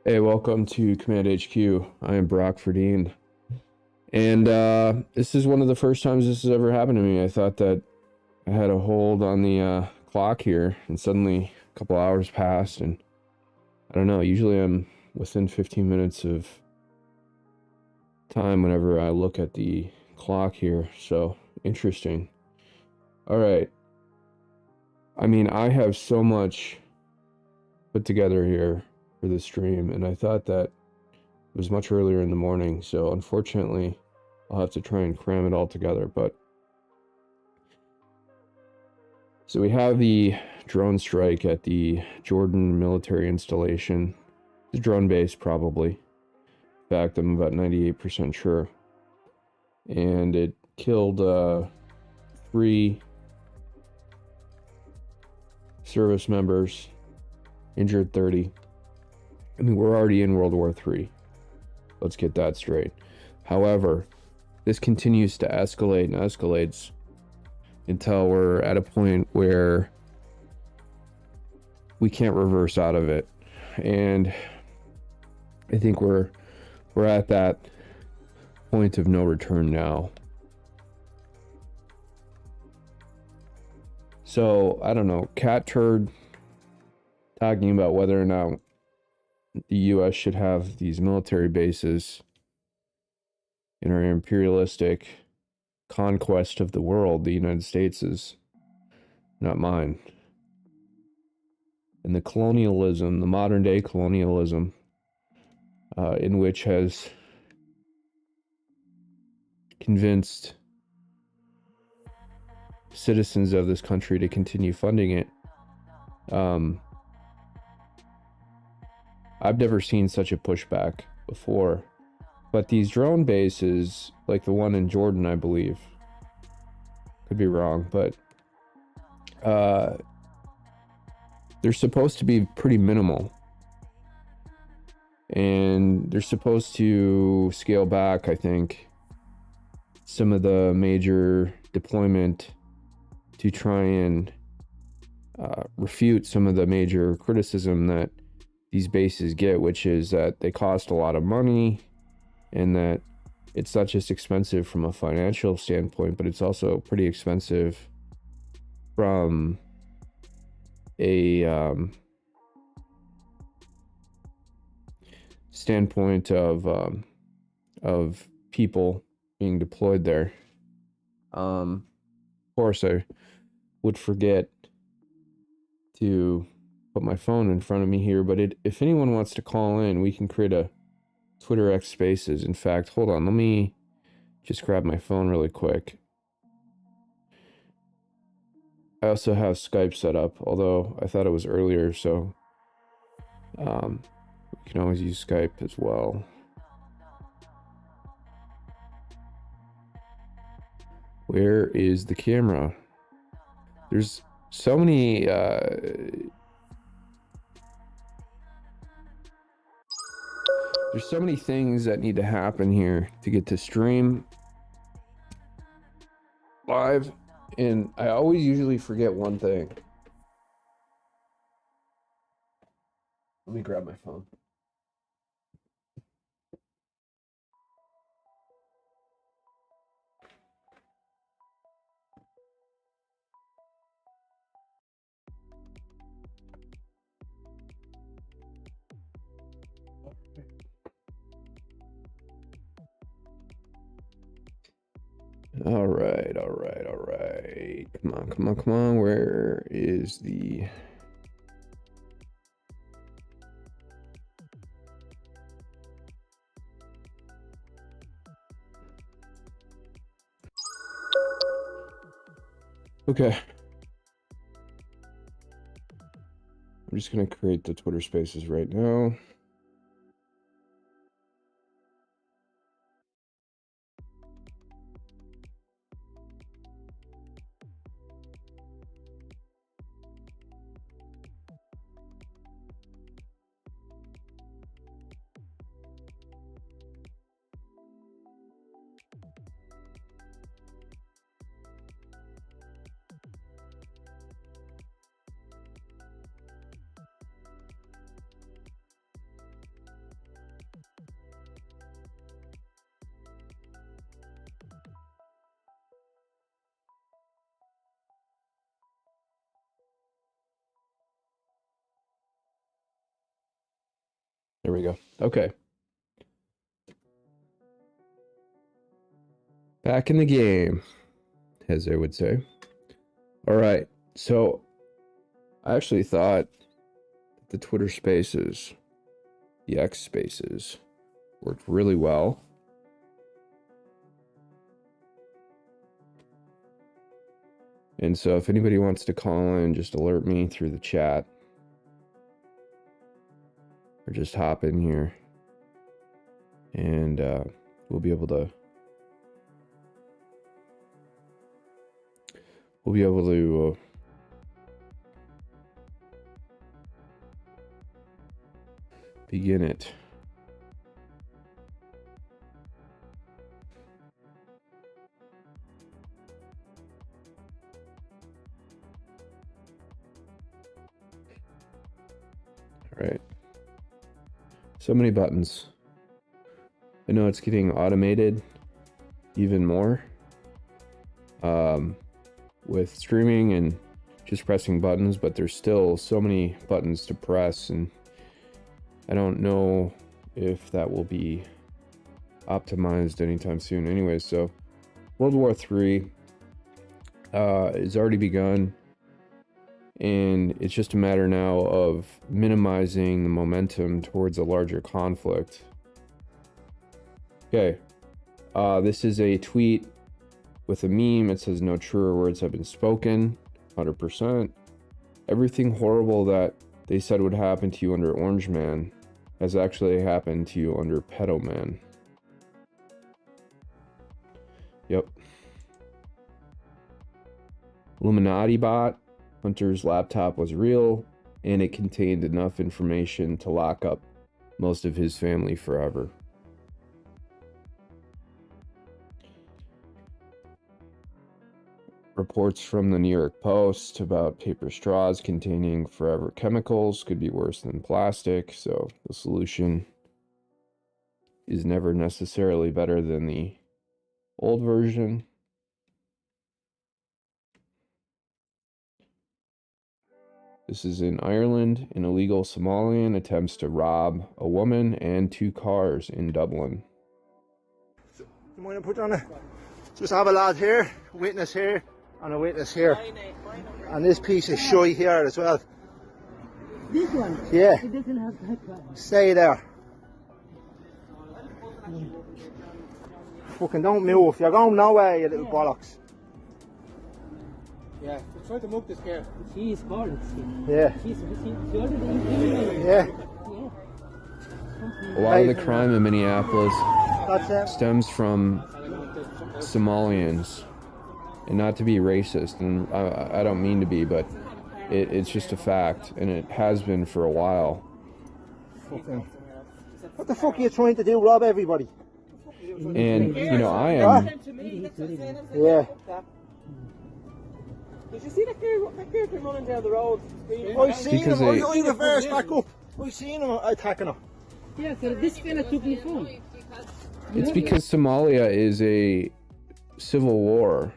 Hey, welcome to Command HQ. I am Ww3, and this is one of the first times this has ever happened to me. I thought that I had a hold on the clock here, and suddenly a couple hours passed, and I don't know, usually I'm within 15 minutes of time whenever I look at the clock here, so interesting. Alright, I mean, I have so much put together here for the stream, and I thought that it was much earlier in the morning, so unfortunately I'll have to try and cram it all together. But so we have the drone strike at the Jordan military installation, the drone base probably. In fact, I'm about 98% sure, and it killed 3 service members, injured 30. I mean, we're already in World War III. Let's get that straight. However, this continues to escalate and escalates until we're at a point where we can't reverse out of it. And I think we're at that point of no return now. So, I don't know, Cat Turd talking about whether or not the US should have these military bases in our imperialistic conquest of the world. The United States is not mine. And the colonialism, the modern day colonialism, in which has convinced citizens of this country to continue funding it, I've never seen such a pushback before. But these drone bases, like the one in Jordan, I believe, could be wrong, but they're supposed to be pretty minimal. And they're supposed to scale back, I think, some of the major deployment to try and refute some of the major criticism that these bases get, which is that they cost a lot of money and that it's not just expensive from a financial standpoint, but it's also pretty expensive from a standpoint of people being deployed there. Of course, I would forget to put my phone in front of me here, but if anyone wants to call in, we can create a Twitter X Spaces. In fact, hold on, let me just grab my phone really quick. I also have Skype set up, although I thought it was earlier, so we can always use Skype as well. Where is the camera? There's so many there's so many things that need to happen here to get to stream live, and I always usually forget one thing. Let me grab my phone. All right. Come on. Where is the... Okay. I'm just going to create the Twitter Spaces right now. There we go. Okay. Back in the game, as they would say. All right. So I actually thought the Twitter Spaces, the X Spaces, worked really well. And so if anybody wants to call in, just alert me through the chat. Or just hop in here. And we'll be able to begin it. All right. So many buttons. I know it's getting automated even more with streaming and just pressing buttons, but there's still so many buttons to press, and I don't know if that will be optimized anytime soon. Anyway, so Ww3 has already begun, and it's just a matter now of minimizing the momentum towards a larger conflict. Okay, this is a tweet with a meme. It says, "No truer words have been spoken." 100%. Everything horrible that they said would happen to you under Orange Man has actually happened to you under Pedo Man. Yep. Illuminati bot. Hunter's laptop was real, and it contained enough information to lock up most of his family forever. Reports from the New York Post about paper straws containing forever chemicals could be worse than plastic, so the solution is never necessarily better than the old version. This is in Ireland. An illegal Somalian attempts to rob a woman and 2 cars in Dublin. You mind to put on a... Just have a lad here, witness here, and a witness here. And this piece of shite here as well. This one? Yeah. It doesn't have that one. Stay there. Fucking don't move. You're going nowhere, you little bollocks. Yeah, try to move this girl. She is called. Yeah. She's already Yeah. A lot of the crime in Minneapolis That's it. stems from Somalians. And not to be racist, and I don't mean to be, but it's just a fact, and it has been for a while. Fucking. What the fuck are you trying to do? Rob everybody? And, you know, I am... Yeah. Did you see that gear came running down the road? I seen Because him. they- I reversed back up. I seen him attacking him. Yeah, so this fella took me phone. It's because Somalia is a civil war.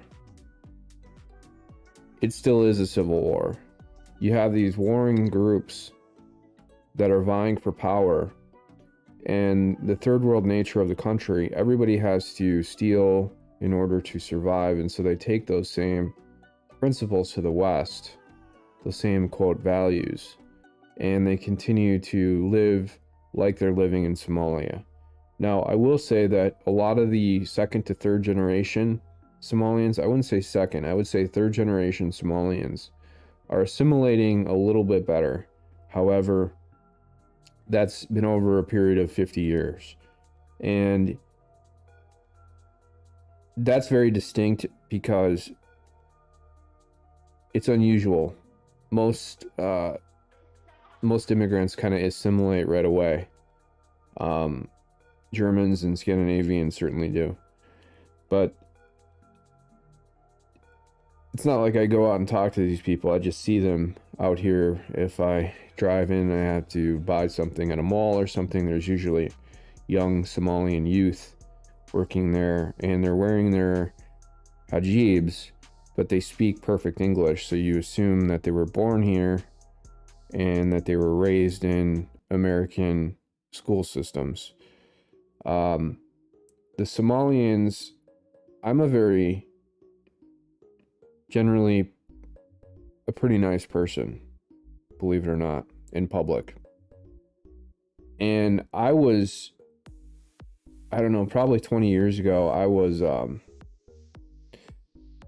It still is a civil war. You have these warring groups that are vying for power, and the third world nature of the country, everybody has to steal in order to survive, and so they take those same principles to the West, the same quote values, and they continue to live like they're living in Somalia. Now, I will say that a lot of the second to third generation Somalians, I wouldn't say second, I would say third generation Somalians, are assimilating a little bit better. However, that's been over a period of 50 years. And that's very distinct because it's unusual. Most immigrants kind of assimilate right away. Germans and Scandinavians certainly do. But it's not like I go out and talk to these people. I just see them out here. If I drive in and I have to buy something at a mall or something, there's usually young Somalian youth working there, and they're wearing their hijabs, but they speak perfect English, so you assume that they were born here and that they were raised in American school systems. The Somalians, I'm generally a pretty nice person, believe it or not, in public. And I don't know, probably 20 years ago, I was,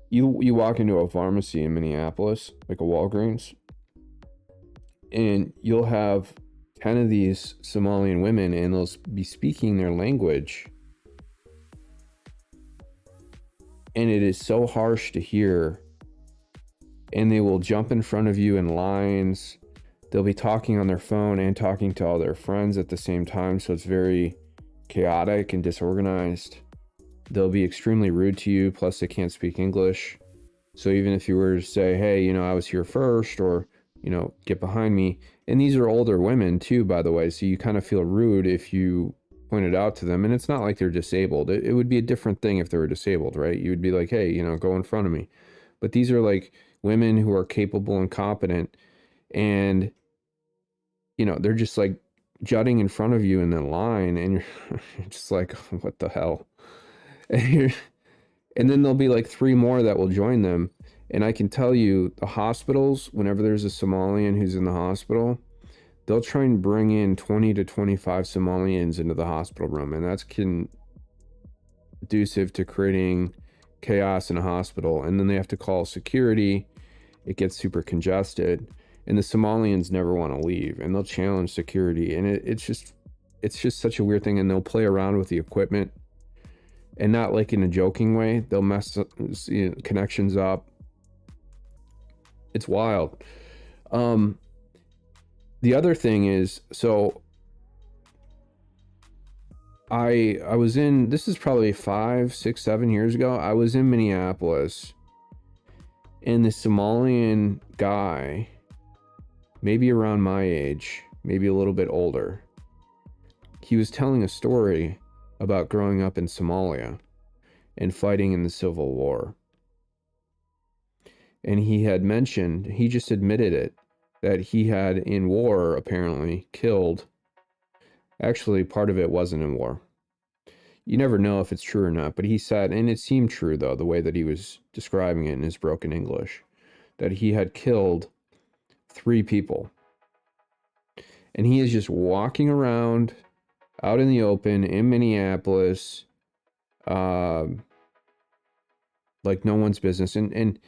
you walk into a pharmacy in Minneapolis, like a Walgreens, and you'll have 10 of these Somalian women, and they'll be speaking their language. And it is so harsh to hear. And they will jump in front of you in lines. They'll be talking on their phone and talking to all their friends at the same time, so it's very chaotic and disorganized. They'll be extremely rude to you, plus they can't speak English. So even if you were to say, hey, you know, I was here first, or, you know, get behind me. And these are older women too, by the way, so you kind of feel rude if you point it out to them. And it's not like they're disabled. It would be a different thing if they were disabled, right? You would be like, hey, you know, go in front of me. But these are like women who are capable and competent, and, you know, they're just like jutting in front of you in the line, and you're just like, what the hell? And then there'll be like 3 more that will join them. And I can tell you, the hospitals, whenever there's a Somalian who's in the hospital, they'll try and bring in 20 to 25 Somalians into the hospital room, and that's conducive to creating chaos in a hospital. And then they have to call security. It gets super congested, and the Somalians never want to leave, and they'll challenge security. And it's just such a weird thing. And they'll play around with the equipment, and not like in a joking way. They'll mess up, you know, connections up. It's wild. The other thing is, so I was in, this is probably 5, 6, 7 years ago. I was in Minneapolis, and the Somalian guy, maybe around my age, maybe a little bit older, he was telling a story about growing up in Somalia and fighting in the Civil War. And he had mentioned, he just admitted it, that he had in war apparently killed, actually part of it wasn't in war. You never know if it's true or not, but he said, and it seemed true though, the way that he was describing it in his broken English, that he had killed 3 people. And he is just walking around out in the open in Minneapolis, like no one's business. And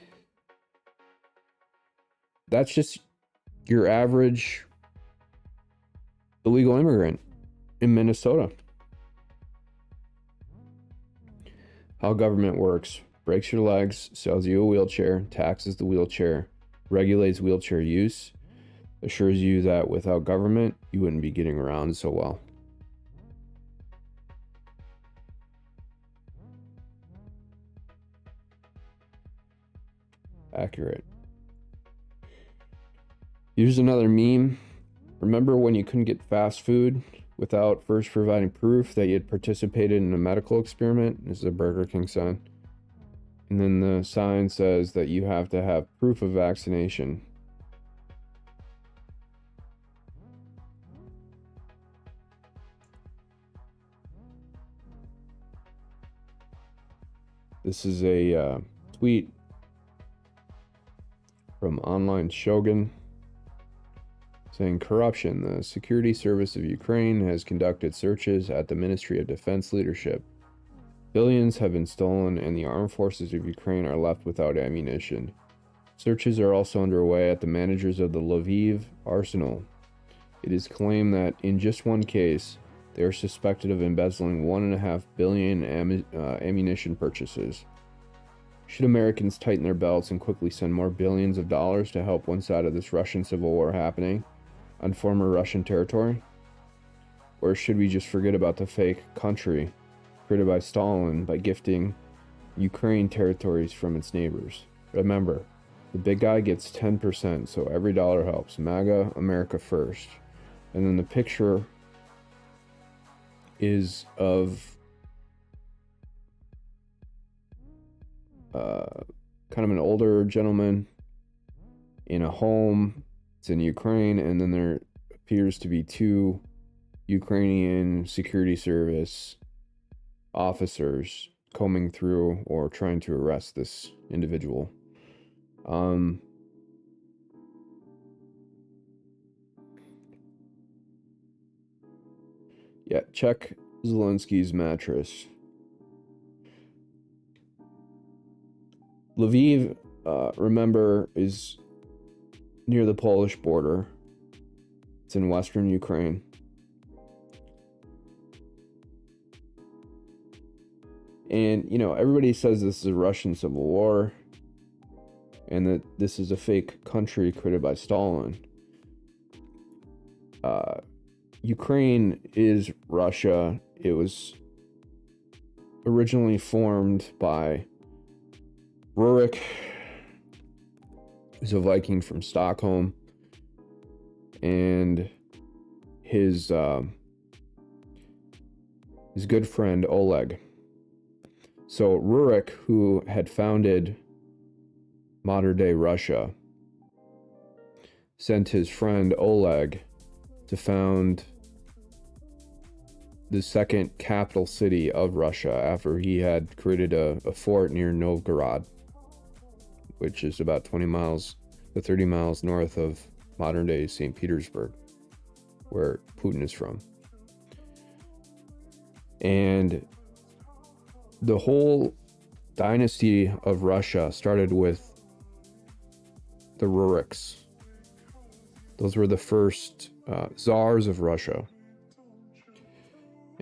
that's just your average illegal immigrant in Minnesota. How government works breaks your legs, sells you a wheelchair, taxes the wheelchair, regulates wheelchair use, assures you that without government, you wouldn't be getting around so well. Accurate. Here's another meme. Remember when you couldn't get fast food without first providing proof that you had participated in a medical experiment? This is a Burger King sign. And then the sign says that you have to have proof of vaccination. This is a tweet from Online Shogun saying, corruption. The Security Service of Ukraine has conducted searches at the Ministry of Defense leadership. Billions have been stolen and the armed forces of Ukraine are left without ammunition. Searches are also underway at the managers of the Lviv arsenal. It is claimed that in just one case, they are suspected of embezzling $1.5 billion ammunition purchases. Should Americans tighten their belts and quickly send more billions of dollars to help one side of this Russian civil war happening on former Russian territory? Or should we just forget about the fake country created by Stalin by gifting Ukraine territories from its neighbors? Remember, the big guy gets 10%, so every dollar helps. MAGA, America first. And then the picture is of kind of an older gentleman in a home. It's in Ukraine, and then there appears to be two Ukrainian security service officers combing through or trying to arrest this individual. Yeah, check Zelensky's mattress. Lviv, remember, is near the Polish border. It's in western Ukraine. And, you know, everybody says this is a Russian civil war and that this is a fake country created by Stalin. Ukraine is Russia. It was originally formed by Rurik, who's a Viking from Stockholm, and his good friend Oleg. So Rurik, who had founded modern-day Russia, sent his friend Oleg to found the second capital city of Russia after he had created a fort near Novgorod, which is about 20 miles to 30 miles north of modern-day St. Petersburg, where Putin is from. And the whole dynasty of Russia started with the Ruriks. Those were the first czars of Russia.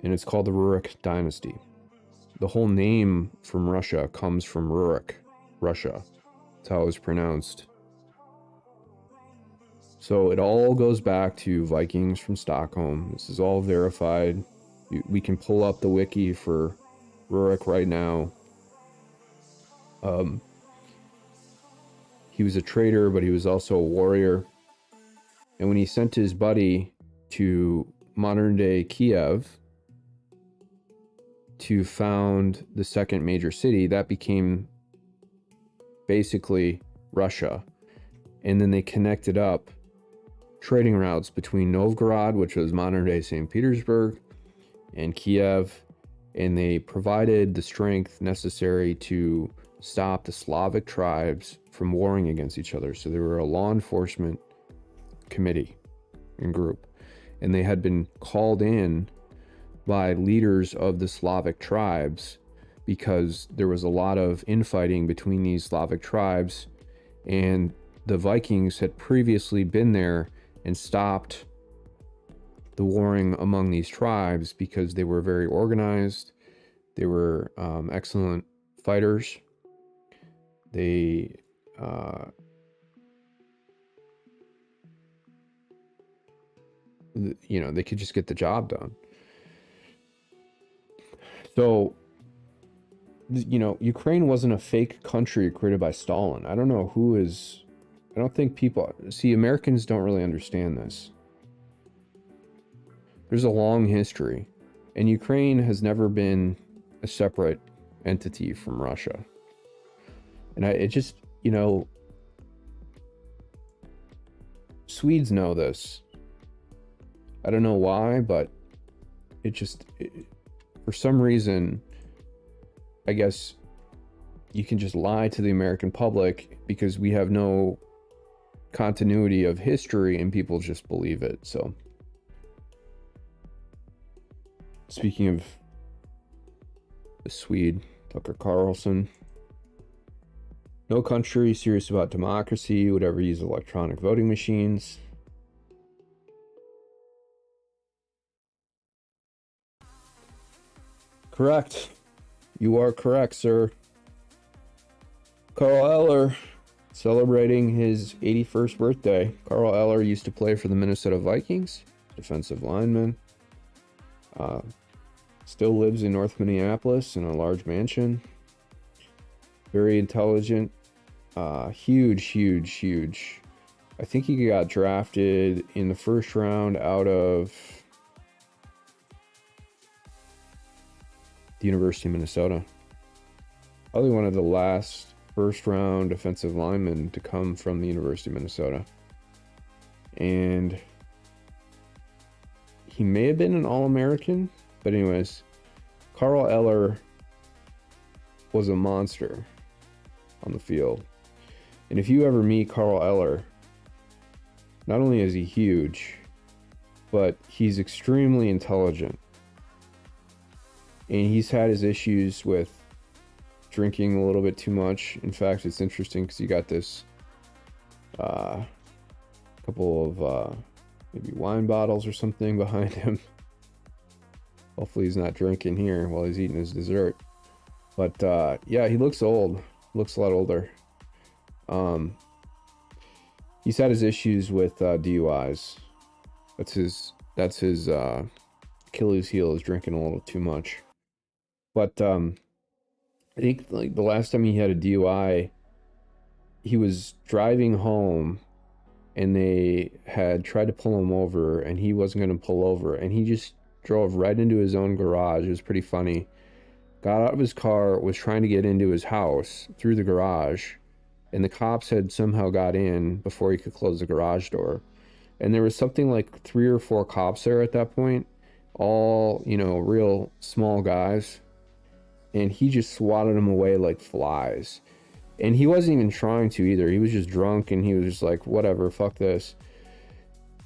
And it's called the Rurik dynasty. The whole name from Russia comes from Rurik, Russia. That's how it was pronounced. So it all goes back to Vikings from Stockholm. This is all verified. We can pull up the wiki for Rurik right now. He was a trader, but he was also a warrior. And when he sent his buddy to modern-day Kiev to found the second major city, that became basically Russia. And then they connected up trading routes between Novgorod, which was modern-day St. Petersburg, and Kiev, and they provided the strength necessary to stop the Slavic tribes from warring against each other. So they were a law enforcement committee and group, and they had been called in by leaders of the Slavic tribes because there was a lot of infighting between these Slavic tribes, and the Vikings had previously been there and stopped the warring among these tribes because they were very organized. They were excellent fighters, They you know, they could just get the job done. So, you know, Ukraine wasn't a fake country created by Stalin. I don't know who is... I don't think people... See, Americans don't really understand this. There's a long history. And Ukraine has never been a separate entity from Russia. And it just, you know... Swedes know this. I don't know why, but it just... for some reason, I guess you can just lie to the American public because we have no continuity of history and people just believe it. So, speaking of the Swede, Tucker Carlson, no country serious about democracy would ever use electronic voting machines. Correct. You are correct, sir. Carl Eller celebrating his 81st birthday. Carl Eller used to play for the Minnesota Vikings, defensive lineman. Still lives in North Minneapolis in a large mansion. Very intelligent. Huge. I think he got drafted in the first round out of the University of Minnesota. Probably one of the last first round defensive linemen to come from the University of Minnesota. And he may have been an All-American, but anyways, Carl Eller was a monster on the field. And if you ever meet Carl Eller, not only is he huge, but he's extremely intelligent. And he's had his issues with drinking a little bit too much. In fact, it's interesting because you got this couple of maybe wine bottles or something behind him. Hopefully he's not drinking here while he's eating his dessert. But yeah, he looks old. Looks a lot older. He's had his issues with DUIs. That's his Achilles heel, is drinking a little too much. But I think like the last time he had a DUI, he was driving home and they had tried to pull him over and he wasn't going to pull over, and he just drove right into his own garage. It was pretty funny. Got out of his car, was trying to get into his house through the garage, and the cops had somehow got in before he could close the garage door. And there was something like 3 or 4 cops there at that point, all, you know, real small guys. And he just swatted them away like flies. And he wasn't even trying to either. He was just drunk and he was just like, whatever, fuck this.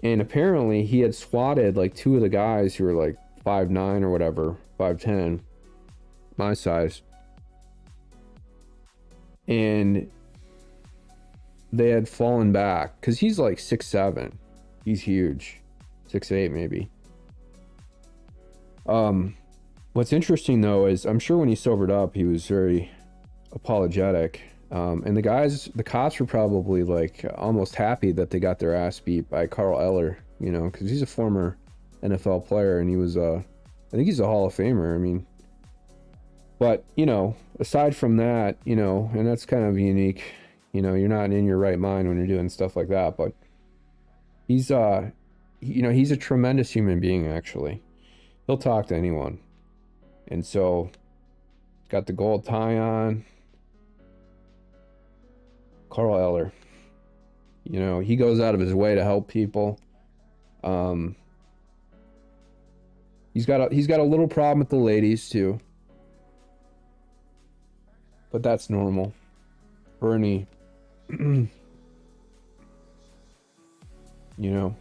And apparently he had swatted like 2 of the guys who were like 5'9" or whatever, 5'10", my size. And they had fallen back because he's like 6'7". He's huge. 6'8" maybe. What's interesting though is I'm sure when he sobered up, he was very apologetic. And the cops were probably like almost happy that they got their ass beat by Carl Eller, you know, because he's a former NFL player and he was, I think he's a Hall of Famer. I mean, but, you know, aside from that, you know, and that's kind of unique, you know, you're not in your right mind when you're doing stuff like that, but he's, you know, he's a tremendous human being, actually. He'll talk to anyone. And so, got the gold tie on. Carl Eller. You know, he goes out of his way to help people. He's got a little problem with the ladies too. But that's normal for any you know,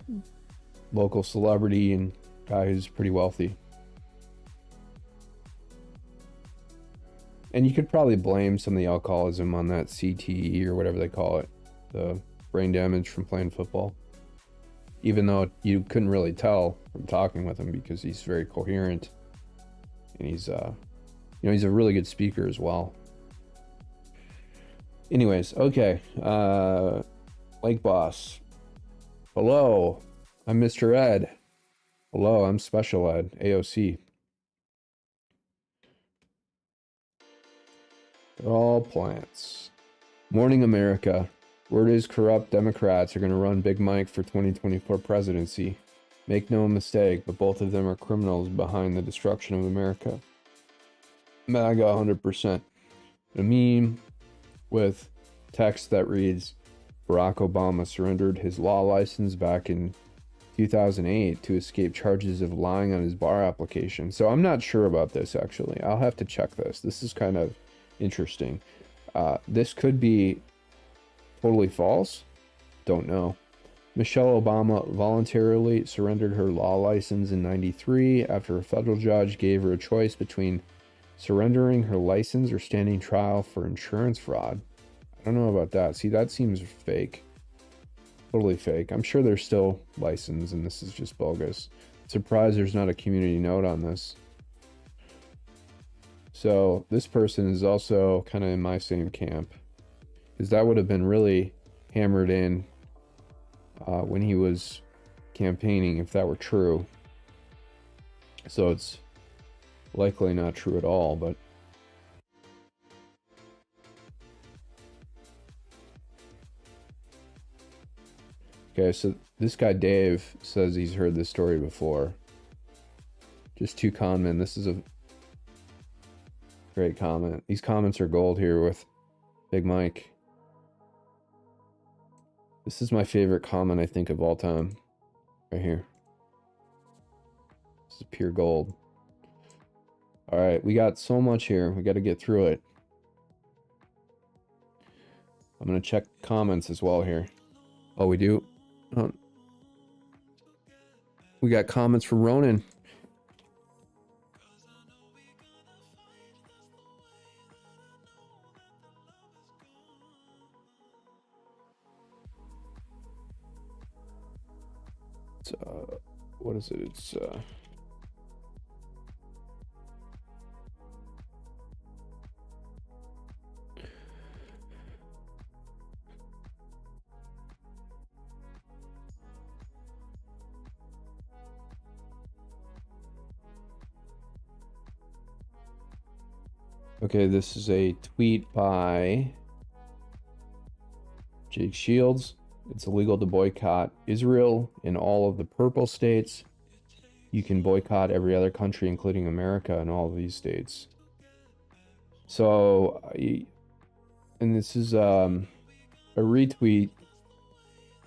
local celebrity and guy who's pretty wealthy. And you could probably blame some of the alcoholism on that CTE or whatever they call it, the brain damage from playing football. Even though you couldn't really tell from talking with him because he's very coherent. And he's, you know, he's a really good speaker as well. Anyways, okay. Lake Boss. Hello, I'm Mr. Ed. Hello, I'm Special Ed, AOC. They're all plants. Morning America. Word is corrupt Democrats are going to run Big Mike for 2024 presidency. Make no mistake, but both of them are criminals behind the destruction of America. MAGA 100%. A meme with text that reads, Barack Obama surrendered his law license back in 2008 to escape charges of lying on his bar application. So I'm not sure about this, actually. I'll have to check this. This is kind of interesting. This could be totally false. Don't know. Michelle Obama voluntarily surrendered her law license in '93 after a federal judge gave her a choice between surrendering her license or standing trial for insurance fraud. I don't know about that. See, that seems fake. Totally fake. I'm sure they're still licensed and this is just bogus. Surprised there's not a community note on this. So this person is also kind of in my same camp, because that would have been really hammered in when he was campaigning if that were true. So it's likely not true at all, but okay, so this guy Dave says he's heard this story before. Just two comment. This is a great comment. These comments are gold here with Big Mike. This is my favorite comment, I think, of all time. Right here. This is pure gold. All right, we got so much here. We got to get through it. I'm going to check comments as well here. Oh, we do? Oh. We got comments from Ronan. It's, what is it? It's, okay, this is a tweet by Jake Shields. It's illegal to boycott Israel in all of the purple states. You can boycott every other country, including America, in all of these states. So, and this is a retweet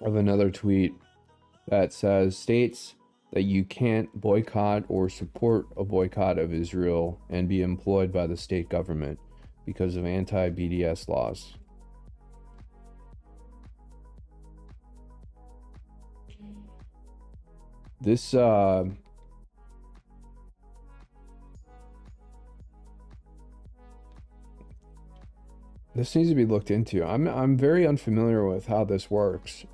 of another tweet that says states that you can't boycott or support a boycott of Israel and be employed by the state government because of anti-BDS laws. This this needs to be looked into. I'm very unfamiliar with how this works.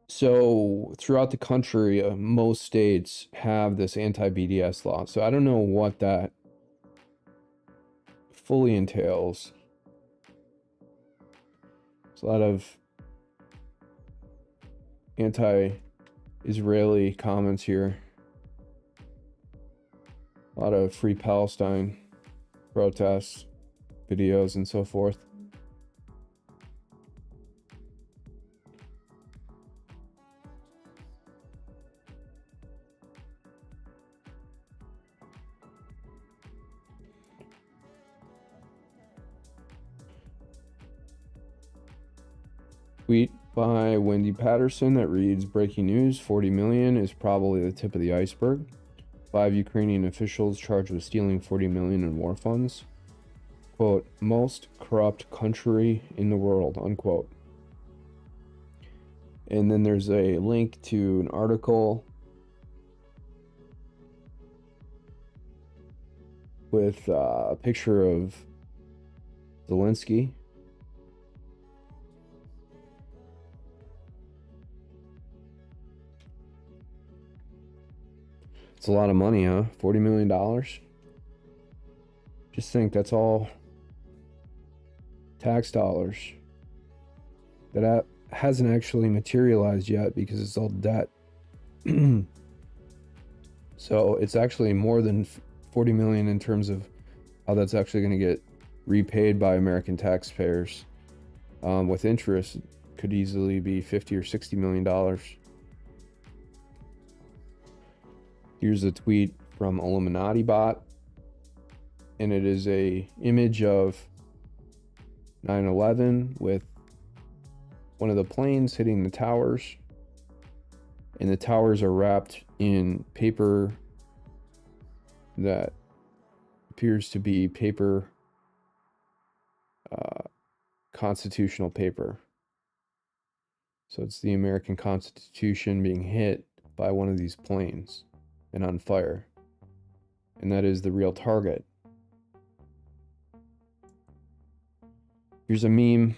So throughout the country, most states have this anti-BDS law. So I don't know what that fully entails. There's a lot of anti-Israeli comments here. A lot of Free Palestine protests, videos, and so forth. Tweet by Wendy Patterson that reads, breaking news, 40 million is probably the tip of the iceberg. 5 Ukrainian officials charged with stealing 40 million in war funds. Quote, most corrupt country in the world, unquote. And then there's a link to an article with a picture of Zelensky. That's a lot of money, huh? $40 million? Just think, that's all tax dollars that hasn't actually materialized yet because it's all debt. So it's actually more than 40 million in terms of how that's actually going to get repaid by American taxpayers. With interest, it could easily be 50 or 60 million dollars. Here's a tweet from Illuminati Bot, and it is a image of 9/11 with one of the planes hitting the towers, and the towers are wrapped in paper that appears to be paper, constitutional paper. So it's the American Constitution being hit by one of these planes and on fire, and that is the real target. Here's a meme.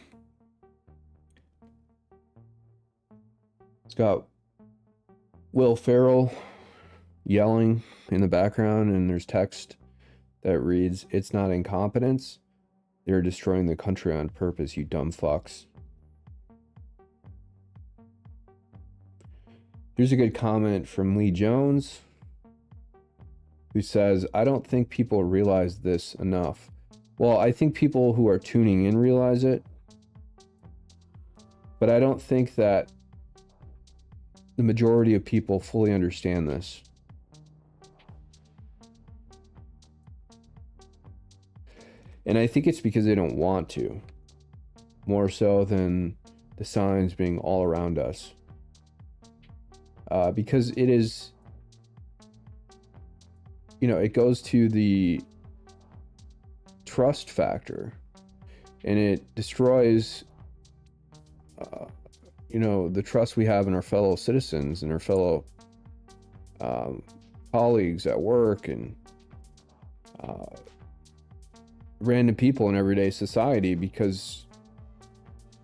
It's got Will Ferrell yelling in the background, and there's text that reads, "It's not incompetence. They're destroying the country on purpose, you dumb fucks." Here's a good comment from Lee Jones, who says, "I don't think people realize this enough." Well, I think people who are tuning in realize it, but I don't think that the majority of people fully understand this. And I think it's because they don't want to, more so than the signs being all around us. Because it is, it goes to the trust factor, and it destroys, the trust we have in our fellow citizens and our fellow colleagues at work and random people in everyday society, because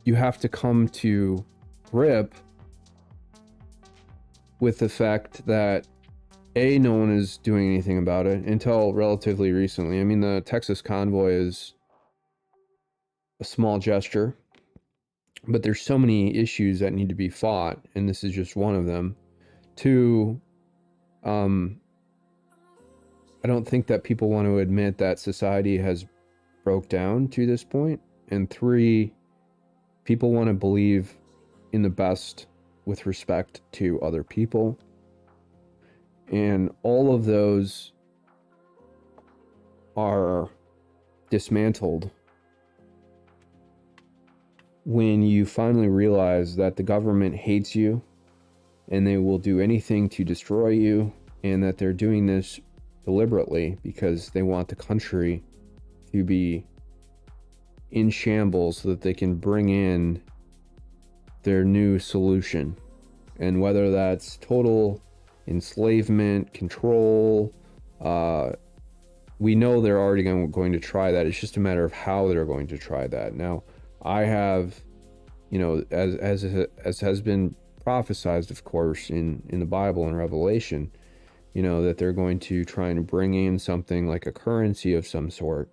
you have to come to grip with the fact that no one is doing anything about it until relatively recently. I mean, the Texas convoy is a small gesture, but there's so many issues that need to be fought, and this is just one of them. Two, I don't think that people want to admit that society has broke down to this point. And three, people want to believe in the best with respect to other people. And all of those are dismantled when you finally realize that the government hates you and they will do anything to destroy you, and that they're doing this deliberately because they want the country to be in shambles so that they can bring in their new solution. And whether that's total enslavement, control, we know they're already going to try that. It's just a matter of how they're going to try that. Now, I have, as has been prophesized, of course, in the Bible and Revelation, that they're going to try and bring in something like a currency of some sort,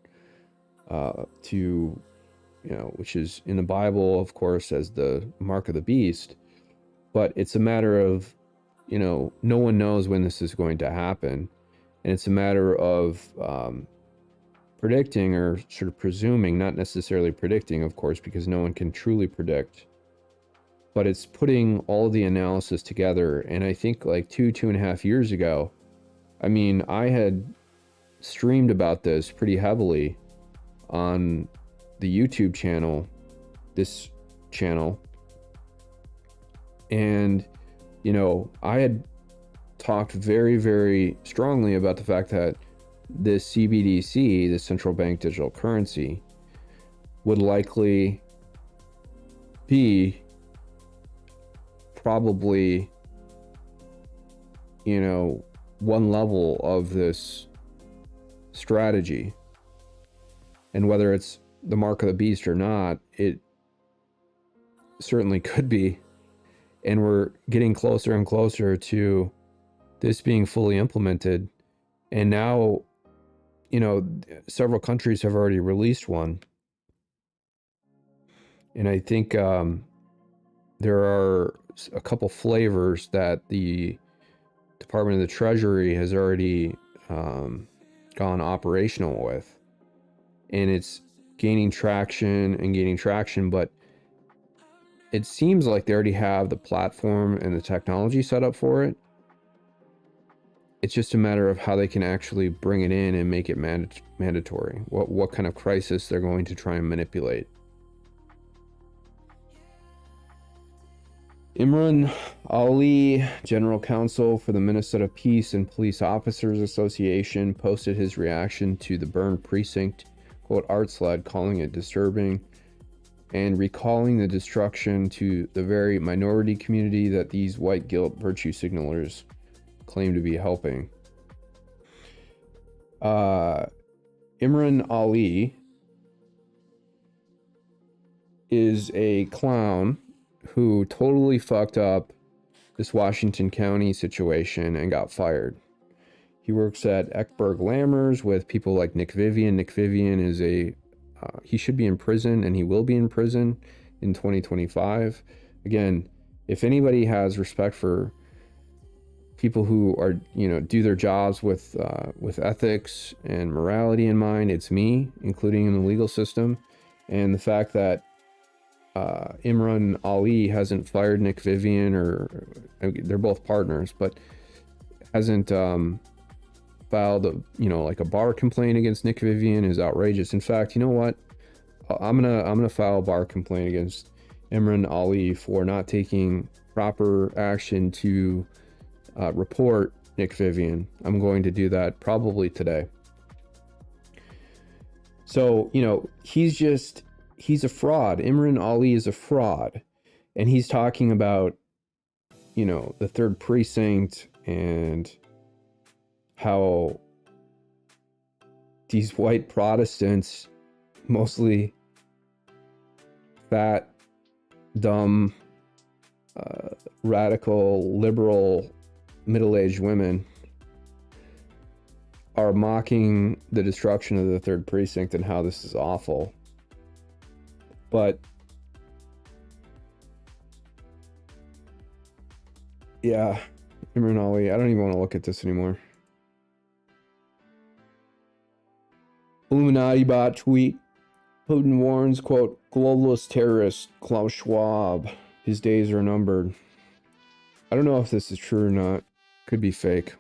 which is in the Bible, of course, as the mark of the beast. But it's a matter of, no one knows when this is going to happen. And it's a matter of predicting, or sort of presuming, not necessarily predicting, of course, because no one can truly predict. But it's putting all of the analysis together. And I think like 2.5 years ago, I had streamed about this pretty heavily on the YouTube channel, this channel. And, I had talked very, very strongly about the fact that this CBDC, the central bank digital currency, would likely be probably, one level of this strategy. And whether it's the mark of the beast or not, it certainly could be. And we're getting closer and closer to this being fully implemented. And now, you know, several countries have already released one. And I think there are a couple flavors that the Department of the Treasury has already gone operational with. And it's gaining traction, but it seems like they already have the platform and the technology set up for it. It's just a matter of how they can actually bring it in and make it mandatory. What kind of crisis they're going to try and manipulate. Imran Ali, General Counsel for the Minnesota Peace and Police Officers Association, posted his reaction to the burned precinct, quote, art sled, calling it disturbing and recalling the destruction to the very minority community that these white guilt virtue signalers claim to be helping. Imran Ali is a clown who totally fucked up this Washington County situation and got fired. He works at Eckberg Lammers with people like Nick Vivian. Nick Vivian is he should be in prison, and he will be in prison in 2025. Again, if anybody has respect for people who are, you know, do their jobs with ethics and morality in mind, it's me, including in the legal system. And the fact that Imran Ali hasn't fired Nick Vivian, or they're both partners, but hasn't filed a bar complaint against Nick Vivian is outrageous. In fact, you know what? I'm gonna file a bar complaint against Imran Ali for not taking proper action to report Nick Vivian. I'm going to do that probably today. So, you know, he's a fraud. Imran Ali is a fraud. And he's talking about, you know, the 3rd precinct and how these white Protestants, mostly fat, dumb, radical, liberal, middle-aged women, are mocking the destruction of the 3rd precinct and how this is awful. But yeah, Imran Ali, I don't even want to look at this anymore. Illuminati bot tweet. Putin warns, quote, globalist terrorist Klaus Schwab. His days are numbered. I don't know if this is true or not. Could be fake.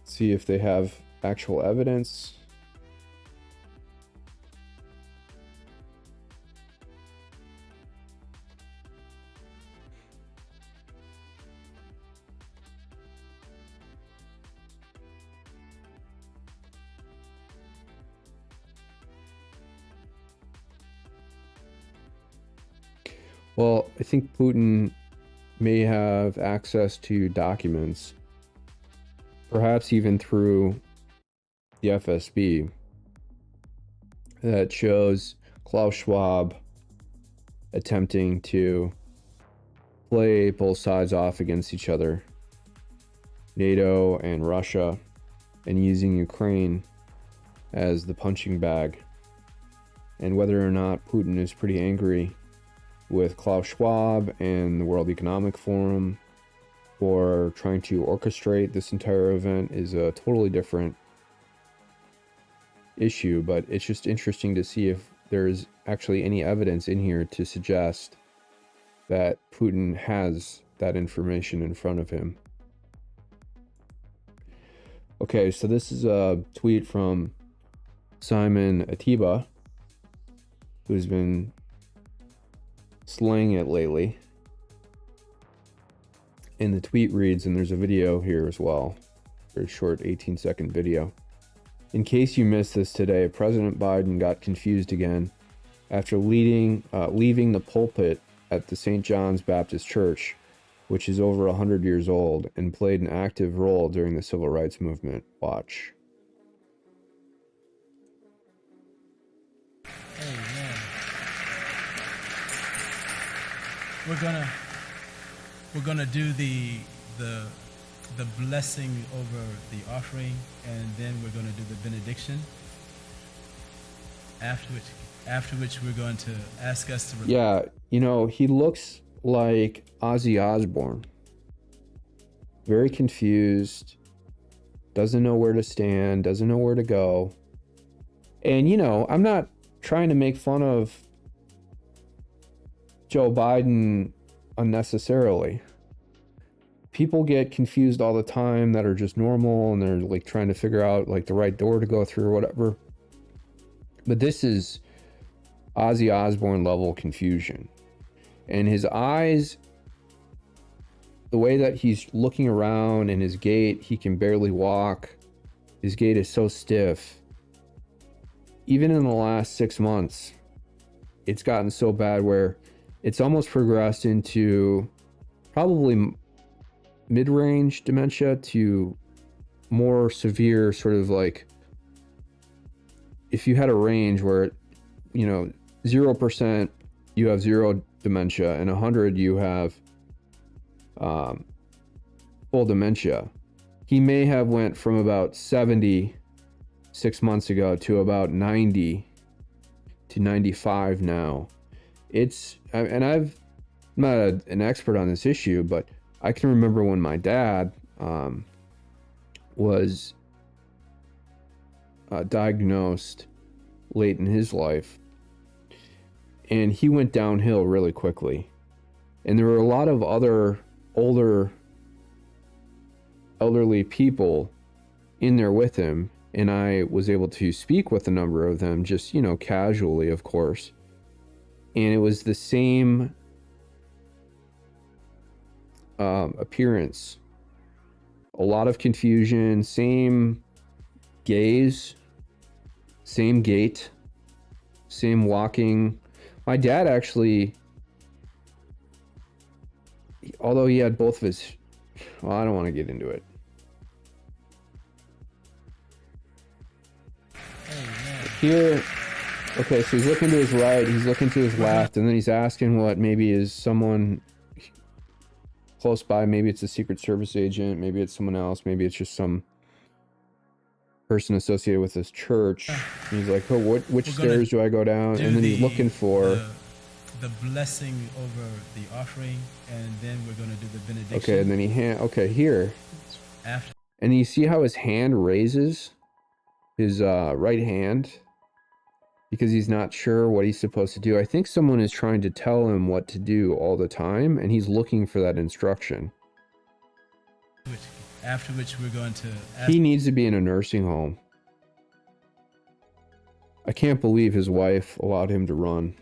See if they have actual evidence. Well, I think Putin may have access to documents, perhaps even through the FSB, that shows Klaus Schwab attempting to play both sides off against each other, NATO and Russia, and using Ukraine as the punching bag. And whether or not Putin is pretty angry with Klaus Schwab and the World Economic Forum for trying to orchestrate this entire event is a totally different issue, but it's just interesting to see if there's actually any evidence in here to suggest that Putin has that information in front of him. Okay, so this is a tweet from Simon Atiba, who's been slaying it lately. And the tweet reads, and there's a video here as well, very short 18-second video. In case you missed this today, President Biden got confused again after leaving the pulpit at the St. John's Baptist Church, which is over 100 years old, and played an active role during the civil rights movement. Watch. We're gonna do the the blessing over the offering, and then we're going to do the benediction. After which we're going to ask us to. Yeah, you know, he looks like Ozzy Osbourne. Very confused. Doesn't know where to stand. Doesn't know where to go. And you know, I'm not trying to make fun of Joe Biden unnecessarily. People get confused all the time that are just normal, and they're like trying to figure out like the right door to go through or whatever. But this is Ozzy Osbourne level confusion. And his eyes, the way that he's looking around, and his gait, he can barely walk. His gait is so stiff. Even in the last 6 months, it's gotten so bad where it's almost progressed into probably mid-range dementia to more severe, sort of like if you had a range where, you know, 0% you have zero dementia and 100 you have full dementia. He may have went from about 70 6 months ago to about 90 to 95 now. And I'm not an expert on this issue, but I can remember when my dad was diagnosed late in his life, and he went downhill really quickly. And there were a lot of other elderly people in there with him, and I was able to speak with a number of them, just, you know, casually, of course. And it was the same appearance. A lot of confusion, same gaze, same gait, same walking. My dad actually, although he had both of his, well, I don't want to get into it. Here, okay, so he's looking to his right, he's looking to his left, and then he's asking what maybe is someone close by. Maybe it's a Secret Service agent, maybe it's someone else, maybe it's just some person associated with this church. And he's like, oh, which stairs do I go down? And then he's looking for the blessing over the offering, and then we're going to do the benediction. Okay, and then here. After. And you see how his hand raises his right hand because he's not sure what he's supposed to do. I think someone is trying to tell him what to do all the time, and he's looking for that instruction. After which we're going to he needs to be in a nursing home. I can't believe his wife allowed him to run.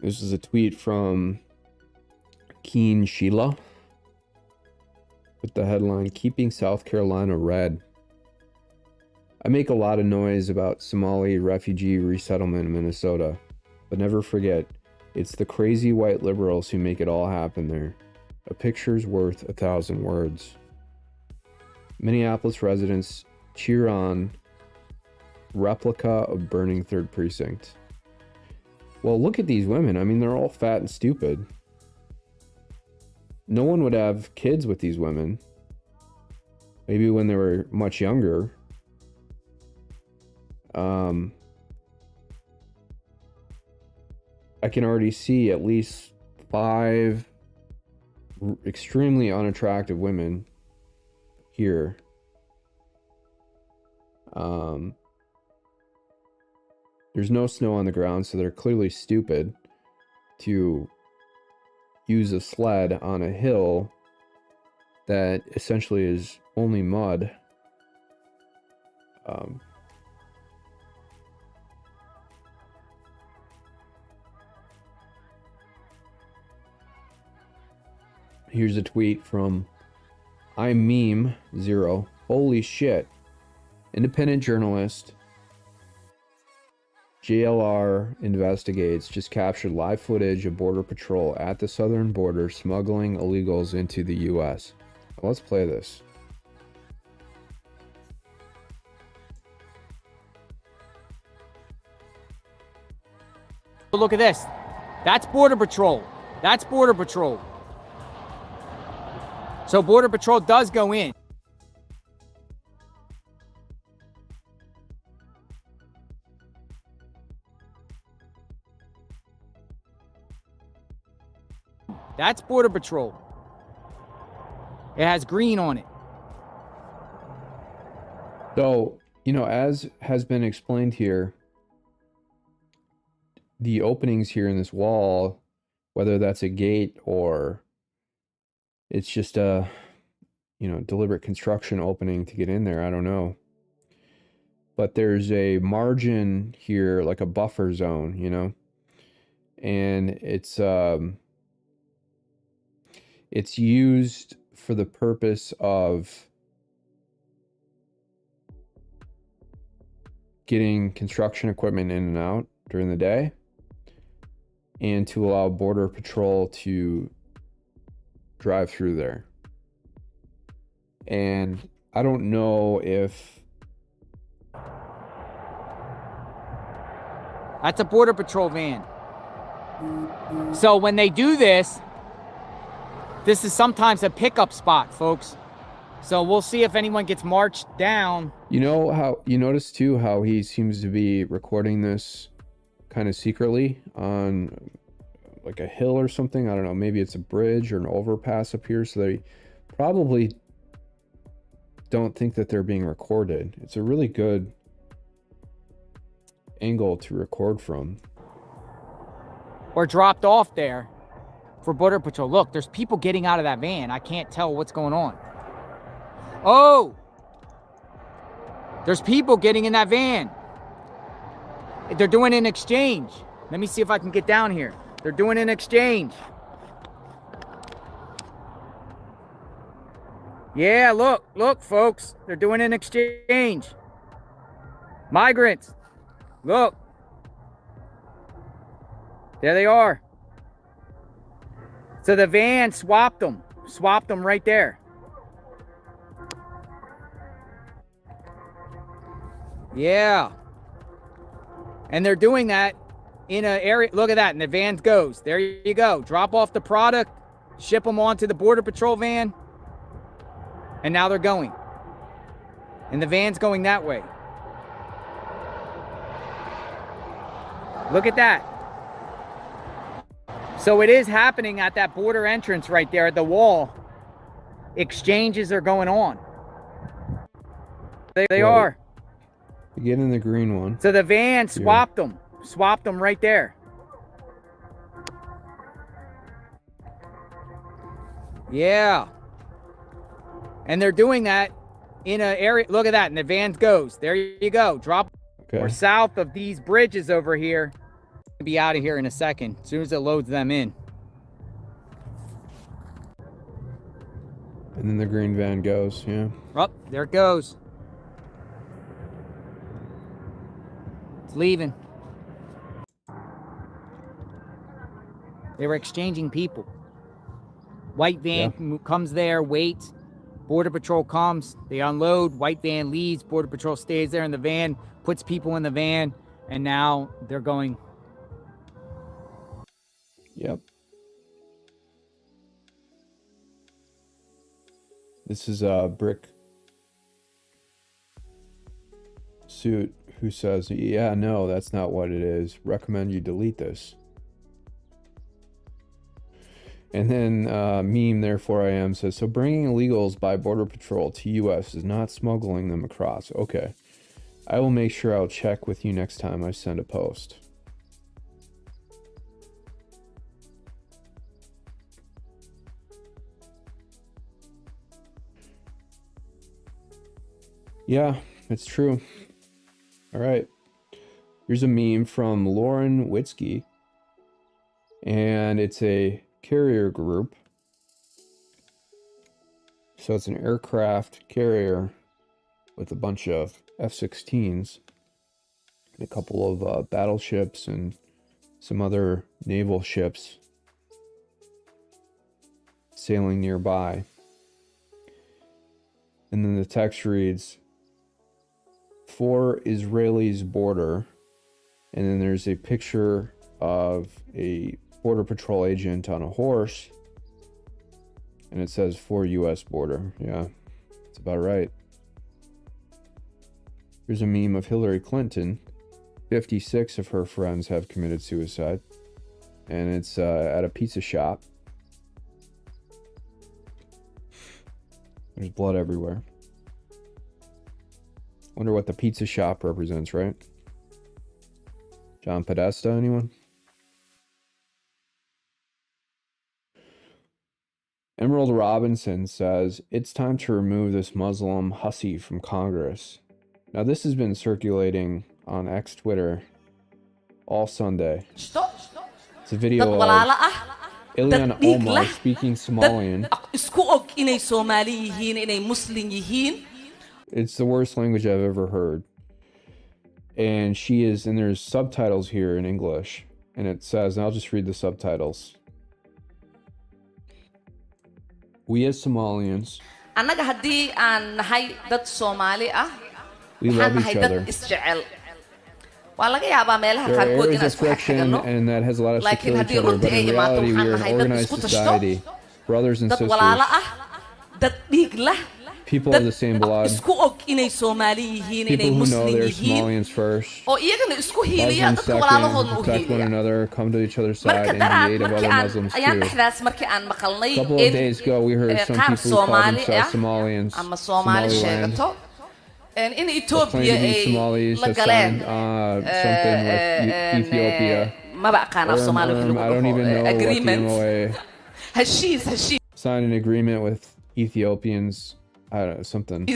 This is a tweet from Keen Sheila with the headline, "Keeping South Carolina Red." I make a lot of noise about Somali refugee resettlement in Minnesota, but never forget, it's the crazy white liberals who make it all happen there. A picture's worth 1,000 words. Minneapolis residents cheer on replica of burning 3rd Precinct. Well, look at these women. I mean, they're all fat and stupid. No one would have kids with these women. Maybe when they were much younger. I can already see at least 5 extremely unattractive women here. There's no snow on the ground, so they're clearly stupid to use a sled on a hill that essentially is only mud. Here's a tweet from I'm Meme 0. Holy shit. Independent journalist JLR investigates just captured live footage of Border Patrol at the southern border smuggling illegals into the U.S. Let's play this. Look at this. That's Border Patrol. That's Border Patrol. So Border Patrol does go in. That's Border Patrol. It has green on it. So, you know, as has been explained here, the openings here in this wall, whether that's a gate or it's just a, you know, deliberate construction opening to get in there, I don't know. But there's a margin here, like a buffer zone, you know, and it's used for the purpose of getting construction equipment in and out during the day, and to allow Border Patrol to drive through there. And I don't know if... That's a Border Patrol van. So when they do this, this is sometimes a pickup spot, folks. So we'll see if anyone gets marched down. You know how, you notice too how he seems to be recording this kind of secretly on like a hill or something? I don't know, maybe it's a bridge or an overpass up here, so they probably don't think that they're being recorded. It's a really good angle to record from. Or dropped off there for Border Patrol. Look, there's people getting out of that van. I can't tell what's going on. Oh! There's people getting in that van. They're doing an exchange. Let me see if I can get down here. They're doing an exchange. Yeah, look, folks. They're doing an exchange. Migrants. Look. There they are. So the van swapped them right there. Yeah. And they're doing that in an area. Look at that. And the van goes. There you go. Drop off the product, ship them onto the Border Patrol van. And now they're going. And the van's going that way. Look at that. So it is happening at that border entrance right there at the wall. Exchanges are going on. They are. Get in the green one. So the van swapped them right there. Yeah. And they're doing that in an area. Look at that. And the van goes. There you go. Drop. Okay. We're south of these bridges over here. I'll be out of here in a second as soon as it loads them in. And then the green van goes, yeah. Oh, there it goes. It's leaving. They were exchanging people. White van comes there, waits. Border Patrol comes. They unload. White van leaves. Border Patrol stays there in the van, puts people in the van, and now they're going. Yep. This is a brick suit who says, yeah, no, that's not what it is. Recommend you delete this. And then meme, therefore I am, says, so bringing illegals by Border Patrol to U.S. is not smuggling them across. Okay. I will make sure I'll check with you next time I send a post. Yeah, it's true. All right. Here's a meme from Lauren Witzke. And it's a carrier group. So it's an aircraft carrier with a bunch of F-16s and a couple of battleships and some other naval ships sailing nearby. And then the text reads, "For Israelis border," and then there's a picture of a Border Patrol agent on a horse. And it says for U.S. border. Yeah, that's about right. Here's a meme of Hillary Clinton. 56 of her friends have committed suicide. And it's at a pizza shop. There's blood everywhere. Wonder what the pizza shop represents, right? John Podesta, anyone? Emerald Robinson says, it's time to remove this Muslim hussy from Congress. Now this has been circulating on X Twitter all Sunday. It's a video of Ilhan Omar speaking Somalian. It's the worst language I've ever heard. And there's subtitles here in English. And it says, and I'll just read the subtitles. We as Somalians, we love each other. There are areas of friction, and that has allowed us to kill each other, but in reality, we are an organized society, brothers and sisters, people of the same blood, people who know they're Somalians first, Muslims second, protect one another, come to each other's side, and the aid of other Muslims too. A couple of days ago, we heard some people who call themselves Somalians, Somaliland, and in claim to be Somalis, have signed something with Ethiopia. I don't even know what the MOA. Signed an agreement with Ethiopians. I don't know, something.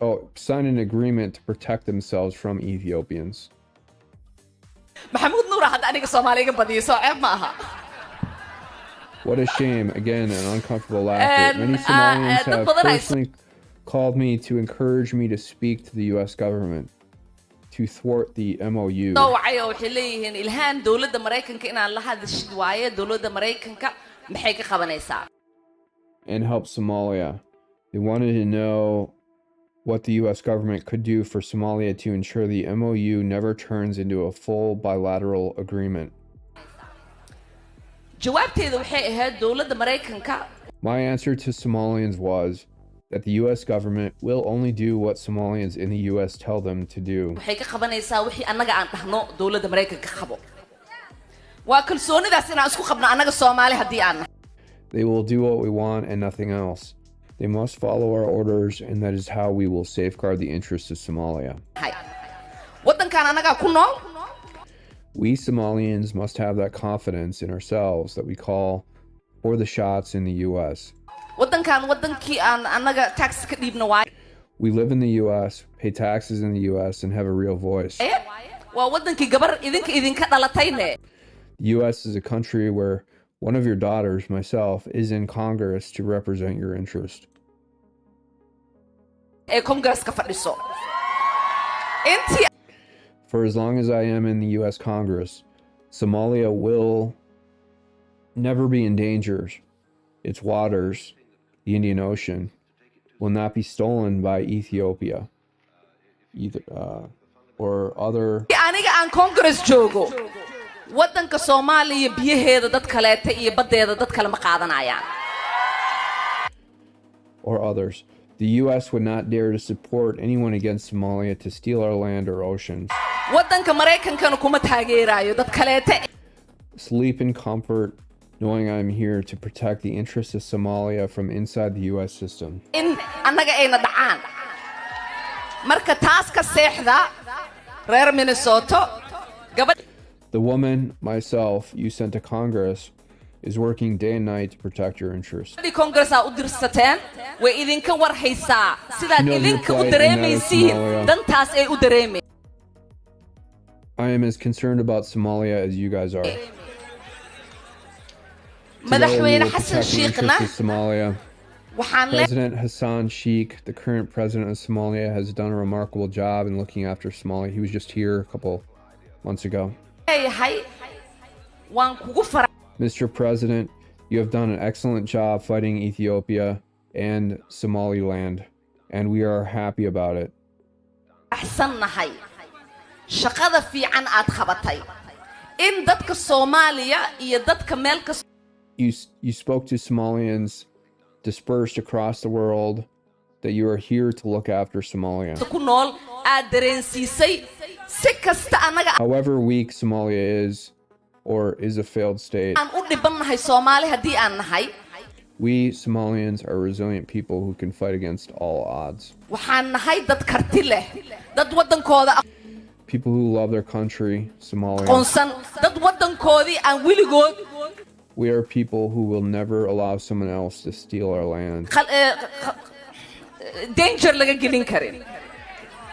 Oh, signed an agreement to protect themselves from Ethiopians. What a shame. Again, an uncomfortable laughter. Many Somalians have personally called me to encourage me to speak to the U.S. government to thwart the MOU and help Somalia. They wanted to know what the U.S. government could do for Somalia to ensure the MOU never turns into a full bilateral agreement. My answer to Somalians was that the U.S. government will only do what Somalians in the U.S. tell them to do. They will do what we want and nothing else. They must follow our orders, and that is how we will safeguard the interests of Somalia. We Somalians must have that confidence in ourselves that we call for the shots in the U.S. We live in the U.S., pay taxes in the U.S., and have a real voice. The U.S. is a country where one of your daughters, myself, is in Congress to represent your interest. For as long as I am in the U.S. Congress, Somalia will never be in danger. Its waters, the Indian Ocean, will not be stolen by Ethiopia or other or others. The U.S. would not dare to support anyone against Somalia to steal our land or oceans. Sleep in comfort, knowing I'm here to protect the interests of Somalia from inside the U.S. system. The woman, myself, you sent to Congress is working day and night to protect your interests. She knows your plight and that of Somalia. I am as concerned about Somalia as you guys are. Together we will protect the interests of Somalia. President Hassan Sheikh, the current president of Somalia, has done a remarkable job in looking after Somalia. He was just here a couple months ago. Mr. President, you have done an excellent job fighting Ethiopia and Somaliland, and we are happy about it. in dadka Soomaaliya iyo dadka meel kasta You spoke to Somalians dispersed across the world that you are here to look after Somalia. ku nool aad dareensiisay si kasta anaga However weak Somalia is, or is a failed state, aan u dhibannahay Soomaali haddii aan nahay we Somalians are resilient people who can fight against all odds. waxaan nahay dad karti leh dad wadankooda People who love their country, Somalia. aqoonsan dad wadankoodii aan weligood We are people who will never allow someone else to steal our land. danger laga gelin karin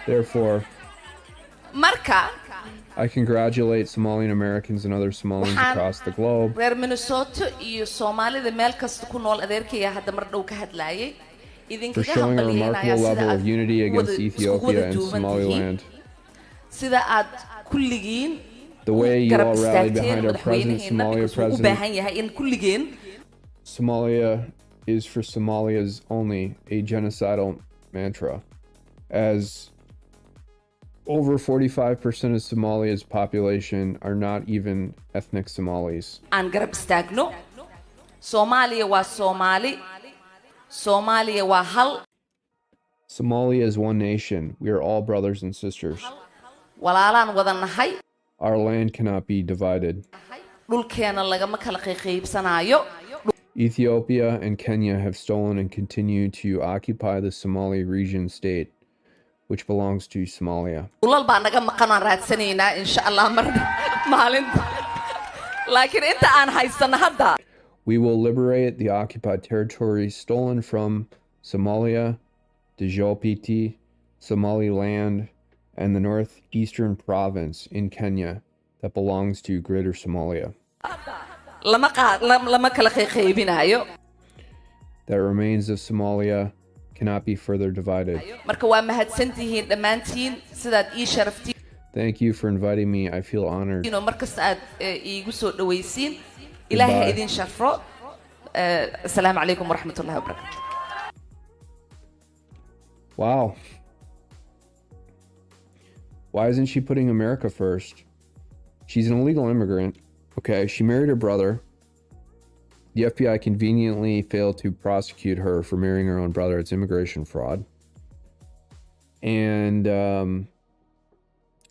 Therefore, marka I congratulate Somalian Americans and other Somalians across the globe reer Minnesota iyo Soomaalida meel kasta ku nool adeerkaya hadda mar dhow ka hadlayay for idinkaga showing a hambalyeynaya remarkable sida level aad of unity against isku Ethiopia and duuban Somaliland. tihiin sida aad kulligiin The way you garab all rallied istaagteen behind our president, madaxweynaheena Somalia because uu u president. baahan yahay in kulligeen Somalia is for Somalia's only a genocidal mantra, as over 45% of Somalia's population are not even ethnic Somalis. aan garab istaagno Soomaaliya waa Soomaali Soomaaliya waa hal Somalia is one nation. We are all brothers and sisters. walaalaan wada nahay Our land cannot be divided. dhulkeena lagama kala qaybsanaayo Ethiopia and Kenya have stolen and continue to occupy the Somali region state, which belongs to Somalia. dhulal baa naga maqan aan raadsanaynaa insha Allah mar maalinta laakiin inta aan haysano hadda We will liberate the occupied territories stolen from Somalia, Djibouti, Somaliland, and the northeastern province in Kenya that belongs to Greater Somalia. lama kala qaybinaayo That remains of Somalia cannot be further divided. marka waa mahadsantihiin dhammaantiin sidaad ii sharaftiin Thank you for inviting me. I feel honored. inuu markasta aad iigu soo dhawaysiin ilaahay ha idin sharfo assalaamu calaykum waraxmatullahi wabarakaatu Wow. Why isn't she putting America first? She's an illegal immigrant. Okay, she married her brother. The FBI conveniently failed to prosecute her for marrying her own brother. It's immigration fraud. And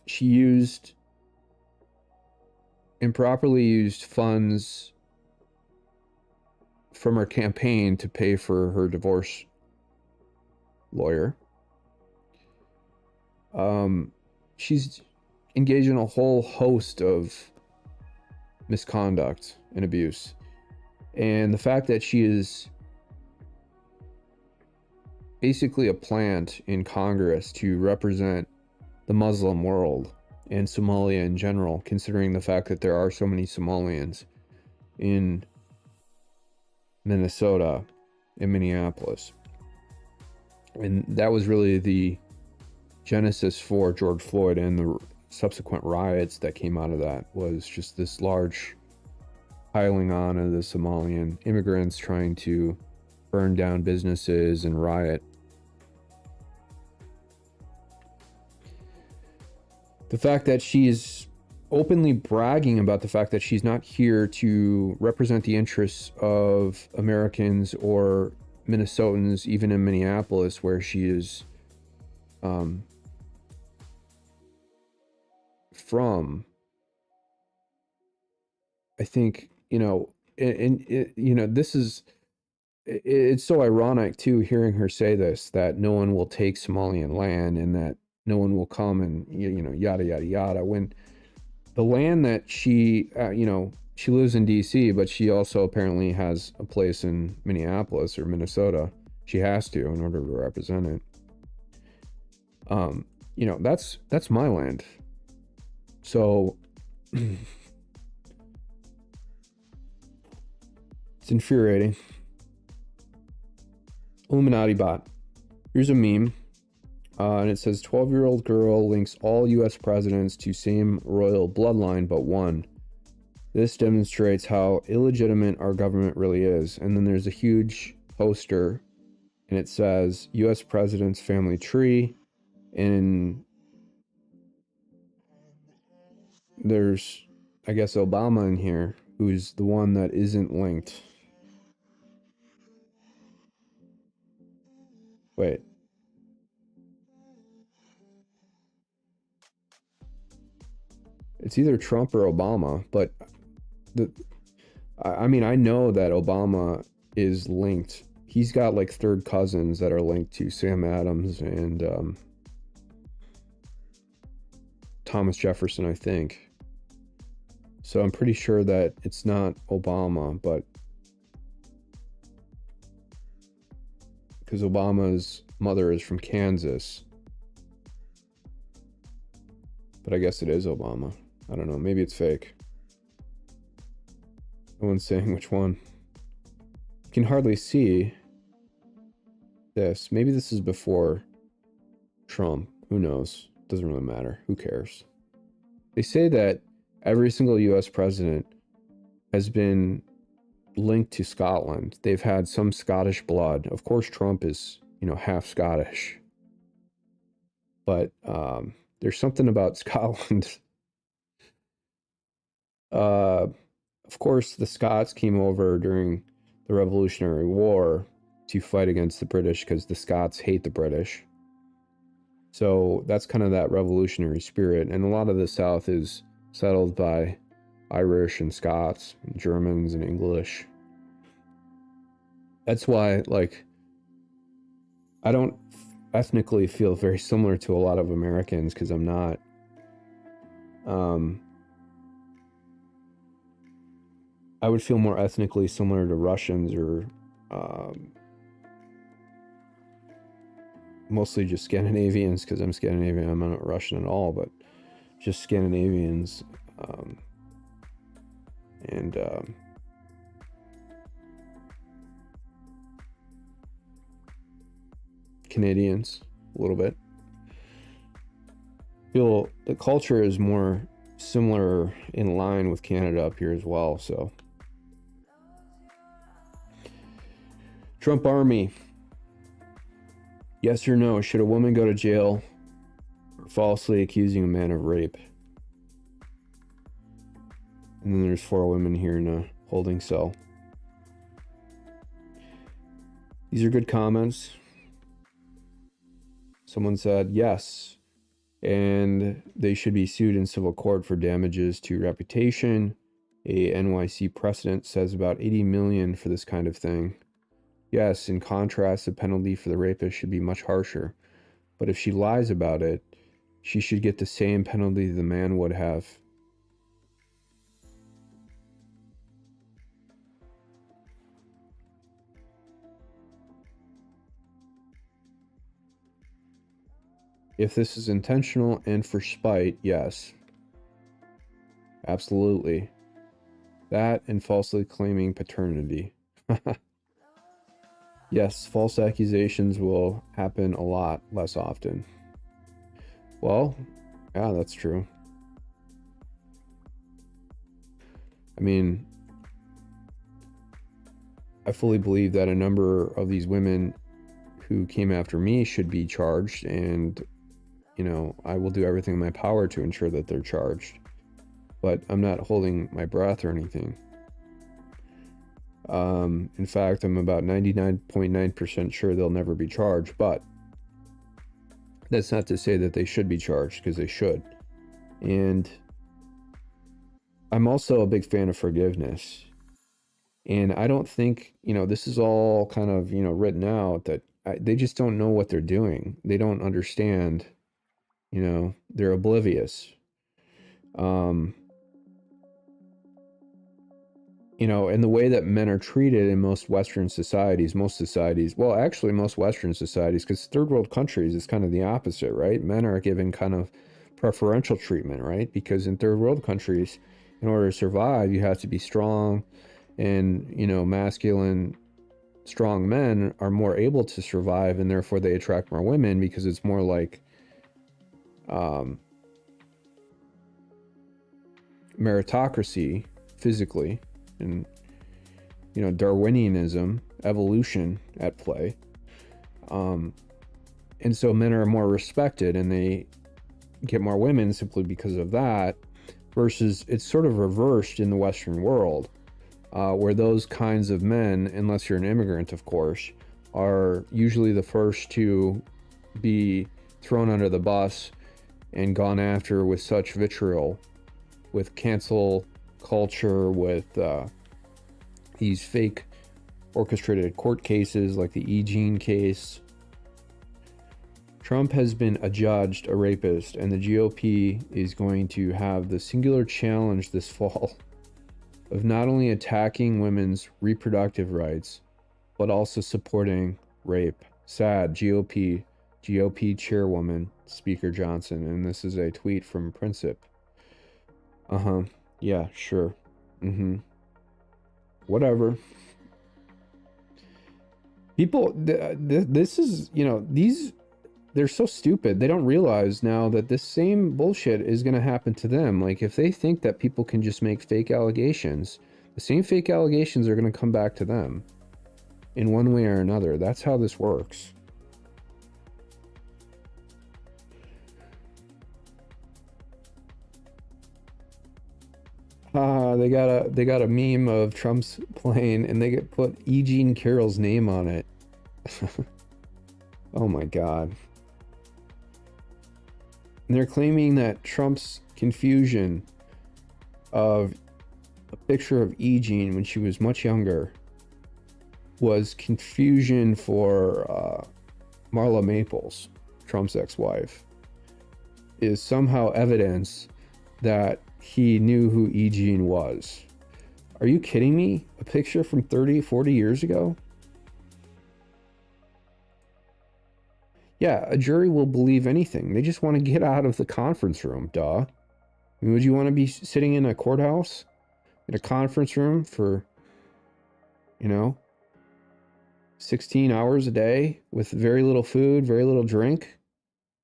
she improperly used funds from her campaign to pay for her divorce lawyer. She's engaged in a whole host of misconduct and abuse. And the fact that she is basically a plant in Congress to represent the Muslim world and Somalia in general, considering the fact that there are so many Somalians in Minnesota, in Minneapolis. And that was really the genesis for George Floyd and the subsequent riots that came out of that, was just this large piling on of the Somalian immigrants trying to burn down businesses and riot. The fact that she is openly bragging about the fact that she's not here to represent the interests of Americans or Minnesotans, even in Minneapolis, where she is from. I think, this is, it's so ironic too, hearing her say this, that no one will take Somalian land and that no one will come and, yada, yada, yada. When the land that she lives in DC, but she also apparently has a place in Minneapolis or Minnesota. She has to in order to represent it. That's my land. So it's infuriating. Illuminati bot. Here's a meme. And it says 12-year-old girl links all US presidents to same royal bloodline but one. This demonstrates how illegitimate our government really is. And then there's a huge poster and it says US president's family tree, and there's I guess, Obama in here, who's the one that isn't linked. Wait. It's either Trump or Obama, but I mean, I know that Obama is linked. He's got like third cousins that are linked to Sam Adams and Thomas Jefferson, I think. So I'm pretty sure that it's not Obama, but because Obama's mother is from Kansas. But I guess it is Obama. I don't know. Maybe it's fake. No one's saying which one. You can hardly see this. Maybe this is before Trump. Who knows? Doesn't really matter. Who cares? They say that every single US president has been linked to Scotland. They've had some Scottish blood. Of course, Trump is, half Scottish. But there's something about Scotland. Of course, the Scots came over during the Revolutionary War to fight against the British because the Scots hate the British. So that's kind of that revolutionary spirit. And a lot of the South is settled by Irish and Scots, and Germans and English. That's why, I don't ethnically feel very similar to a lot of Americans because I'm not. I would feel more ethnically similar to Russians or mostly just Scandinavians because I'm Scandinavian. I'm not Russian at all, but just Scandinavians and Canadians a little bit. Feel the culture is more similar in line with Canada up here as well. So Trump Army, yes or no, should a woman go to jail for falsely accusing a man of rape? And then there's 4 women here in a holding cell. These are good comments. Someone said yes, and they should be sued in civil court for damages to reputation. A NYC precedent says about 80 million for this kind of thing. Yes, in contrast, the penalty for the rapist should be much harsher. But if she lies about it, she should get the same penalty the man would have. If this is intentional and for spite, yes. Absolutely. That and falsely claiming paternity. Yes, false accusations will happen a lot less often. Well, yeah, that's true. I mean, I fully believe that a number of these women who came after me should be charged, and, I will do everything in my power to ensure that they're charged. But I'm not holding my breath or anything. In fact, I'm about 99.9% sure they'll never be charged, but that's not to say that they should be charged, because they should. And I'm also a big fan of forgiveness. And I don't think, this is all kind of, written out that they just don't know what they're doing. They don't understand, they're oblivious. And the way that men are treated in most Western societies, well, actually most Western societies, because third world countries is kind of the opposite, right? Men are given kind of preferential treatment, right? Because in third world countries, in order to survive, you have to be strong, and, masculine, strong men are more able to survive, and therefore they attract more women because it's more like meritocracy physically. And, Darwinianism, evolution at play. And so men are more respected, and they get more women simply because of that. versus it's sort of reversed in the Western world, where those kinds of men, unless you're an immigrant, of course, are usually the first to be thrown under the bus and gone after with such vitriol, with cancel culture, with these fake orchestrated court cases like the E. Jean case. Trump has been adjudged a rapist, and the GOP is going to have the singular challenge this fall of not only attacking women's reproductive rights, but also supporting rape. Sad. GOP chairwoman, Speaker Johnson. And this is a tweet from Princip. Yeah, sure. Whatever. People, this is, you know, they're so stupid. They don't realize now that this same bullshit is going to happen to them. Like, if they think that people can just make fake allegations, the same fake allegations are going to come back to them in one way or another. That's how this works. They got a meme of Trump's plane, and they put E. Jean Carroll's name on it. Oh my God. And they're claiming that Trump's confusion of a picture of E. Jean when she was much younger was confusion for Marla Maples, Trump's ex-wife, is somehow evidence that he knew who E. Jean was. Are you kidding me? A picture from 30, 40 years ago? Yeah, a jury will believe anything. They just want to get out of the conference room, duh. I mean, would you want to be sitting in a courthouse, in a conference room for, 16 hours a day with very little food, very little drink,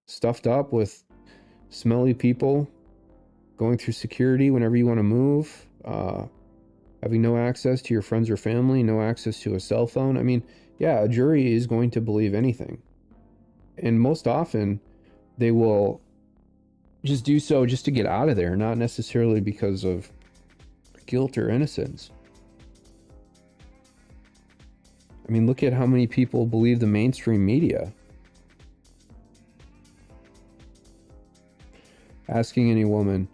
stuffed up with smelly people, going through security whenever you want to move, having no access to your friends or family, no access to a cell phone? I mean, yeah, a jury is going to believe anything. And most often, they will just do so just to get out of there, not necessarily because of guilt or innocence. I mean, look at how many people believe the mainstream media. Asking any woman,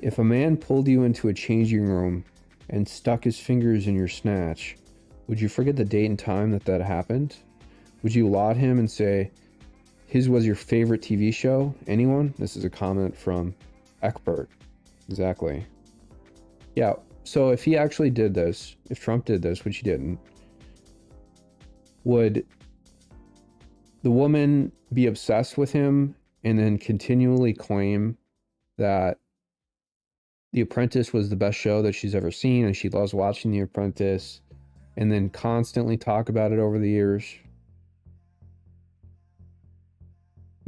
if a man pulled you into a changing room and stuck his fingers in your snatch, would you forget the date and time that happened? Would you laud him and say, his was your favorite TV show? Anyone? This is a comment from Eckbert. Exactly. Yeah, so if he actually did this, if Trump did this, which he didn't, would the woman be obsessed with him and then continually claim that The Apprentice was the best show that she's ever seen and she loves watching The Apprentice, and then constantly talk about it over the years?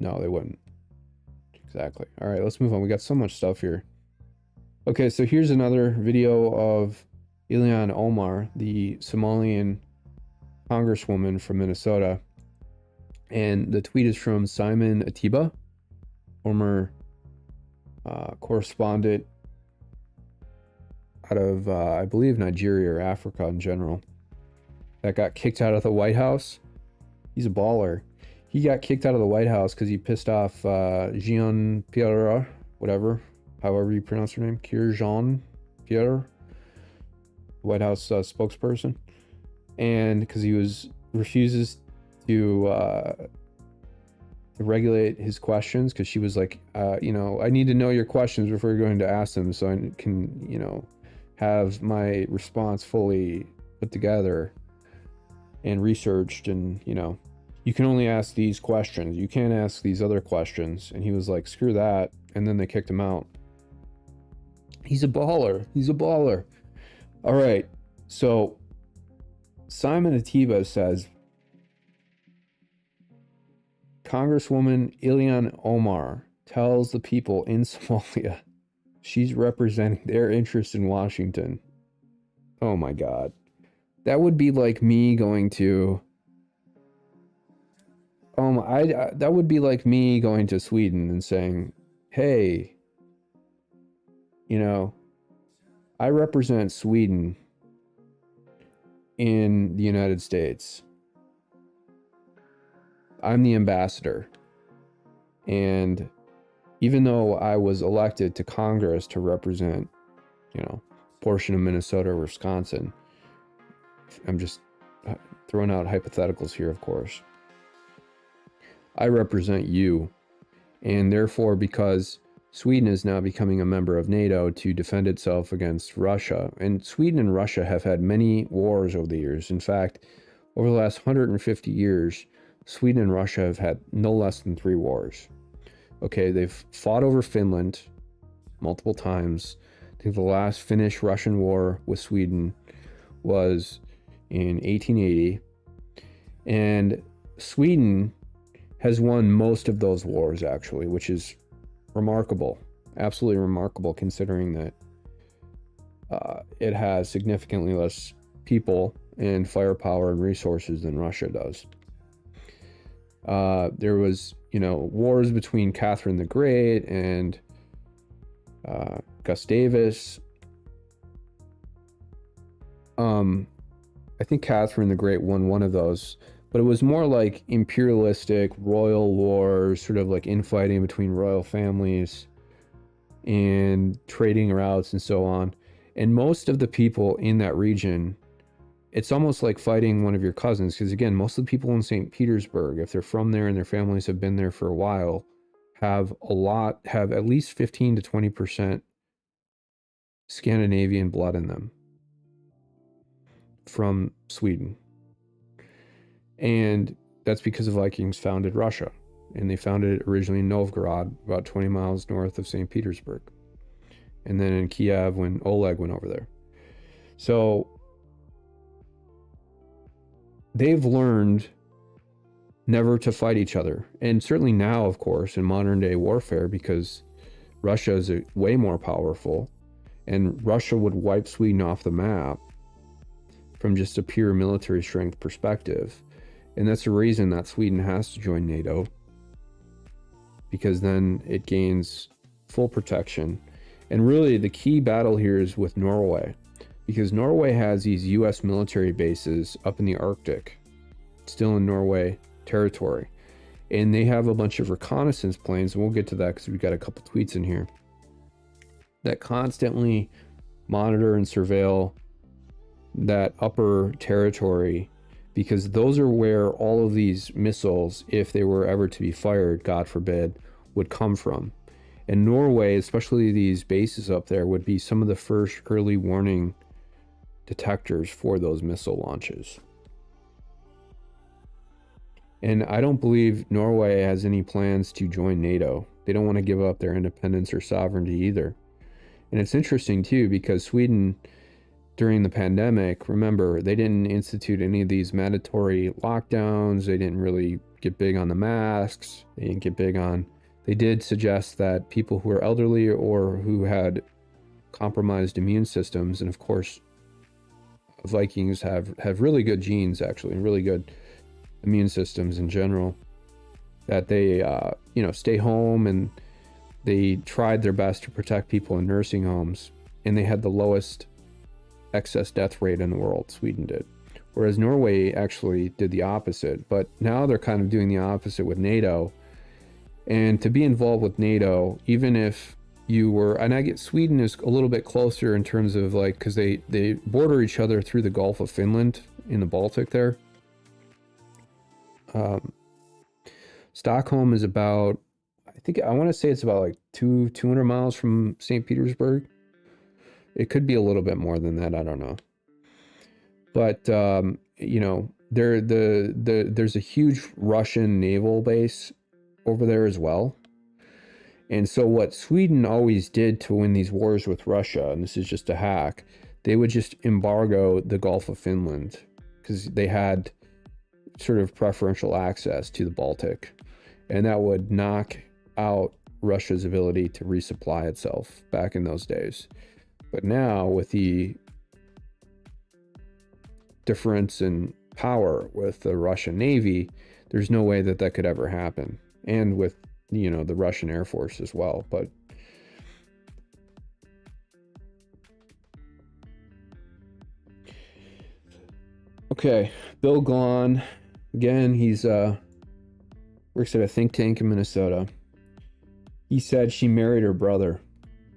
No, they wouldn't. Exactly. All right, let's move on. We got so much stuff here. Okay, so here's another video of Ilhan Omar, the Somalian congresswoman from Minnesota. And the tweet is from Simon Atiba, former correspondent out of, I believe, Nigeria or Africa in general, that got kicked out of the White House. He's a baller. He got kicked out of the White House because he pissed off Jean-Pierre, whatever, however you pronounce her name, Jean-Pierre, White House spokesperson. And because he refuses to regulate his questions, because she was like, I need to know your questions before you're going to ask them so I can, have my response fully put together and researched, and, you can only ask these questions. You can't ask these other questions. And he was like, screw that. And then they kicked him out. He's a baller. He's a baller. All right. So Simon Atiba says, Congresswoman Ilhan Omar tells the people in Somalia she's representing their interest in Washington. Oh my God. That would be like me going to... that would be like me going to Sweden and saying, hey, you know, I represent Sweden in the United States. I'm the ambassador. And even though I was elected to Congress to represent, you know, a portion of Minnesota or Wisconsin, I'm just throwing out hypotheticals here, of course. I represent you. And therefore, because Sweden is now becoming a member of NATO to defend itself against Russia, and Sweden and Russia have had many wars over the years. In fact, over the last 150 years, Sweden and Russia have had no less than 3 wars. Okay, they've fought over Finland multiple times. I think the last Finnish-Russian war with Sweden was in 1880. And Sweden has won most of those wars, actually, which is remarkable. Absolutely remarkable, considering that it has significantly less people and firepower and resources than Russia does. There was, you know, wars between Catherine the Great and Gustavus. I think Catherine the Great won one of those, but it was more like imperialistic royal wars, sort of like infighting between royal families and trading routes and so on. And most of the people in that region, it's almost like fighting one of your cousins, because again, most of the people in St. Petersburg, if they're from there and their families have been there for a while, have at least 15 to 20% Scandinavian blood in them from Sweden. And that's because the Vikings founded Russia, and they founded it originally in Novgorod, about 20 miles north of St. Petersburg, and then in Kiev when Oleg went over there. So they've learned never to fight each other. And certainly now, of course, in modern day warfare, because Russia is way more powerful, and Russia would wipe Sweden off the map from just a pure military strength perspective. And that's the reason that Sweden has to join NATO, because then it gains full protection. And really the key battle here is with Norway, because Norway has these US military bases up in the Arctic, still in Norway territory. And they have a bunch of reconnaissance planes, and we'll get to that because we've got a couple tweets in here, that constantly monitor and surveil that upper territory, because those are where all of these missiles, if they were ever to be fired, God forbid, would come from. And Norway, especially these bases up there, would be some of the first early warning detectors for those missile launches. And I don't believe Norway has any plans to join NATO. They don't want to give up their independence or sovereignty either. And it's interesting too, because Sweden, during the pandemic, remember, they didn't institute any of these mandatory lockdowns. They didn't really get big on the masks. They did suggest that people who are elderly or who had compromised immune systems, and of course, Vikings have really good genes, actually, and really good immune systems in general, that they, stay home, and they tried their best to protect people in nursing homes, and they had the lowest excess death rate in the world. Sweden did. Whereas Norway actually did the opposite. But now they're kind of doing the opposite with NATO. And to be involved with NATO, even if you were, and I get Sweden is a little bit closer in terms of like, because they border each other through the Gulf of Finland in the Baltic there. Stockholm is about, I want to say it's about like 200 miles from St. Petersburg. It could be a little bit more than that. I don't know. But, there's a huge Russian naval base over there as well. And so what Sweden always did to win these wars with Russia, and this is just a hack, they would just embargo the Gulf of Finland because they had sort of preferential access to the Baltic. And that would knock out Russia's ability to resupply itself back in those days. But now, with the difference in power with the Russian Navy, there's no way that could ever happen. And with, the Russian Air Force as well. But Okay, Bill Glahn. Again, he's works at a think tank in Minnesota. He said she married her brother,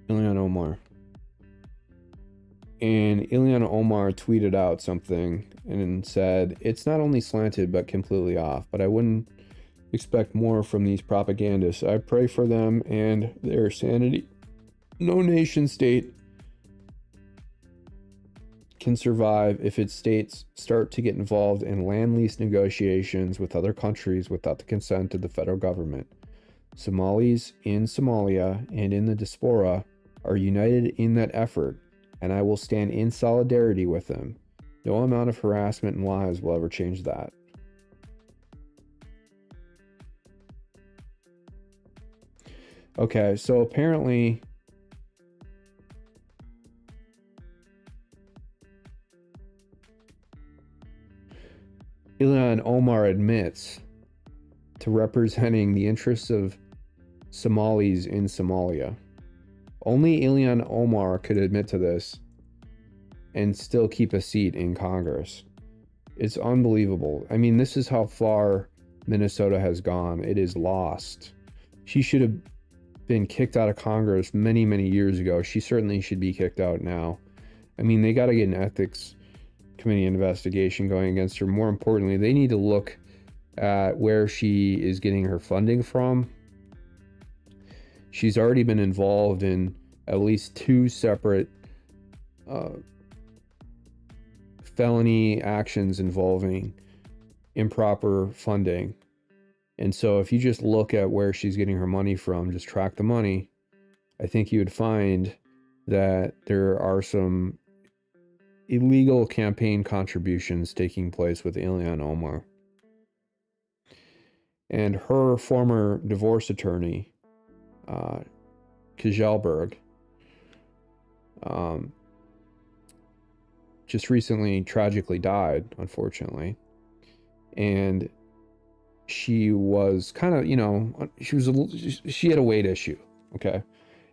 Ilhan Omar. And Ilhan Omar tweeted out something and said, "It's not only slanted, but completely off. But I wouldn't expect more from these propagandists. I pray for them and their sanity. No nation state can survive if its states start to get involved in land lease negotiations with other countries without the consent of the federal government. Somalis in Somalia and in the diaspora are united in that effort, and I will stand in solidarity with them. No amount of harassment and lies will ever change that." Okay, so apparently Ilhan Omar admits to representing the interests of Somalis in Somalia. Only Ilhan Omar could admit to this and still keep a seat in Congress. It's unbelievable. I mean, this is how far Minnesota has gone. It is lost. She should have been kicked out of Congress many, many years ago. She certainly should be kicked out now. I mean, they got to get an ethics committee investigation going against her. More importantly, they need to look at where she is getting her funding from. She's already been involved in at least 2 separate felony actions involving improper funding. And so if you just look at where she's getting her money from, just track the money, I think you would find that there are some illegal campaign contributions taking place with Ilhan Omar. And her former divorce attorney, Kjelberg, just recently tragically died, unfortunately. And she was kind of, she had a weight issue, okay?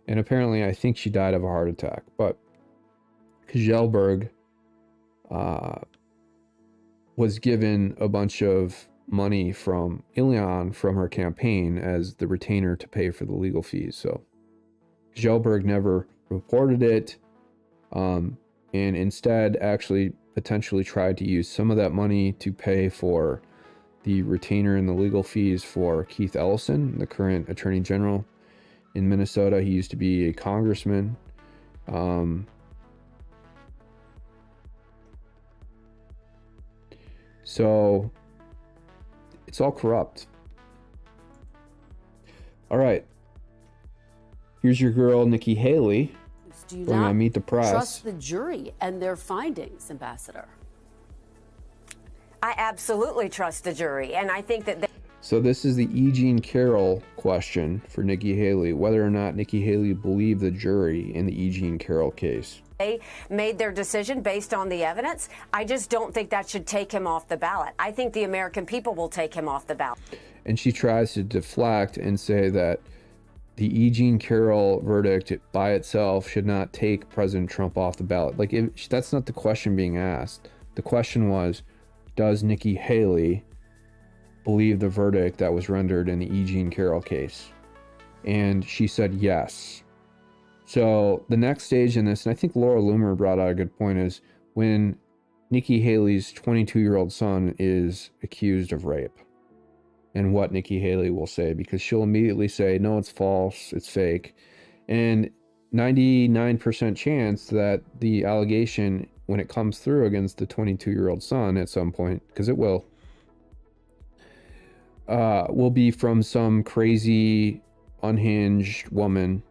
And apparently I think she died of a heart attack. But Kjelberg was given a bunch of money from Ilhan from her campaign as the retainer to pay for the legal fees. So Kjelberg never reported it, and instead actually potentially tried to use some of that money to pay for the retainer and the legal fees for Keith Ellison, the current attorney general in Minnesota. He used to be a congressman. So it's all corrupt. All right. Here's your girl, Nikki Haley, Do you going not on Meet the Press. trust the jury and their findings, Ambassador? I absolutely trust the jury, and I think that So this is the E. Jean Carroll question for Nikki Haley, whether or not Nikki Haley believed the jury in the E. Jean Carroll case. they made their decision based on the evidence. I just don't think that should take him off the ballot. I think the American people will take him off the ballot. And she tries to deflect and say that the E. Jean Carroll verdict by itself should not take President Trump off the ballot. Like, that's not the question being asked. The question was, does Nikki Haley believe the verdict that was rendered in the E. Jean Carroll case? And she said yes. So the next stage in this, and I think Laura Loomer brought out a good point, is when Nikki Haley's 22-year-old son is accused of rape, and what Nikki Haley will say, because she'll immediately say, no, it's false, it's fake. And 99% chance that the allegation, when it comes through against the 22-year-old son at some point, because it will be from some crazy, unhinged woman,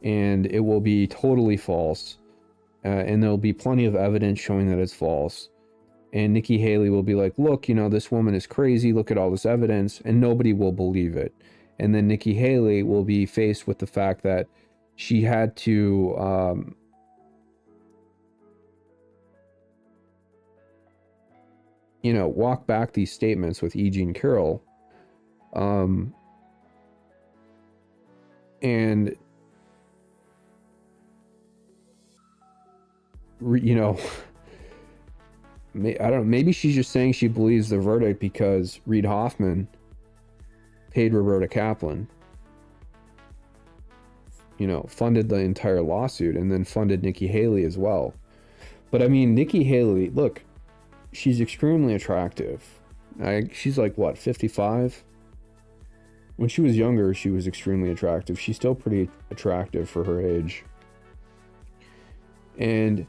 and it will be totally false. And there'll be plenty of evidence showing that it's false. And Nikki Haley will be like, look, this woman is crazy. Look at all this evidence. And nobody will believe it. And then Nikki Haley will be faced with the fact that she had to walk back these statements with E. Jean Carroll. And I don't know. Maybe she's just saying she believes the verdict because Reid Hoffman paid Roberta Kaplan. You know, funded the entire lawsuit and then funded Nikki Haley as well. But I mean, Nikki Haley, look, she's extremely attractive. She's like, what, 55? When she was younger, she was extremely attractive. She's still pretty attractive for her age. And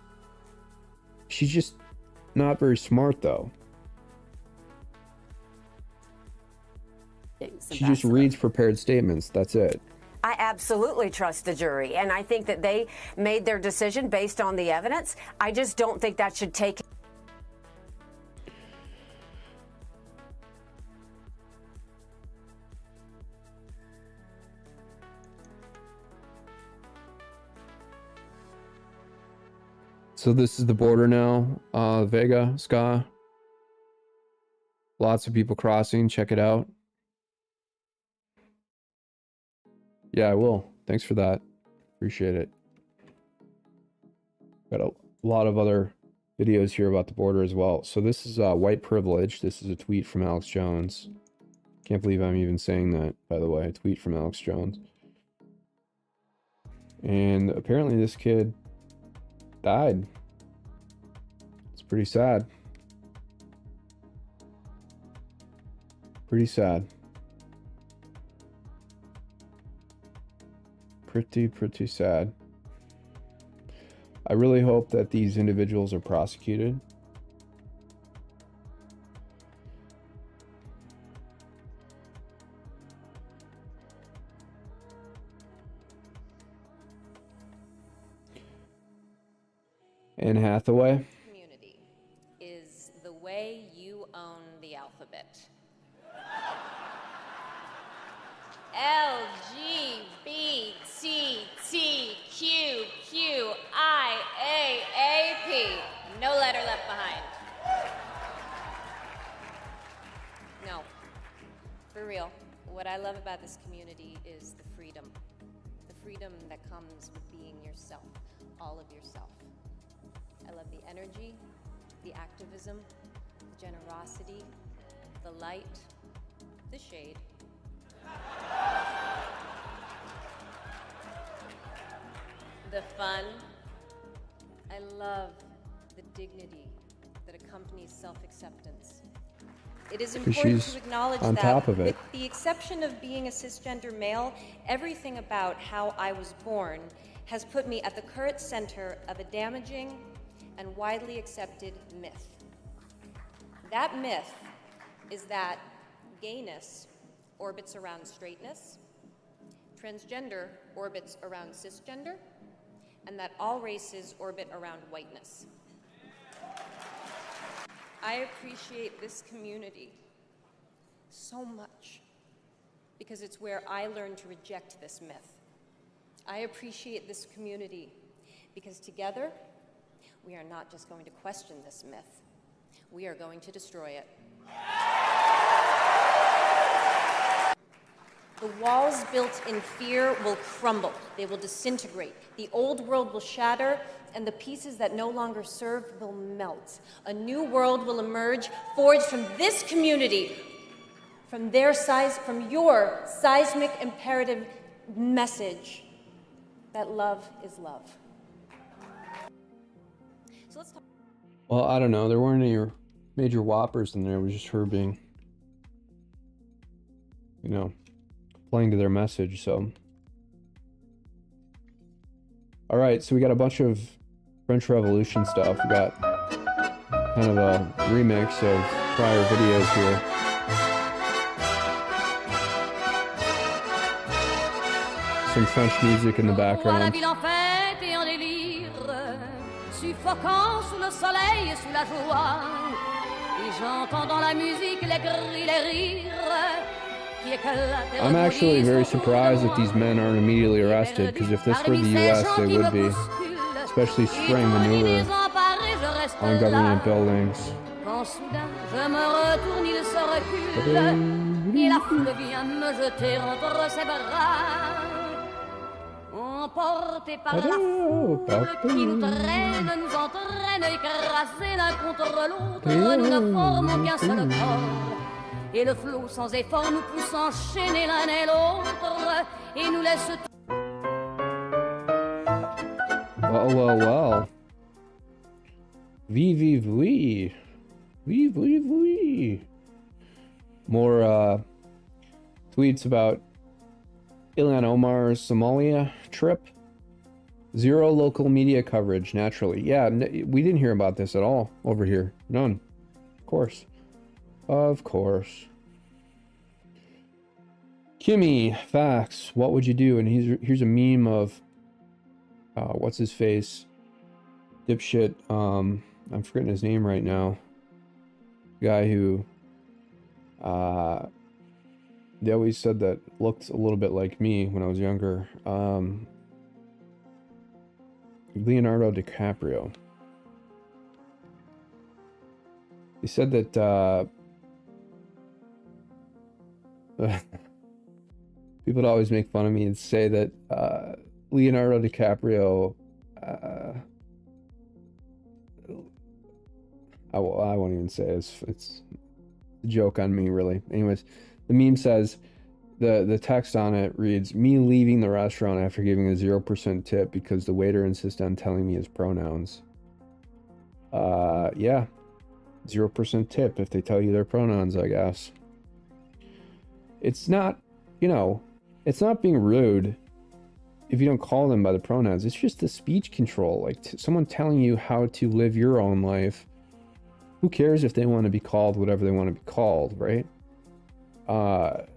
she's just not very smart, though. She just reads prepared statements. That's it. I absolutely trust the jury, and I think that they made their decision based on the evidence. I just don't think that should take... So this is the border now, Vega, Ska. Lots of people crossing. Check it out. Yeah, I will. Thanks for that. Appreciate it. Got a lot of other videos here about the border as well. So this is white privilege. This is a tweet from Alex Jones. Can't believe I'm even saying that, by the way. A tweet from Alex Jones. And apparently this kid died. It's pretty sad. Pretty sad. Pretty sad. I really hope that these individuals are prosecuted. Anne Hathaway. Community is the way you own the alphabet. LGBTQIAAP. No letter left behind. No. For real, what I love about this community is the freedom. The freedom that comes with being yourself, all of yourself. I love the energy, the activism, the generosity, the light, the shade. The fun. I love the dignity that accompanies self-acceptance. It is important to acknowledge that, with the exception of being a cisgender male, everything about how I was born has put me at the current center of a damaging and widely accepted myth. That myth is that gayness orbits around straightness, transgender orbits around cisgender, and that all races orbit around whiteness. I appreciate this community so much because it's where I learned to reject this myth. I appreciate this community because together, we are not just going to question this myth, we are going to destroy it. The walls built in fear will crumble. They will disintegrate. The old world will shatter, and the pieces that no longer serve will melt. A new world will emerge, forged from this community, from your seismic imperative message that love is love. So let's talk. Well, I don't know. There weren't any major whoppers in there. It was just her being, you know, playing to their message. So, all right. So we got a bunch of French Revolution stuff. We got kind of a remix of prior videos here. Some French music in the background. Suffocant sous le soleil et sous la joie, et j'entends dans la musique les cris, les rires qui éclatent. I'm actually very surprised that these men aren't immediately arrested, because if this were the US, they would be, especially spraying manure on government buildings. Quand soudain je me retourne, il se recule, et la foule vient me jeter entre ses bras. On emportés par la foule qui nous traîne, nous entraîne, écrasés l'un contre l'autre, nous ne formons qu'un seul corps. Et le flot sans effort nous pousse enchaîner l'un et l'autre et nous laisse Well. Ww3. More tweets about Ilhan Omar's Somalia trip. Zero local media coverage, naturally. Yeah, we didn't hear about this at all over here. None. Of course. Kimmy, facts. What would you do? And here's a meme of what's his face? Dipshit. I'm forgetting his name right now. Guy who they always said that looked a little bit like me when I was younger. Leonardo DiCaprio. He said that people would always make fun of me and say that Leonardo DiCaprio I won't even say it. It's a joke on me, really. Anyways, the meme says, the text on it reads, me leaving the restaurant after giving a 0% tip because the waiter insists on telling me his pronouns. Yeah, 0% tip if they tell you their pronouns, I guess. It's not, it's not being rude if you don't call them by the pronouns. It's just the speech control, like someone telling you how to live your own life. Who cares if they want to be called whatever they want to be called, right? But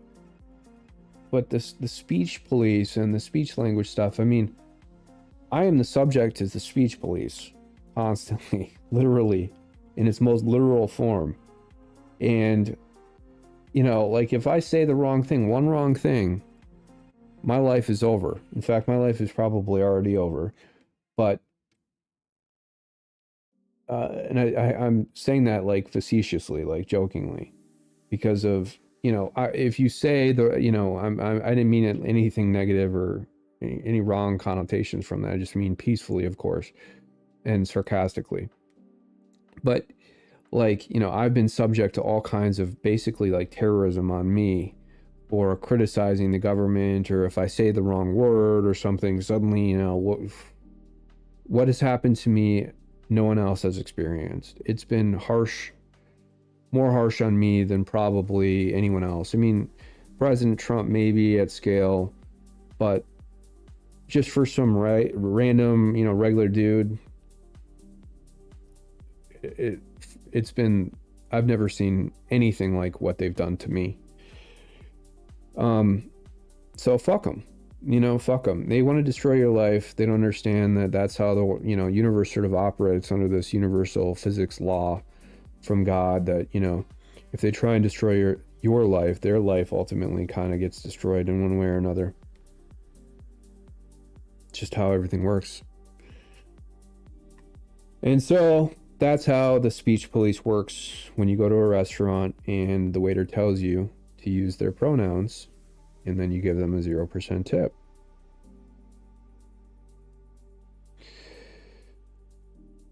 the speech police and the speech language stuff, I mean, I am the subject as the speech police constantly, literally, in its most literal form. And, like if I say the wrong thing, one wrong thing, my life is over. In fact, my life is probably already over. But and I'm saying that like facetiously, like jokingly, because of, if you say the, I didn't mean anything negative or any wrong connotations from that. I just mean peacefully, of course, and sarcastically. But like, I've been subject to all kinds of basically like terrorism on me, or criticizing the government, or if I say the wrong word or something, suddenly, what has happened to me, no one else has experienced. It's been harsh, more harsh on me than probably anyone else. I mean, President Trump maybe at scale, but just for some random, regular dude, it's been, I've never seen anything like what they've done to me. So fuck them. Fuck them. They want to destroy your life. They don't understand that that's how the universe sort of operates under this universal physics law from God, that if they try and destroy your life, their life ultimately kind of gets destroyed in one way or another. It's just how everything works. And so that's how the speech police works when you go to a restaurant and the waiter tells you to use their pronouns, and then you give them a 0% tip.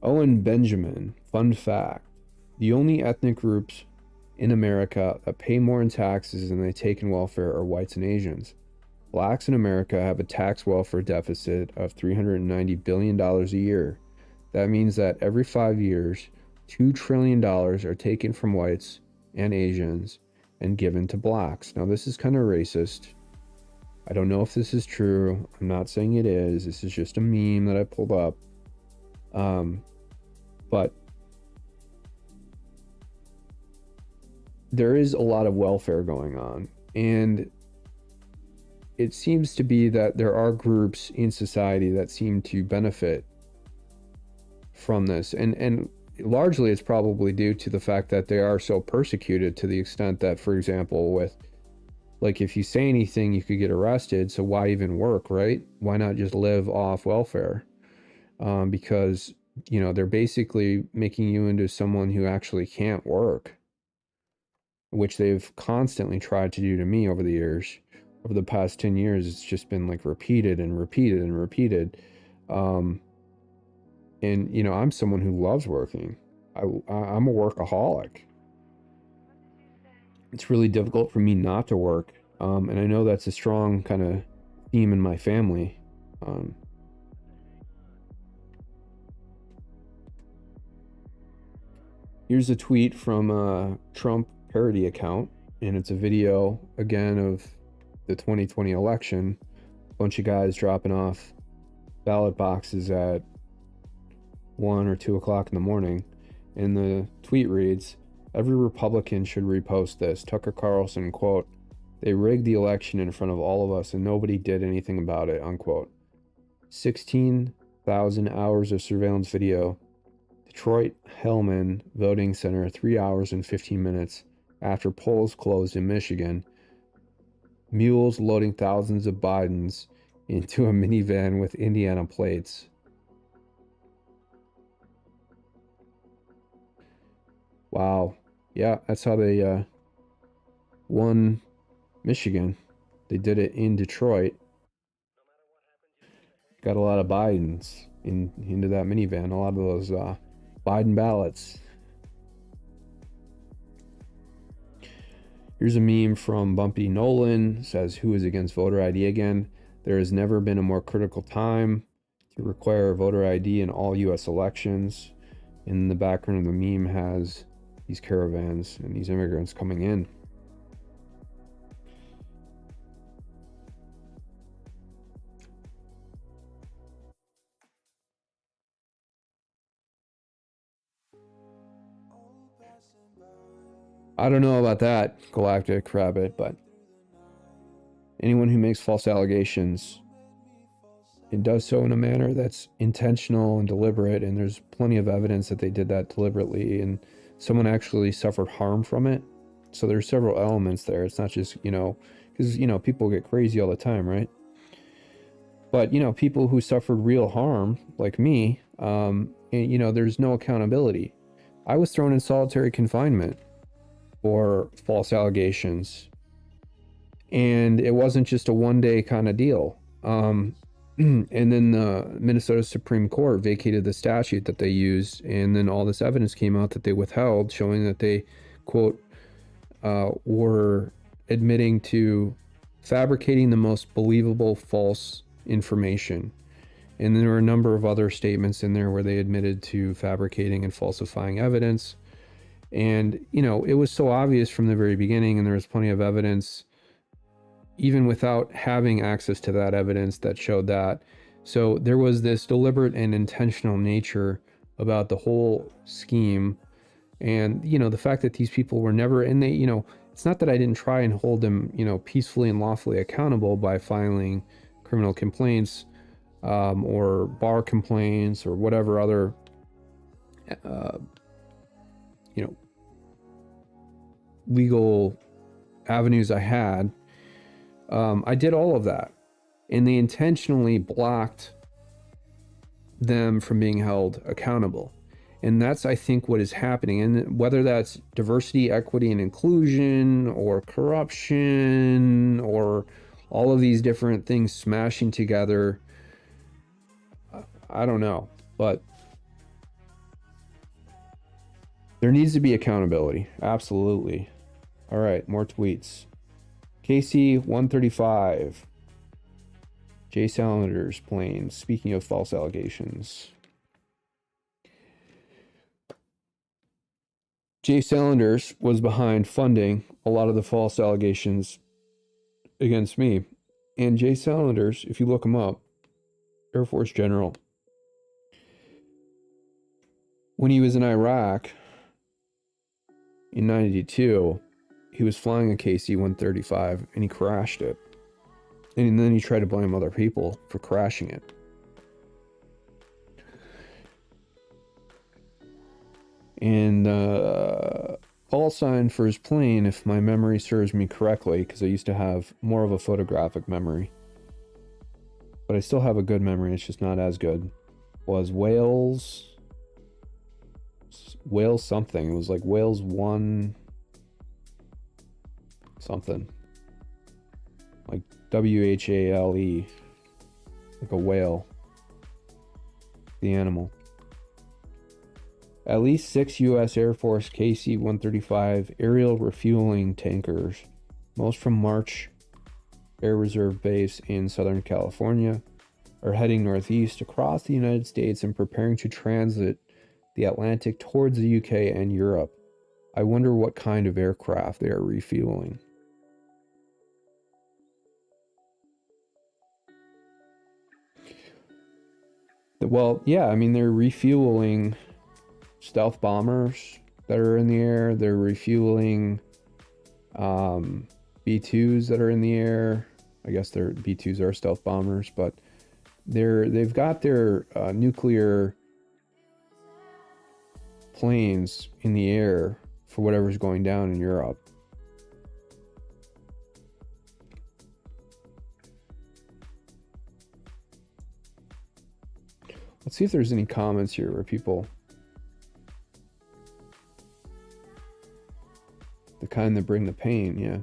Owen Benjamin, fun fact: the only ethnic groups in America that pay more in taxes than they take in welfare are whites and Asians. Blacks in America have a tax welfare deficit of $390 billion a year. That means that every 5 years, $2 trillion are taken from whites and Asians and given to blacks. Now, this is kind of racist. I don't know if this is true. I'm not saying it is. This is just a meme that I pulled up. But there is a lot of welfare going on, and it seems to be that there are groups in society that seem to benefit from this, and largely it's probably due to the fact that they are so persecuted, to the extent that, for example, with like, if you say anything you could get arrested, so why even work, right? Why not just live off welfare? Because they're basically making you into someone who actually can't work, which they've constantly tried to do to me over the years. over the past 10 years, it's just been like repeated and repeated and repeated. And, you know, I'm someone who loves working. I'm a workaholic. It's really difficult for me not to work. And I know that's a strong kind of theme in my family. Here's a tweet from a Trump parody account, and it's a video again of the 2020 election. A bunch of guys dropping off ballot boxes at 1 or 2 o'clock in the morning. And the tweet reads, "Every Republican should repost this. Tucker Carlson, quote, 'They rigged the election in front of all of us and nobody did anything about it,' unquote. 16,000 hours of surveillance video. Detroit Hellman Voting Center, 3 hours and 15 minutes after polls closed in Michigan. Mules loading thousands of Bidens into a minivan with Indiana plates." Wow. Yeah, that's how they won Michigan. They did it in Detroit. Got a lot of Bidens into that minivan. A lot of those Biden ballots. Here's a meme from Bumpy Nolan. It says, "Who is against voter ID again? There has never been a more critical time to require voter ID in all U.S. elections." In the background of the meme has these caravans and these immigrants coming in. I don't know about that, Galactic Rabbit, but anyone who makes false allegations, it does so in a manner that's intentional and deliberate, and there's plenty of evidence that they did that deliberately, and someone actually suffered harm from it. So there's several elements there. It's not just, you know, because, you know, people get crazy all the time, right? But, you know, people who suffered real harm, like me, and, you know, there's no accountability. I was thrown in solitary confinement for false allegations, and it wasn't just a one-day kind of deal. And then the Minnesota Supreme Court vacated the statute that they used, and then all this evidence came out that they withheld, showing that they, quote, were admitting to fabricating the most believable false information. And there were a number of other statements in there where they admitted to fabricating and falsifying evidence. And, you know, it was so obvious from the very beginning, and there was plenty of evidence, even without having access to that evidence, that showed that. So there was this deliberate and intentional nature about the whole scheme. And, you know, the fact that these people were never, and they, you know, it's not that I didn't try and hold them, you know, peacefully and lawfully accountable by filing criminal complaints, or bar complaints, or whatever other, you know, legal avenues I had. I did all of that, and they intentionally blocked them from being held accountable. And that's, I think, what is happening. And whether that's diversity, equity, and inclusion, or corruption, or all of these different things smashing together, I don't know. But there needs to be accountability. Absolutely. All right, more tweets. KC-135. Jay Salander's plane. Speaking of false allegations. Jay Salanders was behind funding a lot of the false allegations against me. And Jay Salanders, if you look him up, Air Force General, when he was in Iraq in 92, he was flying a KC-135 and he crashed it. And then he tried to blame other people for crashing it. And call sign for his plane, if my memory serves me correctly, because I used to have more of a photographic memory, but I still have a good memory, it's just not as good, was Wales something. It was like Wales 1 something. like WHALE, like a whale, the animal. At least 6 U.S. Air Force KC-135 aerial refueling tankers, most from March Air Reserve Base in Southern California, are heading northeast across the United States and preparing to transit the Atlantic towards the UK and Europe. I wonder what kind of aircraft they are refueling. Well, yeah, I mean, they're refueling stealth bombers that are in the air. They're refueling B-2s that are in the air. I guess their B-2s are stealth bombers, but they've got their nuclear planes in the air for whatever's going down in Europe. Let's see if there's any comments here where people, the kind that bring the pain, yeah.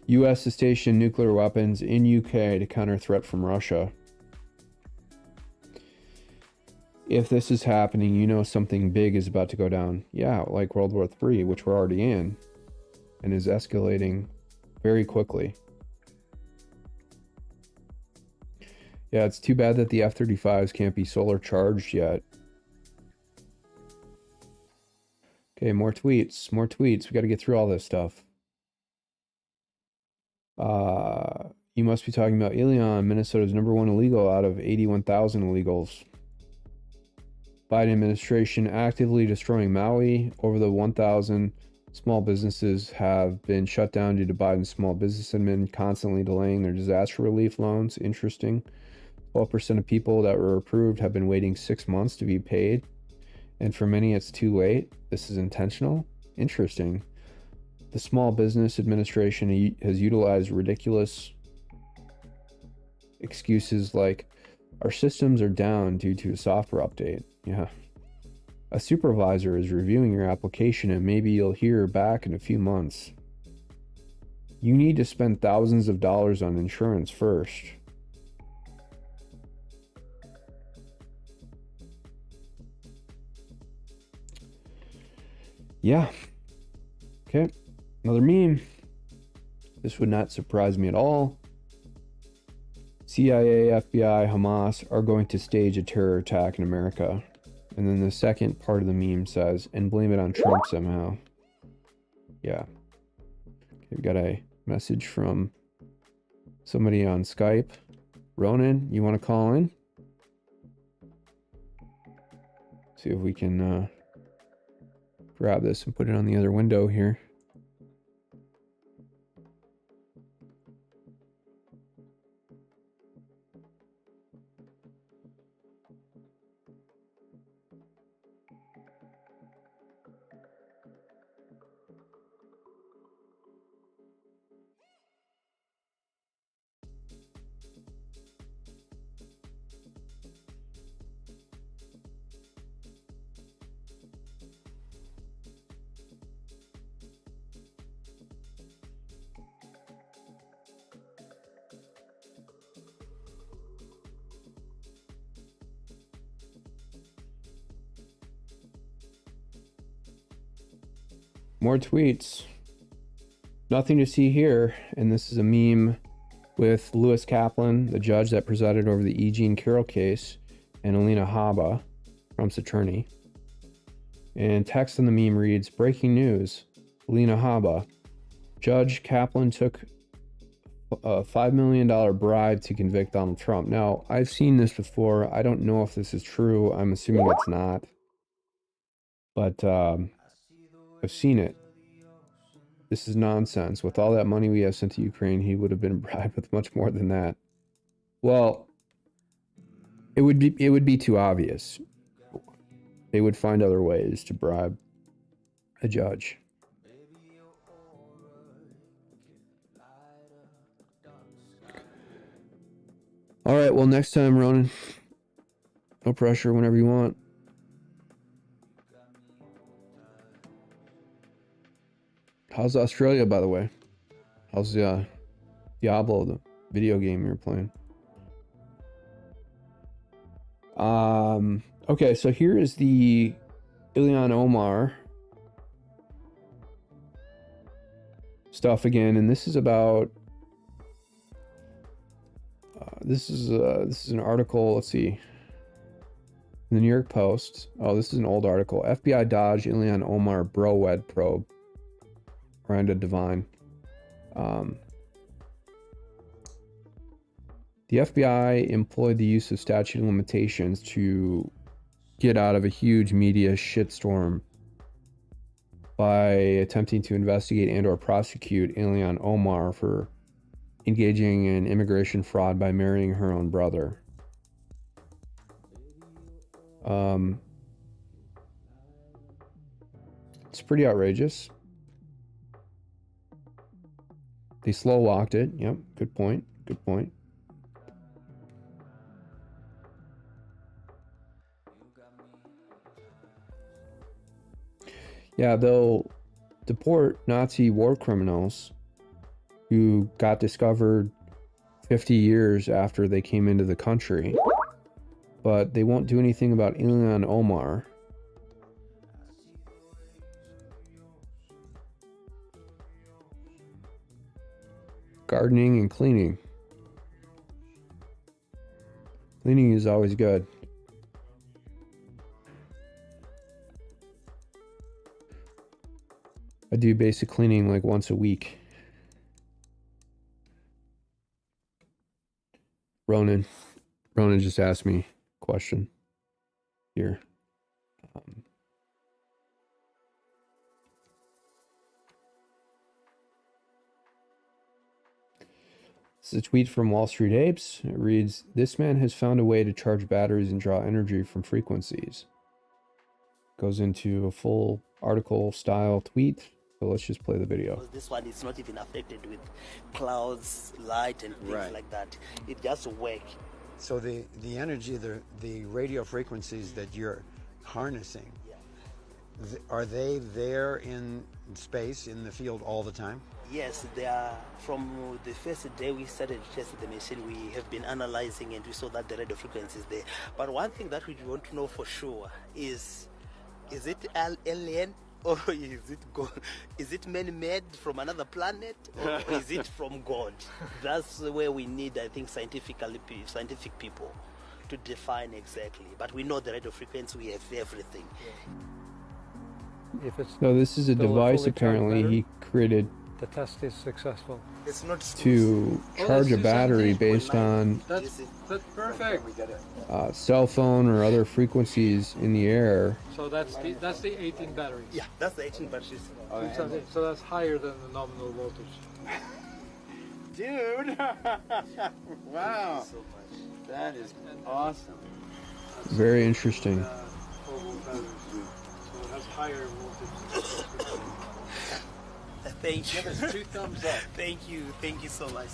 U.S. to station nuclear weapons in UK to counter threat from Russia. If this is happening, you know something big is about to go down. Yeah, like World War III, which we're already in, and is escalating very quickly. Yeah, it's too bad that the F-35s can't be solar charged yet. Okay, more tweets. We got to get through all this stuff. You must be talking about Ilion, Minnesota's #1 illegal out of 81,000 illegals. Biden administration actively destroying Maui. Over the 1,000 small businesses have been shut down due to Biden's small business admin constantly delaying their disaster relief loans. Interesting. 12% of people that were approved have been waiting 6 months to be paid. And for many, it's too late. This is intentional. Interesting. The Small Business Administration has utilized ridiculous excuses like, our systems are down due to a software update. Yeah. A supervisor is reviewing your application and maybe you'll hear back in a few months. You need to spend thousands of dollars on insurance first. Yeah. Okay. Another meme. This would not surprise me at all. CIA, FBI, Hamas are going to stage a terror attack in America. And then the second part of the meme says, and blame it on Trump somehow. Yeah. Okay, we got a message from somebody on Skype. Ronan, you want to call in? See if we can grab this and put it on the other window here. More tweets. Nothing to see here. And this is a meme with Lewis Kaplan, the judge that presided over the E. Jean Carroll case, and Alina Habba, Trump's attorney. And text in the meme reads, breaking news, Alina Habba. Judge Kaplan took a $5 million bribe to convict Donald Trump. Now, I've seen this before. I don't know if this is true. I'm assuming it's not. But I've seen it. This is nonsense. With all that money we have sent to Ukraine, he would have been bribed with much more than that. Well, it would be too obvious. They would find other ways to bribe a judge. All right, well, next time, Ronan. No pressure, whenever you want. How's Australia, by the way? How's Diablo, the video game you're playing? Okay, so here is the Ilhan Omar stuff again, and this is about this is an article. Let's see, the New York Post. Oh, this is an old article. FBI dodged Ilhan Omar bro-wed probe. Miranda Devine. The FBI employed the use of statute of limitations to get out of a huge media shitstorm by attempting to investigate and or prosecute Ilhan Omar for engaging in immigration fraud by marrying her own brother. It's pretty outrageous. They slow walked it. Yep, good point. Good point. Yeah, they'll deport Nazi war criminals who got discovered 50 years after they came into the country, but they won't do anything about Ilhan Omar. Gardening and cleaning. Cleaning is always good. I do basic cleaning like once a week. Ronan just asked me a question here. This is a tweet from Wall Street Apes. It reads, "This man has found a way to charge batteries and draw energy from frequencies." Goes into a full article style tweet. So let's just play the video. This one is not even affected with clouds, light, and things like that. It just works. So the energy, the radio frequencies that you're harnessing, are they there in space, in the field all the time? Yes, they are. From the first day we started testing the machine, we have been analyzing and we saw that the radio frequency is there. But one thing that we want to know for sure is it alien? Or is it man-made from another planet, or is it from God? That's where we need, I think, scientific people to define exactly. But we know the radio frequency, we have everything. If it's so this is a device apparently he created. The test is successful. It's not to charge a battery based on that's perfect. Cell phone or other frequencies in the air. So that's the 18 batteries. Yeah, that's the 18 batteries. So that's higher than the nominal voltage. Dude! Wow. So much. That is awesome. Very interesting. So it has higher voltage. Thank you. Give us 2 thumbs up. Thank you so much.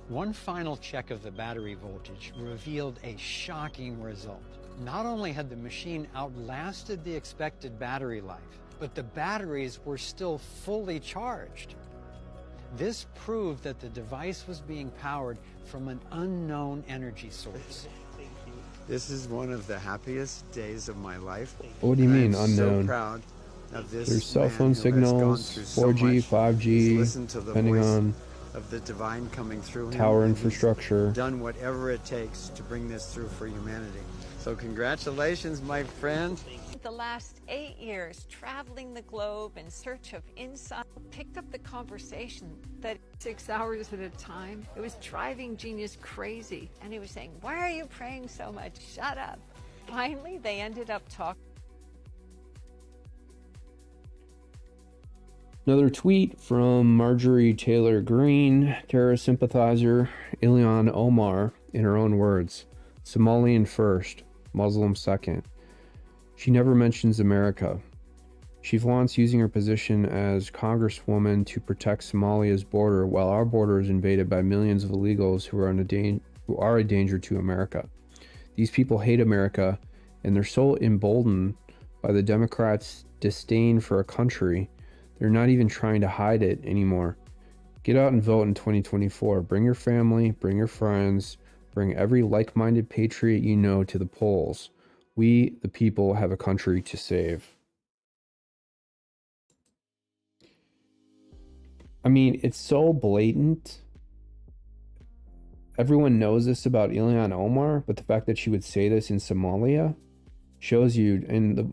One final check of the battery voltage revealed a shocking result. Not only had the machine outlasted the expected battery life, but the batteries were still fully charged. This proved that the device was being powered from an unknown energy source. This is one of the happiest days of my life. What do you mean, I'm unknown? So proud of this. There's cell phone signals, 4G, 5G, depending on of the divine coming through him. Tower infrastructure. He's done whatever it takes to bring this through for humanity. So congratulations, my friend. The last 8 years traveling the globe in search of insight, picked up the conversation that 6 hours at a time, it was driving Genius crazy. And he was saying, "Why are you praying so much? Shut up." Finally, they ended up talking. Another tweet from Marjorie Taylor Greene, terrorist sympathizer Ilhan Omar, in her own words, "Somalian first, Muslim second." She never mentions America. She flaunts using her position as congresswoman to protect Somalia's border while our border is invaded by millions of illegals who are a danger to America. These people hate America, and they're so emboldened by the Democrats' disdain for a country, They're not even trying to hide it anymore. Get out and vote in 2024. Bring your family, bring your friends, bring every like-minded patriot you know to the polls. We, the people, have a country to save. I mean, it's so blatant. Everyone knows this about Ilhan Omar, but the fact that she would say this in Somalia shows you, in the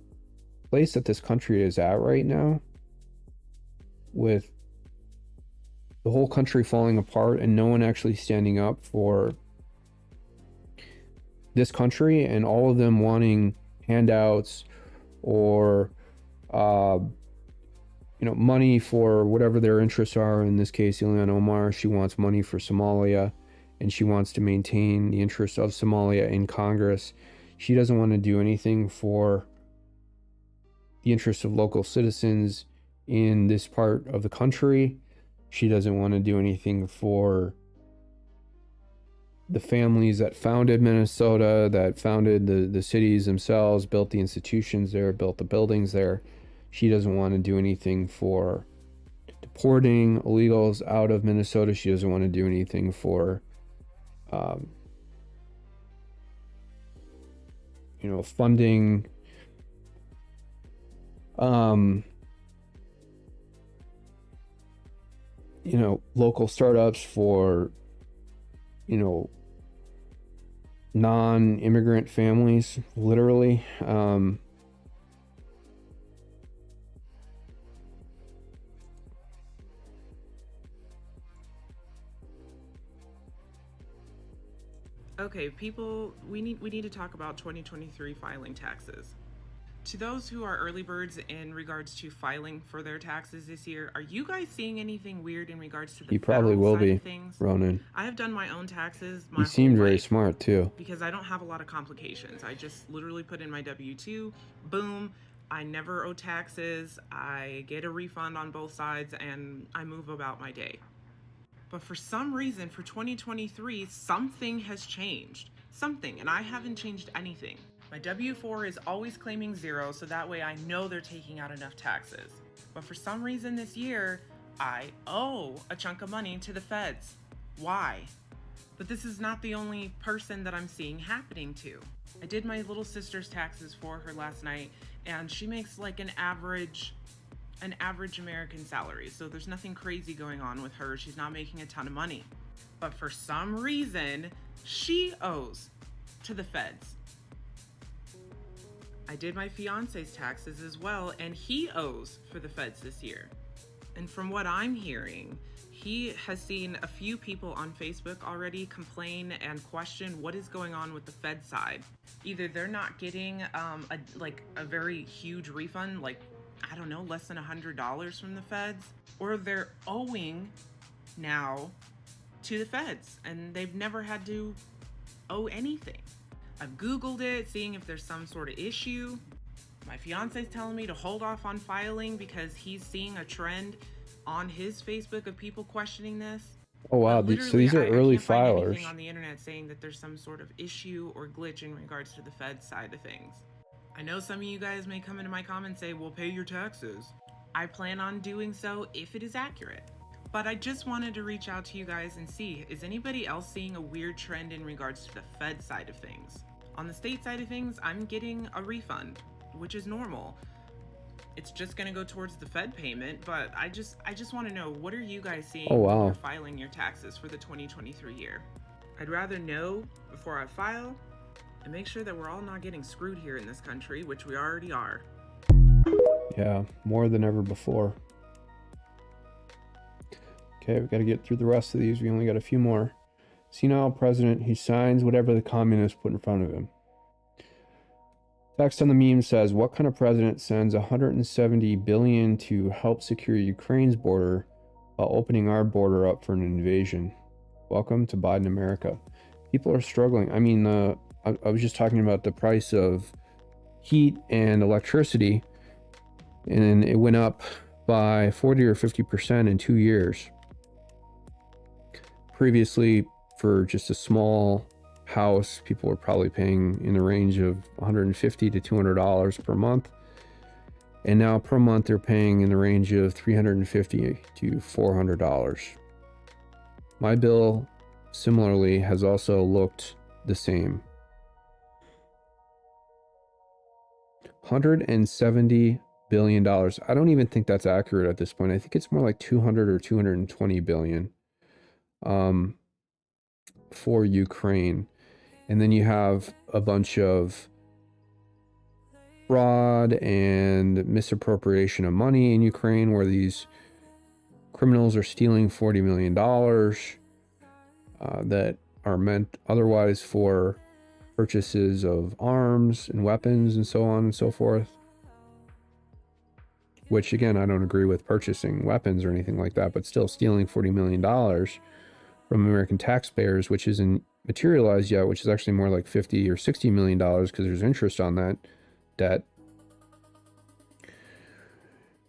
place that this country is at right now, with the whole country falling apart and no one actually standing up for this country, and all of them wanting handouts or money for whatever their interests are. In this case, Ilhan Omar, she wants money for Somalia, and she wants to maintain the interests of Somalia in Congress. She doesn't want to do anything for the interests of local citizens in this part of the country. She doesn't want to do anything for the families that founded Minnesota, that founded the cities themselves, built the institutions there, built the buildings there. She doesn't want to do anything for deporting illegals out of Minnesota. She doesn't want to do anything for, funding local startups for, non-immigrant families, literally. Okay, people, we need to talk about 2023 filing taxes. To those who are early birds in regards to filing for their taxes this year, are you guys seeing anything weird in regards to the You probably federal will side be, of things? Ronan. I have done my own taxes my You whole seem very life smart too. because I don't have a lot of complications. I just literally put in my W-2, boom, I never owe taxes, I get a refund on both sides, and I move about my day. But for some reason, for 2023, something has changed. Something, and I haven't changed anything. My W-4 is always claiming 0, so that way I know they're taking out enough taxes. But for some reason this year, I owe a chunk of money to the feds. Why? But this is not the only person that I'm seeing happening to. I did my little sister's taxes for her last night, and she makes like an average American salary, so there's nothing crazy going on with her. She's not making a ton of money. But for some reason, she owes to the feds. I did my fiance's taxes as well, and he owes for the feds this year. And from what I'm hearing, he has seen a few people on Facebook already complain and question what is going on with the Fed side. Either they're not getting a very huge refund, like, I don't know, less than $100 from the feds, or they're owing now to the feds, and they've never had to owe anything. I've Googled it, seeing if there's some sort of issue. My fiance's telling me to hold off on filing because he's seeing a trend on his Facebook of people questioning this. Oh wow, so these are early I can't find filers. anything on the internet saying that there's some sort of issue or glitch in regards to the Fed side of things. I know some of you guys may come into my comments and say, well, pay your taxes. I plan on doing so if it is accurate. But I just wanted to reach out to you guys and see, is anybody else seeing a weird trend in regards to the Fed side of things? On the state side of things, I'm getting a refund, which is normal. It's just gonna go towards the Fed payment, but I just want to know, what are you guys seeing when you're filing your taxes for the 2023 year? I'd rather know before I file and make sure that we're all not getting screwed here in this country, which we already are. Yeah, more than ever before. Okay, we've got to get through the rest of these. We only got a few more. Senile president, he signs whatever the communists put in front of him. Text on the meme says, what kind of president sends $170 billion to help secure Ukraine's border while opening our border up for an invasion? Welcome to Biden America. People are struggling. I mean, I was just talking about the price of heat and electricity, and it went up by 40 or 50% in 2 years. Previously, for just a small house, people were probably paying in the range of $150 to $200 per month. And now per month they're paying in the range of $350 to $400. My bill similarly has also looked the same. $170 billion. I don't even think that's accurate at this point. I think it's more like 200 or 220 billion for Ukraine. And then you have a bunch of fraud and misappropriation of money in Ukraine, where these criminals are stealing $40 million that are meant otherwise for purchases of arms and weapons and so on and so forth. Which, again, I don't agree with purchasing weapons or anything like that, but still stealing $40 million from American taxpayers, which isn't materialized yet, which is actually more like $50 or $60 million because there's interest on that debt.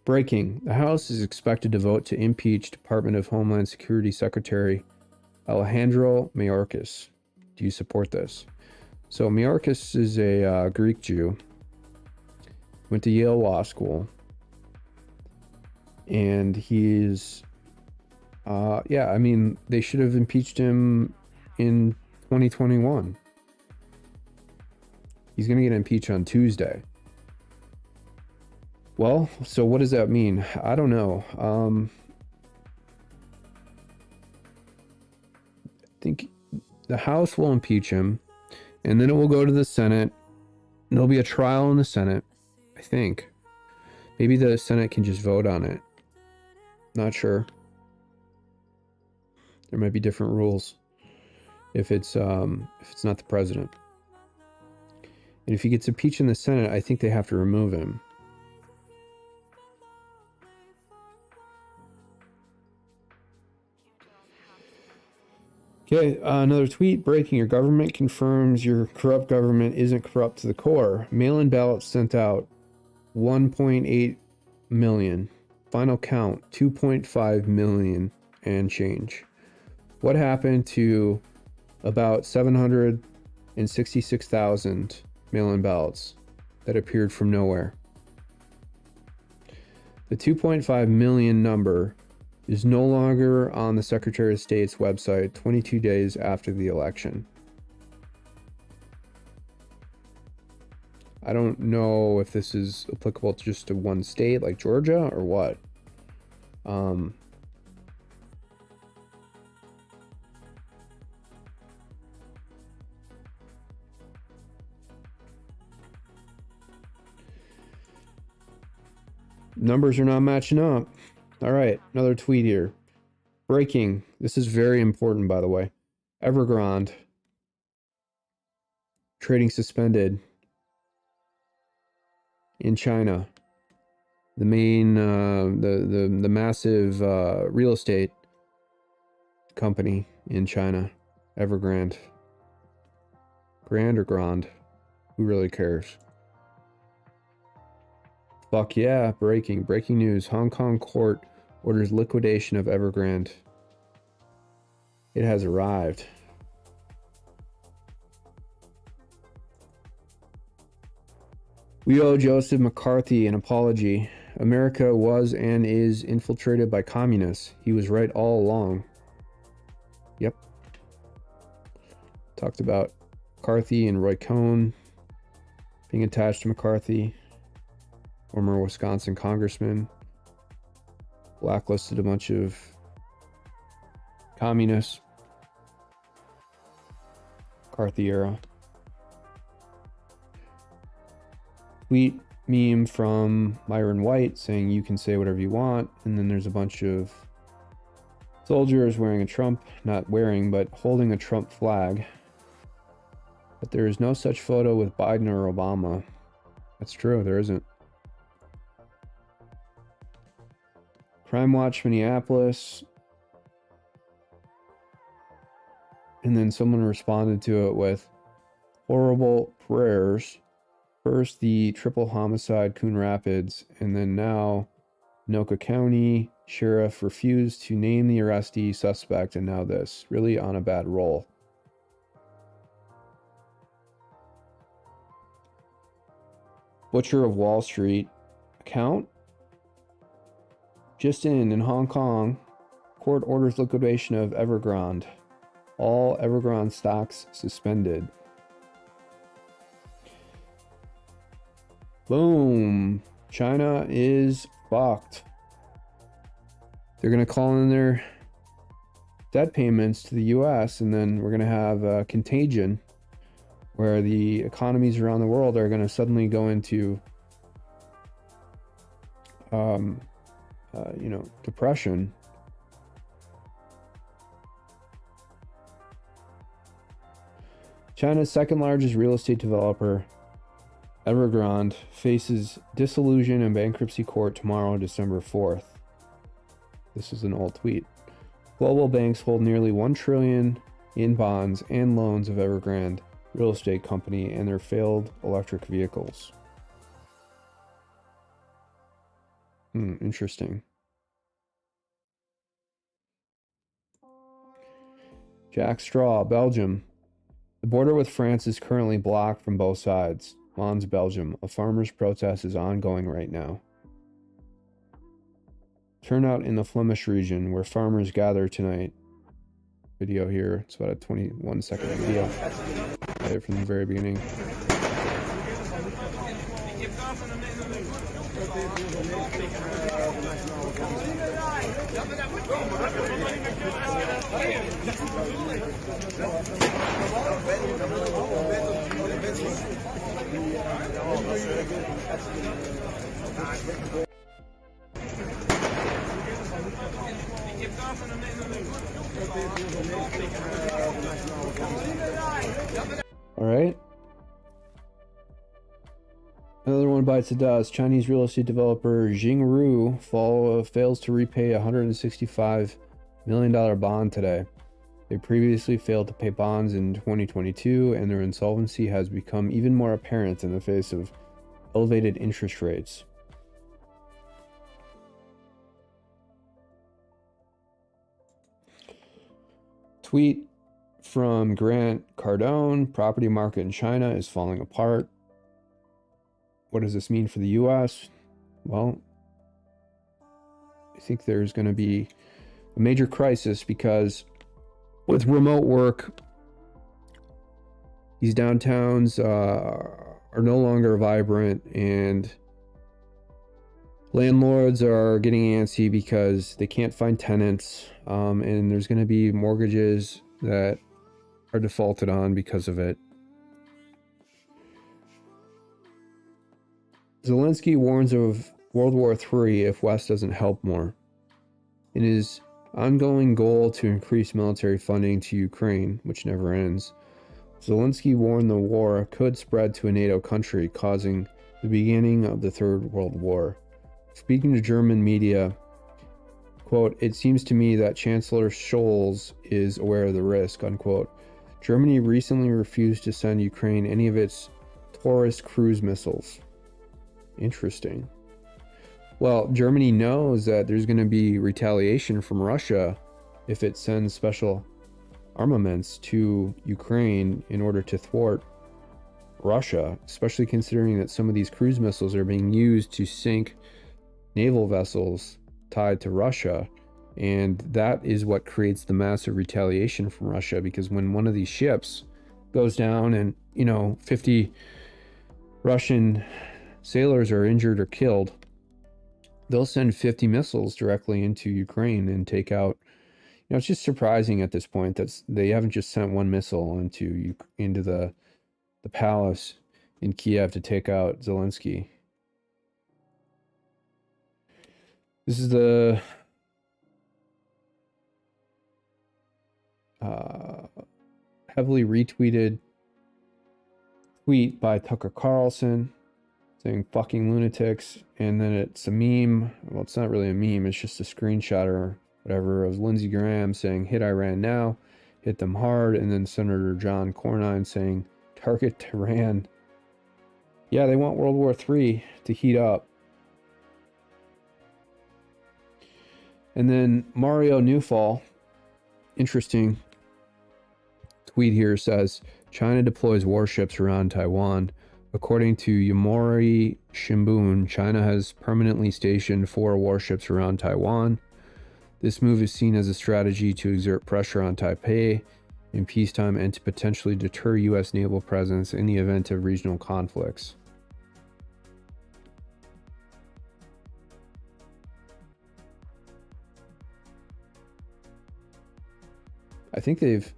Breaking. The House is expected to vote to impeach Department of Homeland Security Secretary Alejandro Mayorkas. Do you support this? So Mayorkas is a Greek Jew, went to Yale Law School, and he's, yeah, I mean, they should have impeached him in 2021. He's going to get impeached on Tuesday. Well, so what does that mean? I don't know. I think the House will impeach him, and then it will go to the Senate. There'll be a trial in the Senate, I think. Maybe the Senate can just vote on it. Not sure. There might be different rules if it's not the president. And if he gets impeached in the Senate, I think they have to remove him. Okay, another tweet. Breaking. Your government confirms your corrupt government isn't corrupt to the core. Mail-in ballots sent out 1.8 million. Final count 2.5 million and change. What happened to about 766,000 mail-in ballots that appeared from nowhere? The 2.5 million number is no longer on the Secretary of State's website 22 days after the election. I don't know if this is applicable to just to one state like Georgia or what. Numbers are not matching up. All right, another tweet here. Breaking. This is very important, by the way. Evergrande. Trading suspended in China. The main, the massive real estate company in China. Evergrande. Grand or Grand? Who really cares? Fuck yeah, breaking news. Hong Kong court orders liquidation of Evergrande. It has arrived. We owe Joseph McCarthy an apology. America was and is infiltrated by communists. He was right all along. Yep. Talked about McCarthy and Roy Cohn being attached to McCarthy. Former Wisconsin congressman. Blacklisted a bunch of communists. McCarthy era. Tweet meme from Myron White saying you can say whatever you want, and then there's a bunch of soldiers wearing a Trump, not wearing, but holding a Trump flag. But there is no such photo with Biden or Obama. That's true, there isn't. Crime Watch Minneapolis. And then someone responded to it with horrible prayers. First, the triple homicide, Coon Rapids, and then now, Anoka County Sheriff refused to name the arrestee suspect, and now this. Really on a bad roll. Butcher of Wall Street account. Just in Hong Kong, court orders liquidation of Evergrande. All Evergrande stocks suspended. Boom. China is fucked. They're going to call in their debt payments to the US, and then we're going to have a contagion where the economies around the world are going to suddenly go into depression. China's second largest real estate developer, Evergrande, faces dissolution and bankruptcy court tomorrow, December 4th. This is an old tweet. Global banks hold nearly $1 trillion in bonds and loans of Evergrande real estate company and their failed electric vehicles. Interesting. Jack Straw, Belgium. The border with France is currently blocked from both sides. Mons, Belgium. A farmers' protest is ongoing right now. Turnout in the Flemish region where farmers gather tonight. Video here. It's about a 21-second video. Right from the very beginning. All right. Another one bites the dust. Chinese real estate developer Jingru fails to repay a $165 million bond today. They previously failed to pay bonds in 2022, and their insolvency has become even more apparent in the face of elevated interest rates. Tweet from Grant Cardone: property market in China is falling apart. What does this mean for the US? Well, I think there's going to be a major crisis because with remote work, these downtowns are no longer vibrant, and landlords are getting antsy because they can't find tenants, and there's going to be mortgages that are defaulted on because of it. Zelensky warns of World War III if West doesn't help more. In his ongoing goal to increase military funding to Ukraine, which never ends, Zelensky warned the war could spread to a NATO country, causing the beginning of the Third World War. Speaking to German media, quote, "It seems to me that Chancellor Scholz is aware of the risk," unquote. Germany recently refused to send Ukraine any of its Taurus cruise missiles. Interesting. Well, Germany knows that there's going to be retaliation from Russia if it sends special armaments to Ukraine in order to thwart Russia, especially considering that some of these cruise missiles are being used to sink naval vessels tied to Russia. And that is what creates the massive retaliation from Russia, because when one of these ships goes down and, 50 Russian sailors are injured or killed, they'll send 50 missiles directly into Ukraine and take out. It's just surprising at this point that they haven't just sent one missile into the palace in Kiev to take out Zelensky. This is the heavily retweeted tweet by Tucker Carlson saying "fucking lunatics," and then it's a meme. Well, it's not really a meme, it's just a screenshot or whatever of Lindsey Graham saying "hit Iran now, hit them hard," and then Senator John Cornyn saying "target Tehran." Yeah, they want World War III to heat up. And then Mario Newfall, interesting tweet here, says China deploys warships around Taiwan, According to Yomiuri Shimbun, China has permanently stationed 4 warships around Taiwan. This move is seen as a strategy to exert pressure on Taipei in peacetime and to potentially deter U.S. naval presence in the event of regional conflicts. I think they've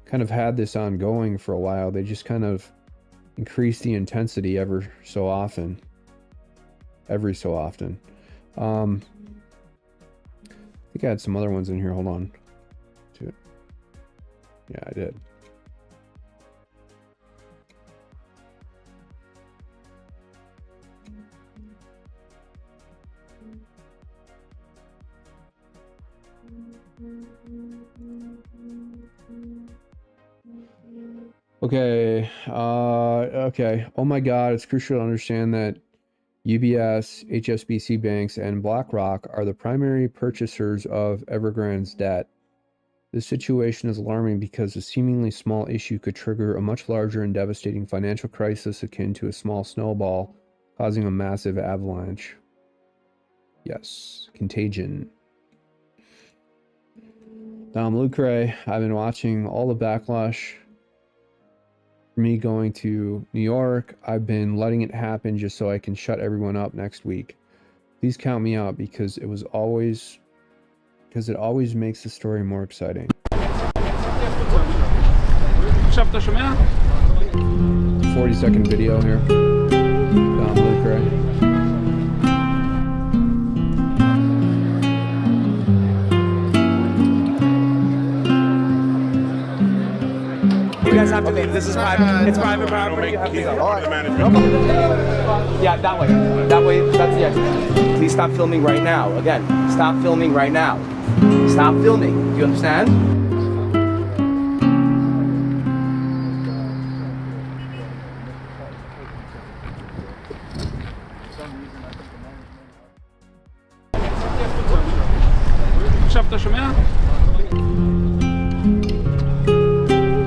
kind of had this ongoing for a while. They just kind of increase the intensity every so often. I think I had some other ones in here. Hold on. Yeah, I did. Okay. Okay. Oh my God, it's crucial to understand that UBS, HSBC banks, and BlackRock are the primary purchasers of Evergrande's debt. This situation is alarming because a seemingly small issue could trigger a much larger and devastating financial crisis akin to a small snowball, causing a massive avalanche. Yes, contagion. Dom Lucre, I've been watching all the backlash for me going to New York. I've been letting it happen just so I can shut everyone up next week. Please count me out because it always makes the story more exciting. 40-second video here. Dom Lucre. You guys have to leave. This is private. It's private property. You have to go. Yeah, that way. That way. That's the exit. Please stop filming right now. Again, stop filming right now. Stop filming. Do you understand?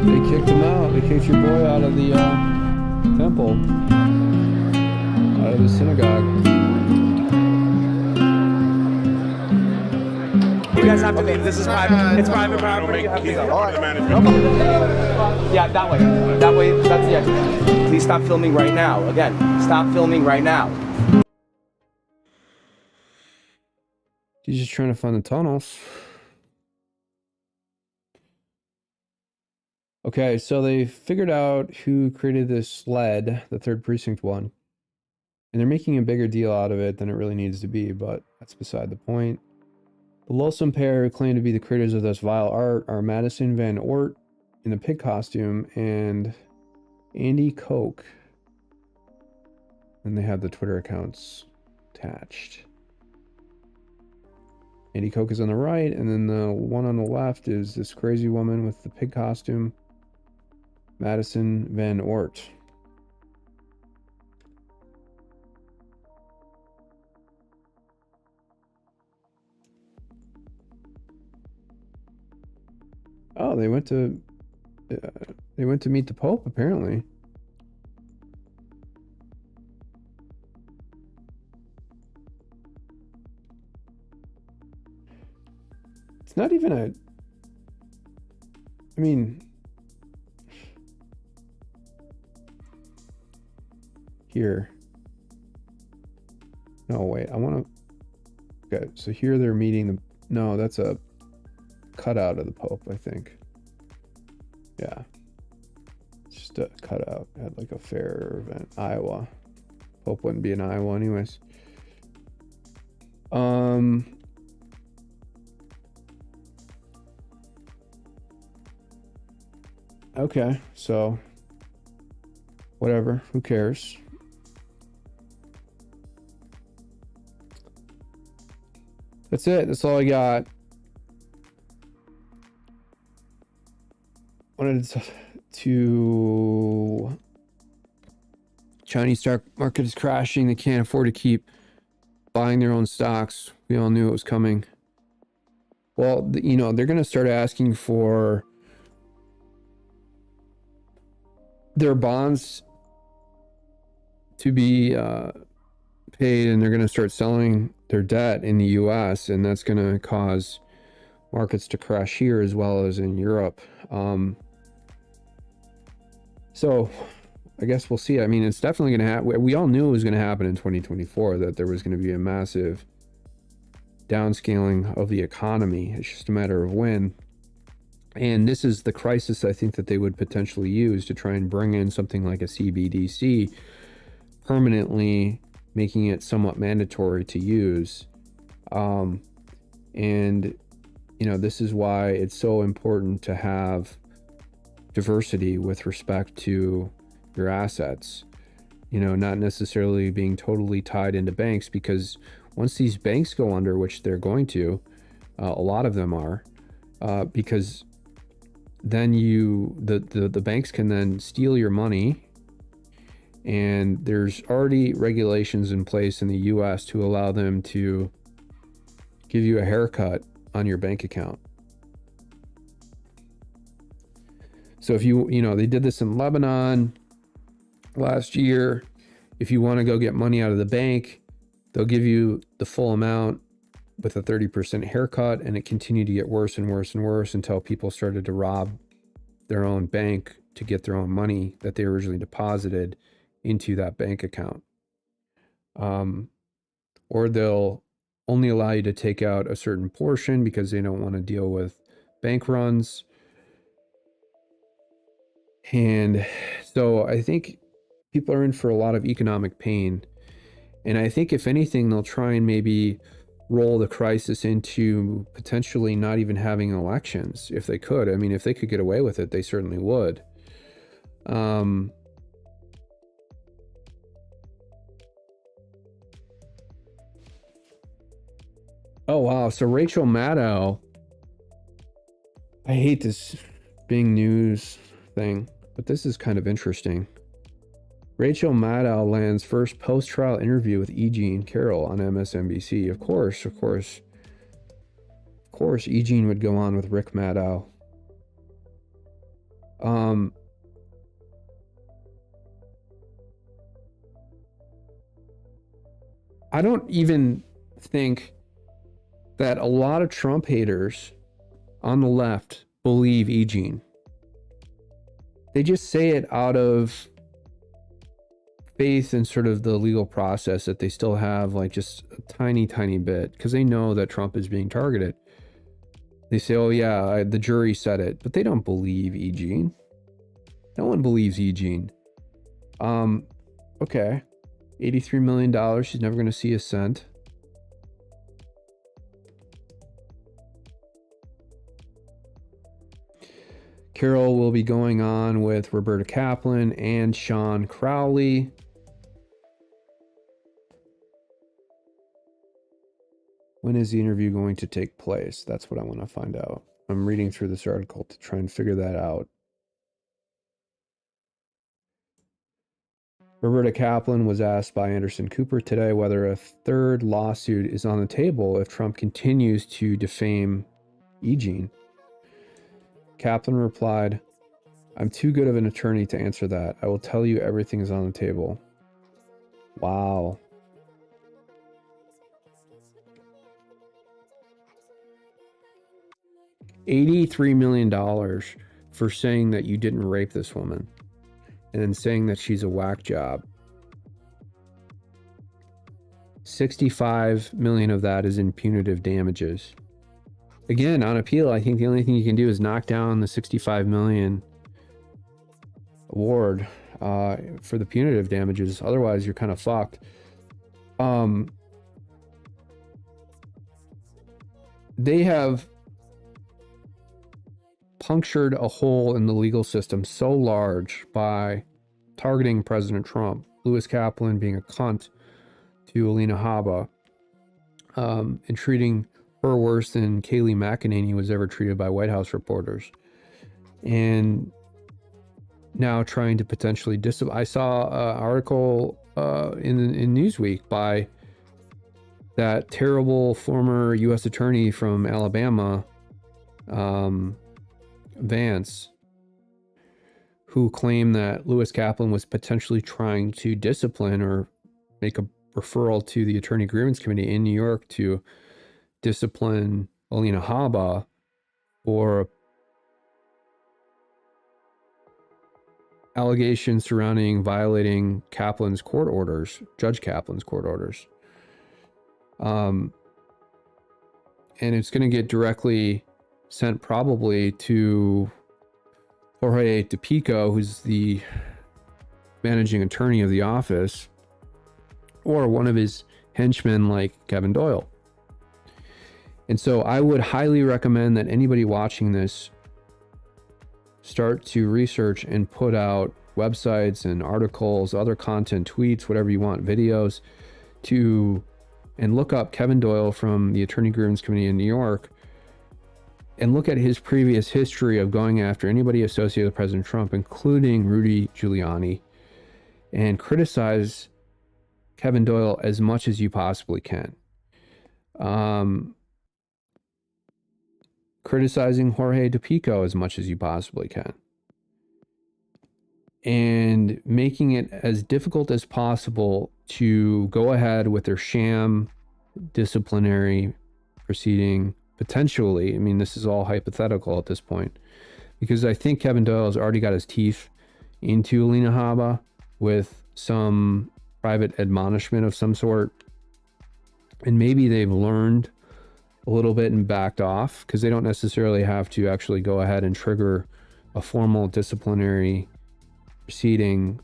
They kicked him out. They kicked your boy out of the temple, out of the synagogue. You guys have to leave. This is private. It's private property. You have to go. Yeah, that way. That way. That's the exit. Please stop filming right now. Again, stop filming right now. He's just trying to find the tunnels. Okay, so they figured out who created this sled, the 3rd Precinct one. And they're making a bigger deal out of it than it really needs to be, but that's beside the point. The loathsome pair who claim to be the creators of this vile art are Madison Van Ort in the pig costume and Andy Koch. And they have the Twitter accounts attached. Andy Koch is on the right, and then the one on the left is this crazy woman with the pig costume, Madison Van Ort. Oh, they went to meet the Pope, apparently. It's not even a... I mean... Here. No, wait, I want to... Okay, so here they're meeting the... No, that's a cutout of the Pope, I think. Yeah. It's just a cutout at like a fair event. Iowa. Pope wouldn't be in Iowa anyways. Okay, so whatever, who cares? That's it. That's all I got. Wanted to Chinese stock market is crashing. They can't afford to keep buying their own stocks. We all knew it was coming. Well, you know, they're going to start asking for their bonds to be paid, and they're going to start selling their debt in the US, and that's going to cause markets to crash here as well as in Europe. So I guess we'll see. I mean, it's definitely going to happen. We all knew it was going to happen in 2024, that there was going to be a massive downscaling of the economy. It's just a matter of when. And this is the crisis I think that they would potentially use to try and bring in something like a CBDC, permanently making it somewhat mandatory to use. And, you know, this is why it's so important to have diversity with respect to your assets, you know, not necessarily being totally tied into banks, because once these banks go under, which they're going to, a lot of them are, because then the banks can then steal your money, and there's already regulations in place in the US to allow them to give you a haircut on your bank account. So if you know, they did this in Lebanon last year. If you want to go get money out of the bank, they'll give you the full amount with a 30% haircut, and it continued to get worse and worse and worse until people started to rob their own bank to get their own money that they originally deposited into that bank account. Or they'll only allow you to take out a certain portion because they don't want to deal with bank runs. And so I think people are in for a lot of economic pain. And I think if anything, they'll try and maybe roll the crisis into potentially not even having elections if they could. I mean, if they could get away with it, they certainly would. Oh, wow. So Rachel Maddow, I hate this Bing News thing, but this is kind of interesting. Rachel Maddow lands first post-trial interview with E. Jean Carroll on MSNBC. Of course, E. Jean would go on with Rick Maddow. I don't even think that a lot of Trump haters on the left believe E. Jean. They just say it out of faith in sort of the legal process that they still have, like just a tiny bit, because they know that Trump is being targeted. They say, oh yeah, the jury said it, but they don't believe E. Jean. No one believes E. Jean. Okay, $83 million. She's never going to see a cent. Carol will be going on with Roberta Kaplan and Sean Crowley. When is the interview going to take place? That's what I want to find out. I'm reading through this article to try and figure that out. Roberta Kaplan was asked by Anderson Cooper today whether a third lawsuit is on the table if Trump continues to defame E. Jean. Kaplan replied, "I'm too good of an attorney to answer that. I will tell you everything is on the table." Wow. $83 million for saying that you didn't rape this woman, and then saying that she's a whack job. 65 million of that is in punitive damages. Again, on appeal, I think the only thing you can do is knock down the 65 million award for the punitive damages. Otherwise, you're kind of fucked. They have punctured a hole in the legal system so large by targeting President Trump. Lewis Kaplan being a cunt to Alina Habba, and treating her worse than Kayleigh McEnany was ever treated by White House reporters. And now trying to potentially I saw an article in Newsweek by that terrible former U.S. attorney from Alabama, Vance, who claimed that Lewis Kaplan was potentially trying to discipline or make a referral to the Attorney Grievance Committee in New York to discipline Alina Habba for allegations surrounding violating Kaplan's court orders, Judge Kaplan's court orders. And it's going to get directly sent probably to Jorge DePico, who's the managing attorney of the office, or one of his henchmen like Kevin Doyle. And so I would highly recommend that anybody watching this start to research and put out websites and articles, other content, tweets, whatever you want, videos, and look up Kevin Doyle from the Attorney Grievance Committee in New York and look at his previous history of going after anybody associated with President Trump, including Rudy Giuliani, and criticize Kevin Doyle as much as you possibly can. Criticizing Jorge DePico as much as you possibly can. And making it as difficult as possible to go ahead with their sham disciplinary proceeding, potentially. I mean, this is all hypothetical at this point, because I think Kevin Doyle has already got his teeth into Alina Habba with some private admonishment of some sort. And maybe they've learned a little bit and backed off, because they don't necessarily have to actually go ahead and trigger a formal disciplinary proceeding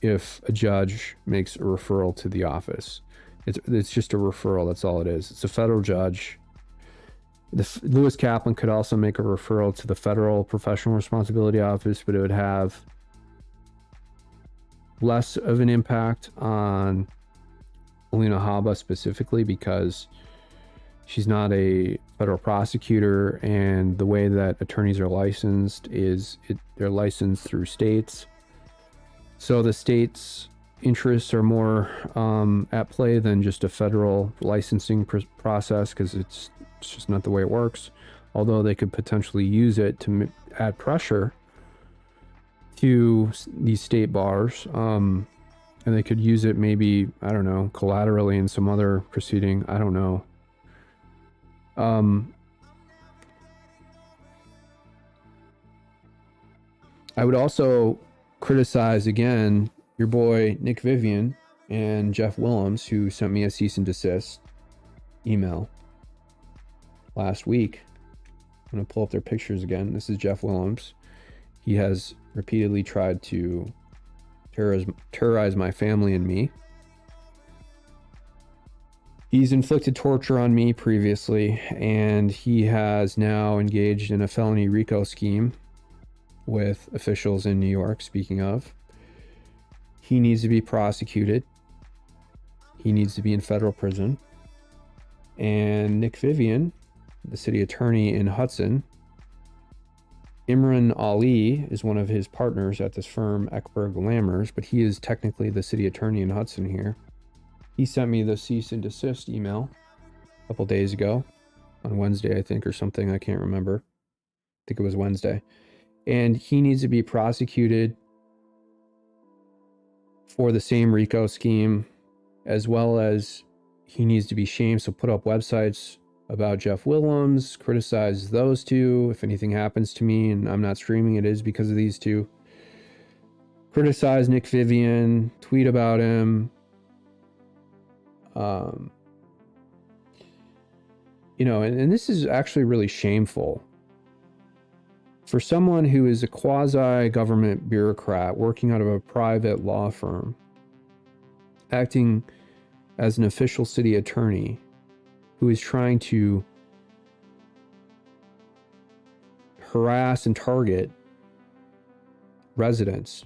if a judge makes a referral to the office. It's just a referral. That's all it is. It's a federal judge. Lewis Kaplan could also make a referral to the Federal Professional Responsibility Office, but it would have less of an impact on Alina Habba specifically, because she's not a federal prosecutor, and the way that attorneys are licensed is they're licensed through states. So the states' interests are more at play than just a federal licensing process, because it's just not the way it works. Although they could potentially use it to add pressure to these state bars, and they could use it maybe, I don't know, collaterally in some other proceeding. I don't know. I would also criticize again your boy Nick Vivian and Jeff Willems, who sent me a cease and desist email last week. I'm going to pull up their pictures again. This is Jeff Willems. He has repeatedly tried to terrorize my family and me. He's inflicted torture on me previously, and he has now engaged in a felony RICO scheme with officials in New York. Speaking of, he needs to be prosecuted. He needs to be in federal prison. And Nick Vivian, the city attorney in Hudson, Imran Ali is one of his partners at this firm, Eckberg Lammers, but he is technically the city attorney in Hudson here. He sent me the cease and desist email a couple days ago, on Wednesday, I think, or something. I can't remember. I think it was Wednesday. And he needs to be prosecuted for the same RICO scheme, as well as he needs to be shamed. So put up websites about Jeff Willems, criticize those two. If anything happens to me and I'm not streaming, it is because of these two. Criticize Nick Vivian, tweet about him. And this is actually really shameful. For someone who is a quasi-government bureaucrat working out of a private law firm, acting as an official city attorney who is trying to harass and target residents,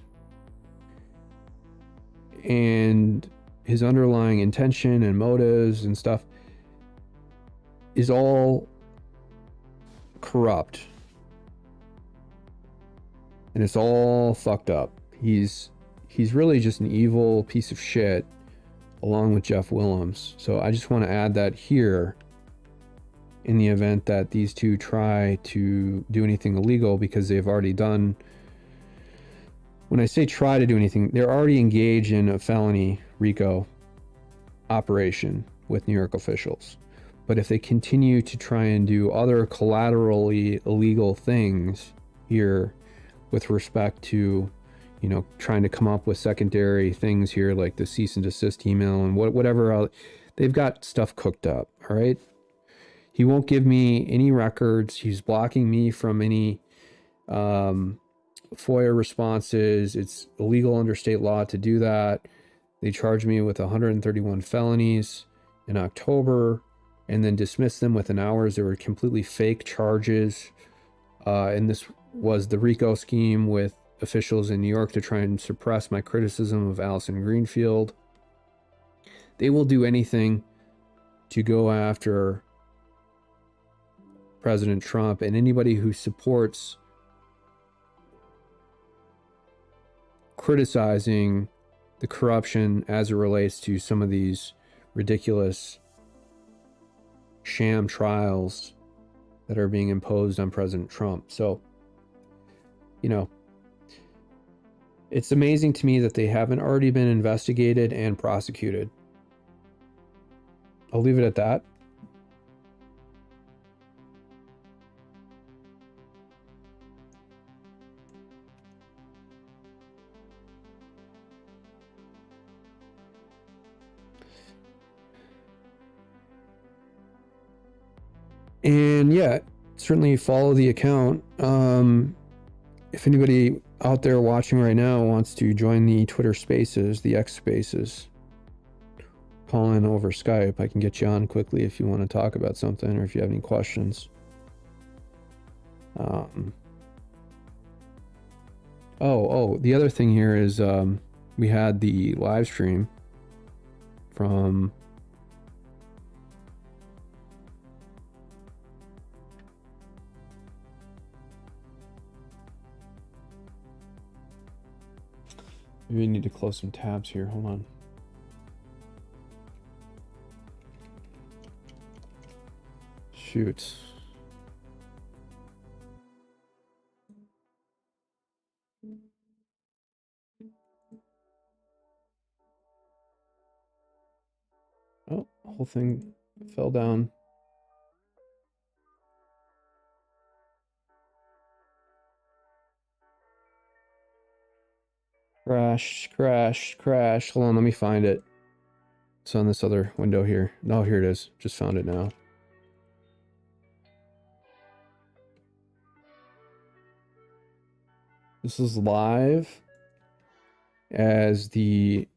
and his underlying intention and motives and stuff is all corrupt. And it's all fucked up. He's really just an evil piece of shit, along with Jeff Willems. So I just want to add that here, in the event that these two try to do anything illegal, because they've already done when I say try to do anything, they're already engaged in a felony RICO operation with New York officials. But if they continue to try and do other collaterally illegal things here with respect to, you know, trying to come up with secondary things here like the cease and desist email and whatever else, they've got stuff cooked up, all right? He won't give me any records. He's blocking me from any FOIA responses. It's illegal under state law to do that. They charged me with 131 felonies in October and then dismissed them within hours. They were completely fake charges. And this was the RICO scheme with officials in New York to try and suppress my criticism of Allison Greenfield. They will do anything to go after President Trump and anybody who supports criticizing the corruption as it relates to some of these ridiculous sham trials that are being imposed on President Trump. So, you know, it's amazing to me that they haven't already been investigated and prosecuted. I'll leave it at that. And yeah, certainly follow the account. If anybody out there watching right now wants to join the Twitter Spaces, the X Spaces, call in over Skype. I can get you on quickly if you want to talk about something or if you have any questions. The other thing here is we had the live stream from maybe we need to close some tabs here. Hold on. Shoot. Oh, the whole thing fell down. Crash. Hold on, let me find it. It's on this other window here. No, here it is. Just found it now. This is live as the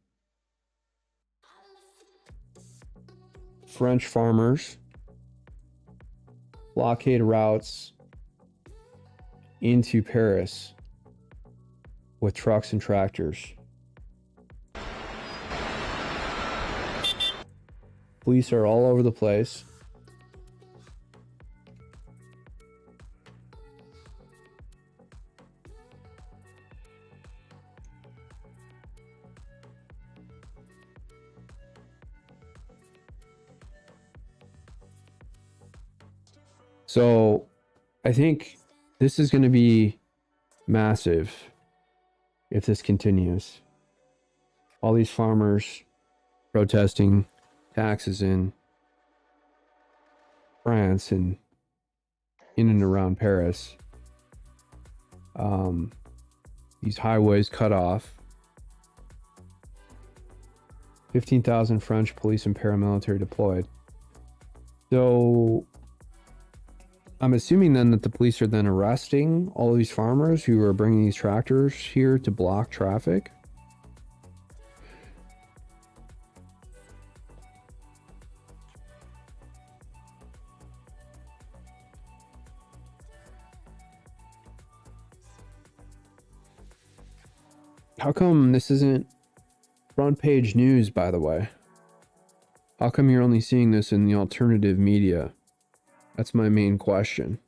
French farmers blockade routes into Paris with trucks and tractors. Police are all over the place. So I think this is going to be massive if this continues. All these farmers protesting taxes in France and in and around Paris. These highways cut off. 15,000 French police and paramilitary deployed. So I'm assuming then that the police are then arresting all these farmers who are bringing these tractors here to block traffic. How come this isn't front page news, by the way? How come you're only seeing this in the alternative media? That's my main question.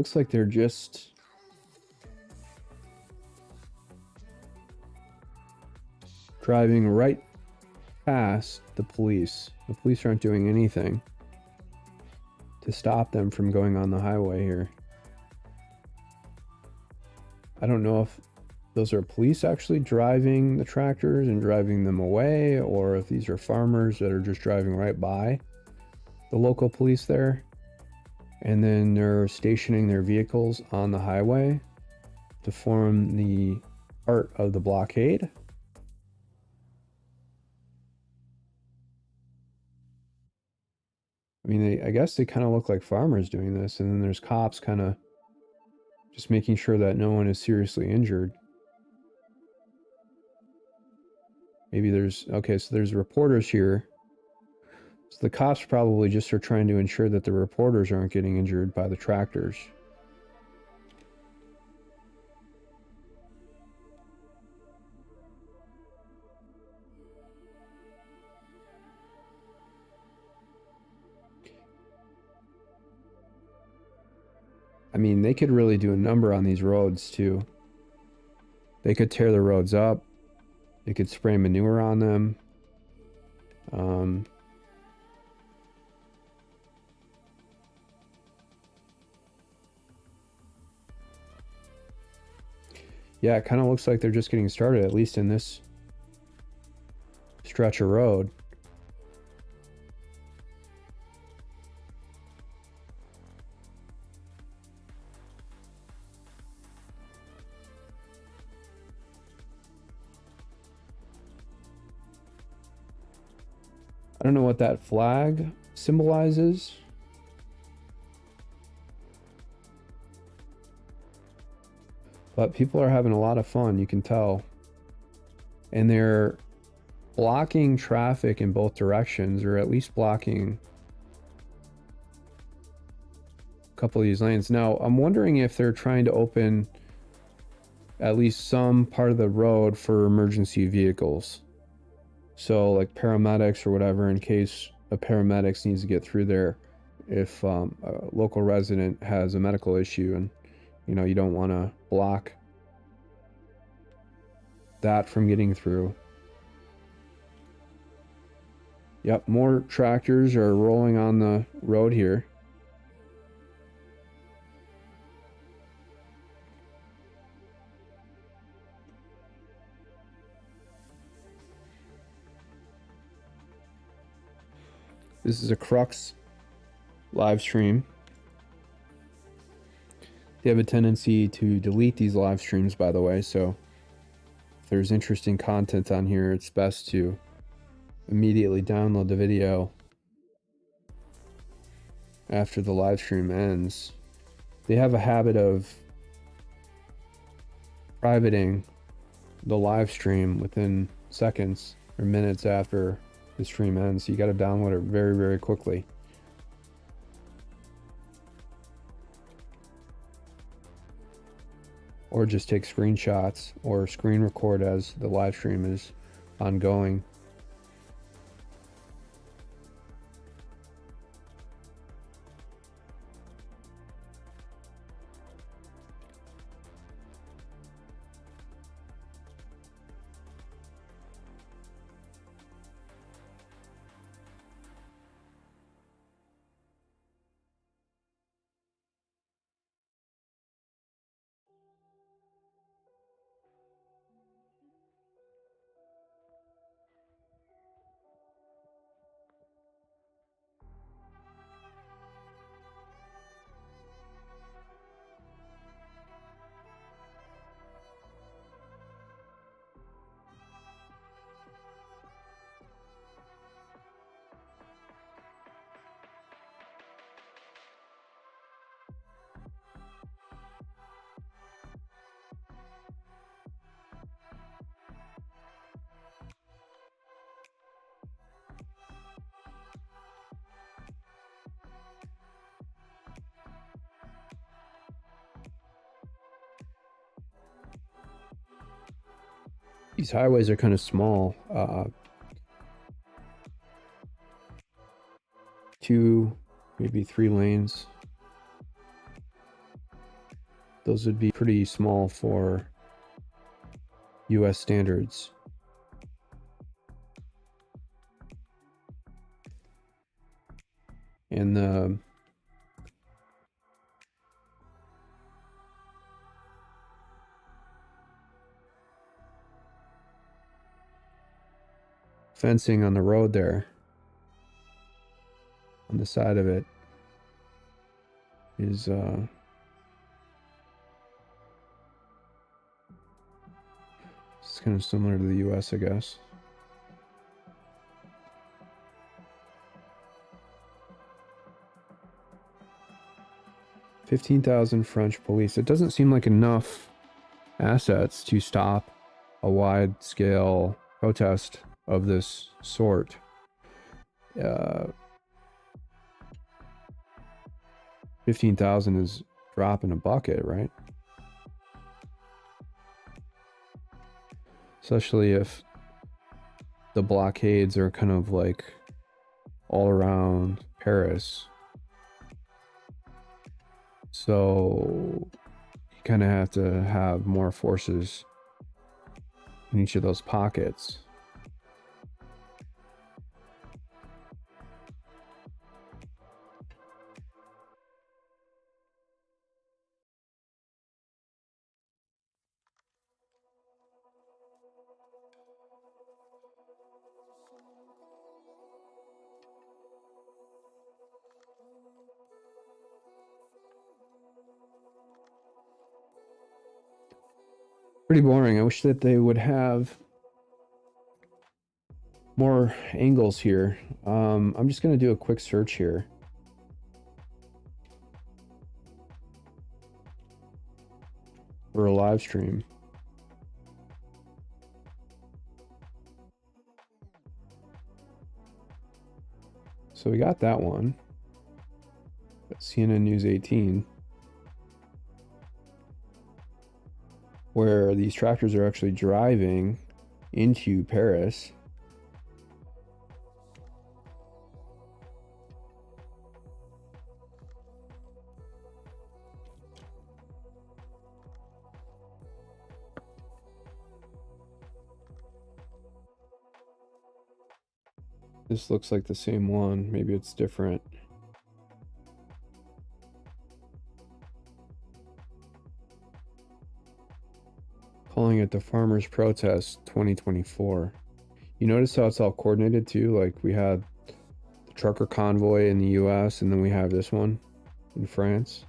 Looks like they're just driving right past the police. The police aren't doing anything to stop them from going on the highway here. I don't know if those are police actually driving the tractors and driving them away, or if these are farmers that are just driving right by the local police there. And then they're stationing their vehicles on the highway to form the part of the blockade. I mean, I guess they kind of look like farmers doing this, and then there's cops kind of just making sure that no one is seriously injured. Maybe there's, okay, so there's reporters here. So the cops probably just are trying to ensure that the reporters aren't getting injured by the tractors. I mean, they could really do a number on these roads too. They could tear the roads up. They could spray manure on them. Yeah, it kind of looks like they're just getting started, at least in this stretch of road. I don't know what that flag symbolizes. But people are having a lot of fun, you can tell. And they're blocking traffic in both directions, or at least blocking a couple of these lanes. Now, I'm wondering if they're trying to open at least some part of the road for emergency vehicles. So like paramedics or whatever, in case a paramedic needs to get through there if a local resident has a medical issue, and you know, you don't want to block that from getting through. Yep, more tractors are rolling on the road here. This is a Crux live stream. They have a tendency to delete these live streams, by the way, so if there's interesting content on here, it's best to immediately download the video after the live stream ends. They have a habit of privating the live stream within seconds or minutes after the stream ends. So you got to download it very, very quickly. Or just take screenshots or screen record as the live stream is ongoing. These highways are kind of small. 2, maybe 3 lanes. those would be pretty small for US standards. And the fencing on the road there, on the side of it, is it's kind of similar to the US, I guess. $15,000 French police. It doesn't seem like enough assets to stop a wide-scale protest of this sort. 15,000 is a drop in a bucket, right? Especially if the blockades are kind of like all around Paris. So you kind of have to have more forces in each of those pockets. Pretty boring. I wish that they would have more angles here. I'm just going to do a quick search here. For a live stream. So we got that one. CNN News 18. Where these tractors are actually driving into Paris. This looks like the same one. Maybe it's different. Calling it the Farmers Protest 2024. You notice how it's all coordinated too? Like we had the trucker convoy in the US and then we have this one in France.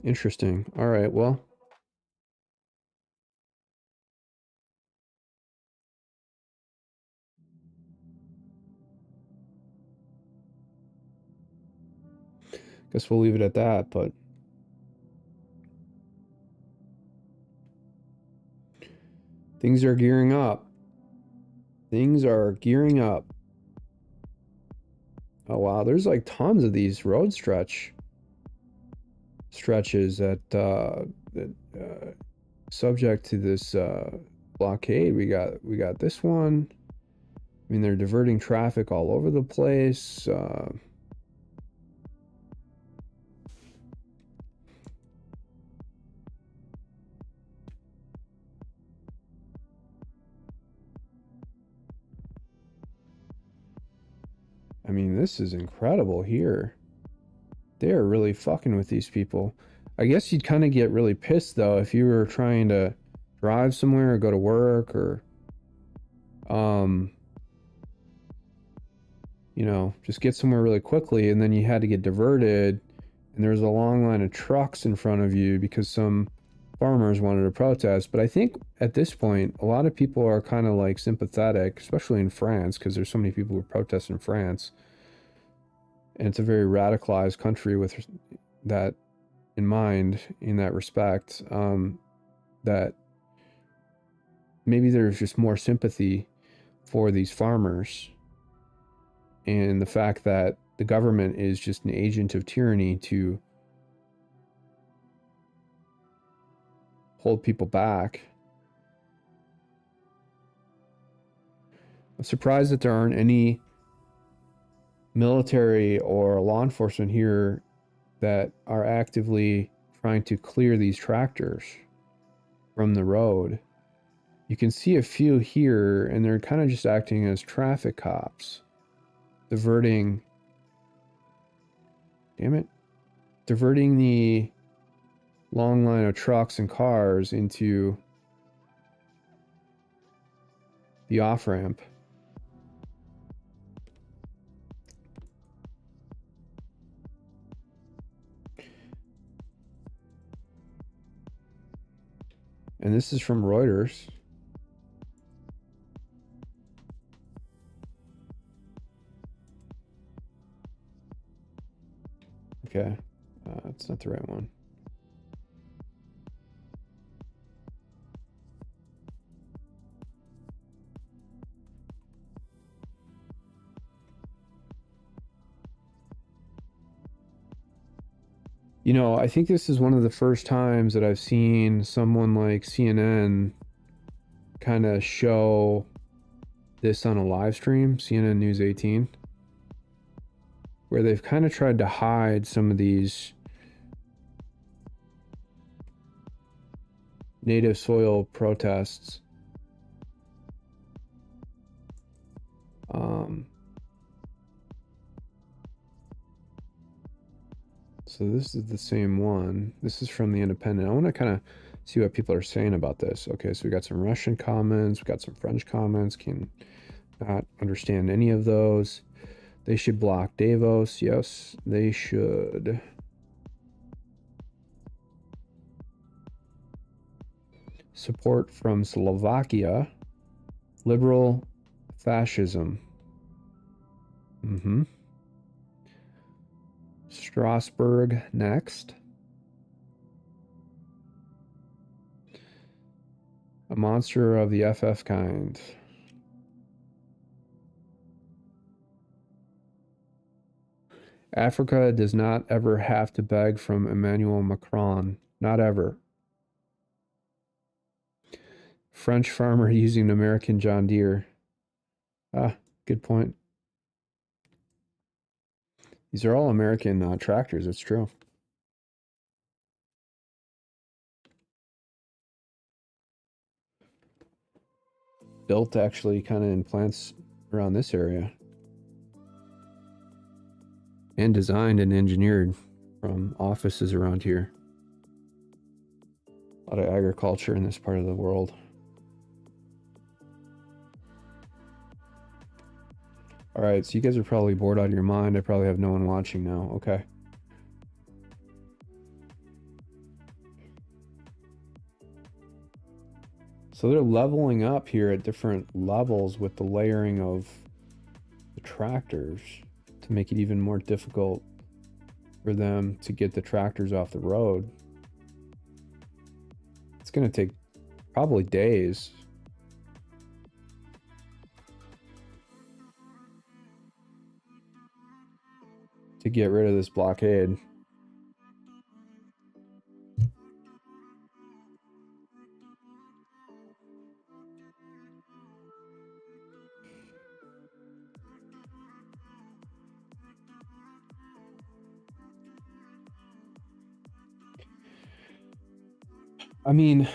Interesting. All right, well. Guess we'll leave it at that, but things are gearing up. Things are gearing up. Oh wow, there's like tons of these road stretches that subject to this blockade. We got this one. I mean, they're diverting traffic all over the place. I mean, this is incredible here. They're really fucking with these people. I guess you'd kind of get really pissed though if you were trying to drive somewhere or go to work or you know, just get somewhere really quickly and then you had to get diverted and there's a long line of trucks in front of you because some farmers wanted to protest. But I think at this point a lot of people are kind of like sympathetic, especially in France, because there's so many people who protest in France and it's a very radicalized country with that in mind, in that respect, that maybe there's just more sympathy for these farmers and the fact that the government is just an agent of tyranny to hold people back. I'm surprised that there aren't any military or law enforcement here that are actively trying to clear these tractors from the road. You can see a few here, and they're kind of just acting as traffic cops, diverting the long line of trucks and cars into the off-ramp. And this is from Reuters. Okay, that's not the right one. You know, I think this is one of the first times that I've seen someone like CNN kind of show this on a live stream, CNN News 18, where they've kind of tried to hide some of these native soil protests. So this is the same one. This is from the Independent. I want to kind of see what people are saying about this. Okay, so we got some Russian comments, we got some French comments. Can not understand any of those. They should block Davos. Yes, they should. Support from Slovakia. Liberal fascism. Strasbourg next. A monster of the FF kind. Africa does not ever have to beg from Emmanuel Macron. Not ever. French farmer using an American John Deere. Ah, good point. These are all American tractors, it's true. Built actually kind of in plants around this area. And designed and engineered from offices around here. A lot of agriculture in this part of the world. Alright, so you guys are probably bored out of your mind. I probably have no one watching now. Okay. So they're leveling up here at different levels with the layering of the tractors to make it even more difficult for them to get the tractors off the road. It's going to take probably days. To get rid of this blockade. I mean,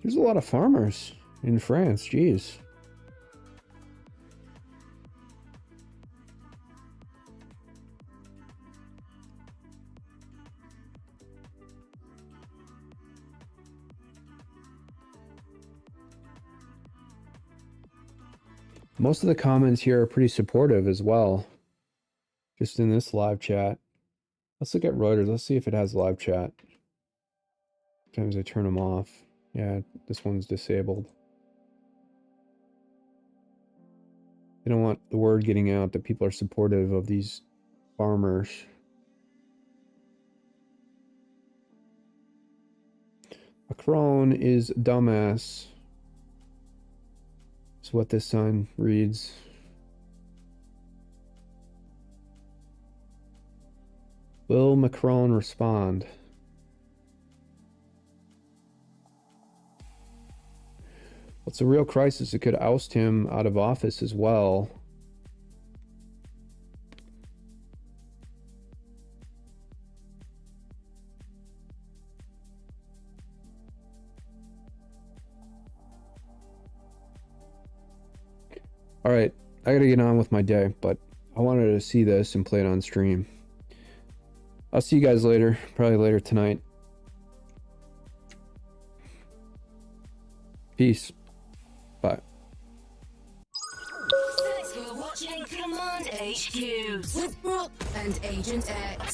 there's a lot of farmers in France, geez. Most of the comments here are pretty supportive as well. Just in this live chat. Let's look at Reuters. Let's see if it has live chat. Sometimes I turn them off. Yeah, this one's disabled. They don't want the word getting out that people are supportive of these farmers. Macron is dumbass. Is what this sign reads. Will Macron respond? It's a real crisis. It could oust him out of office as well. All right, I gotta get on with my day, but I wanted to see this and play it on stream. I'll see you guys later, probably later tonight. Peace. Bye. Thanks for watching Command HQ with Brooke and Agent X.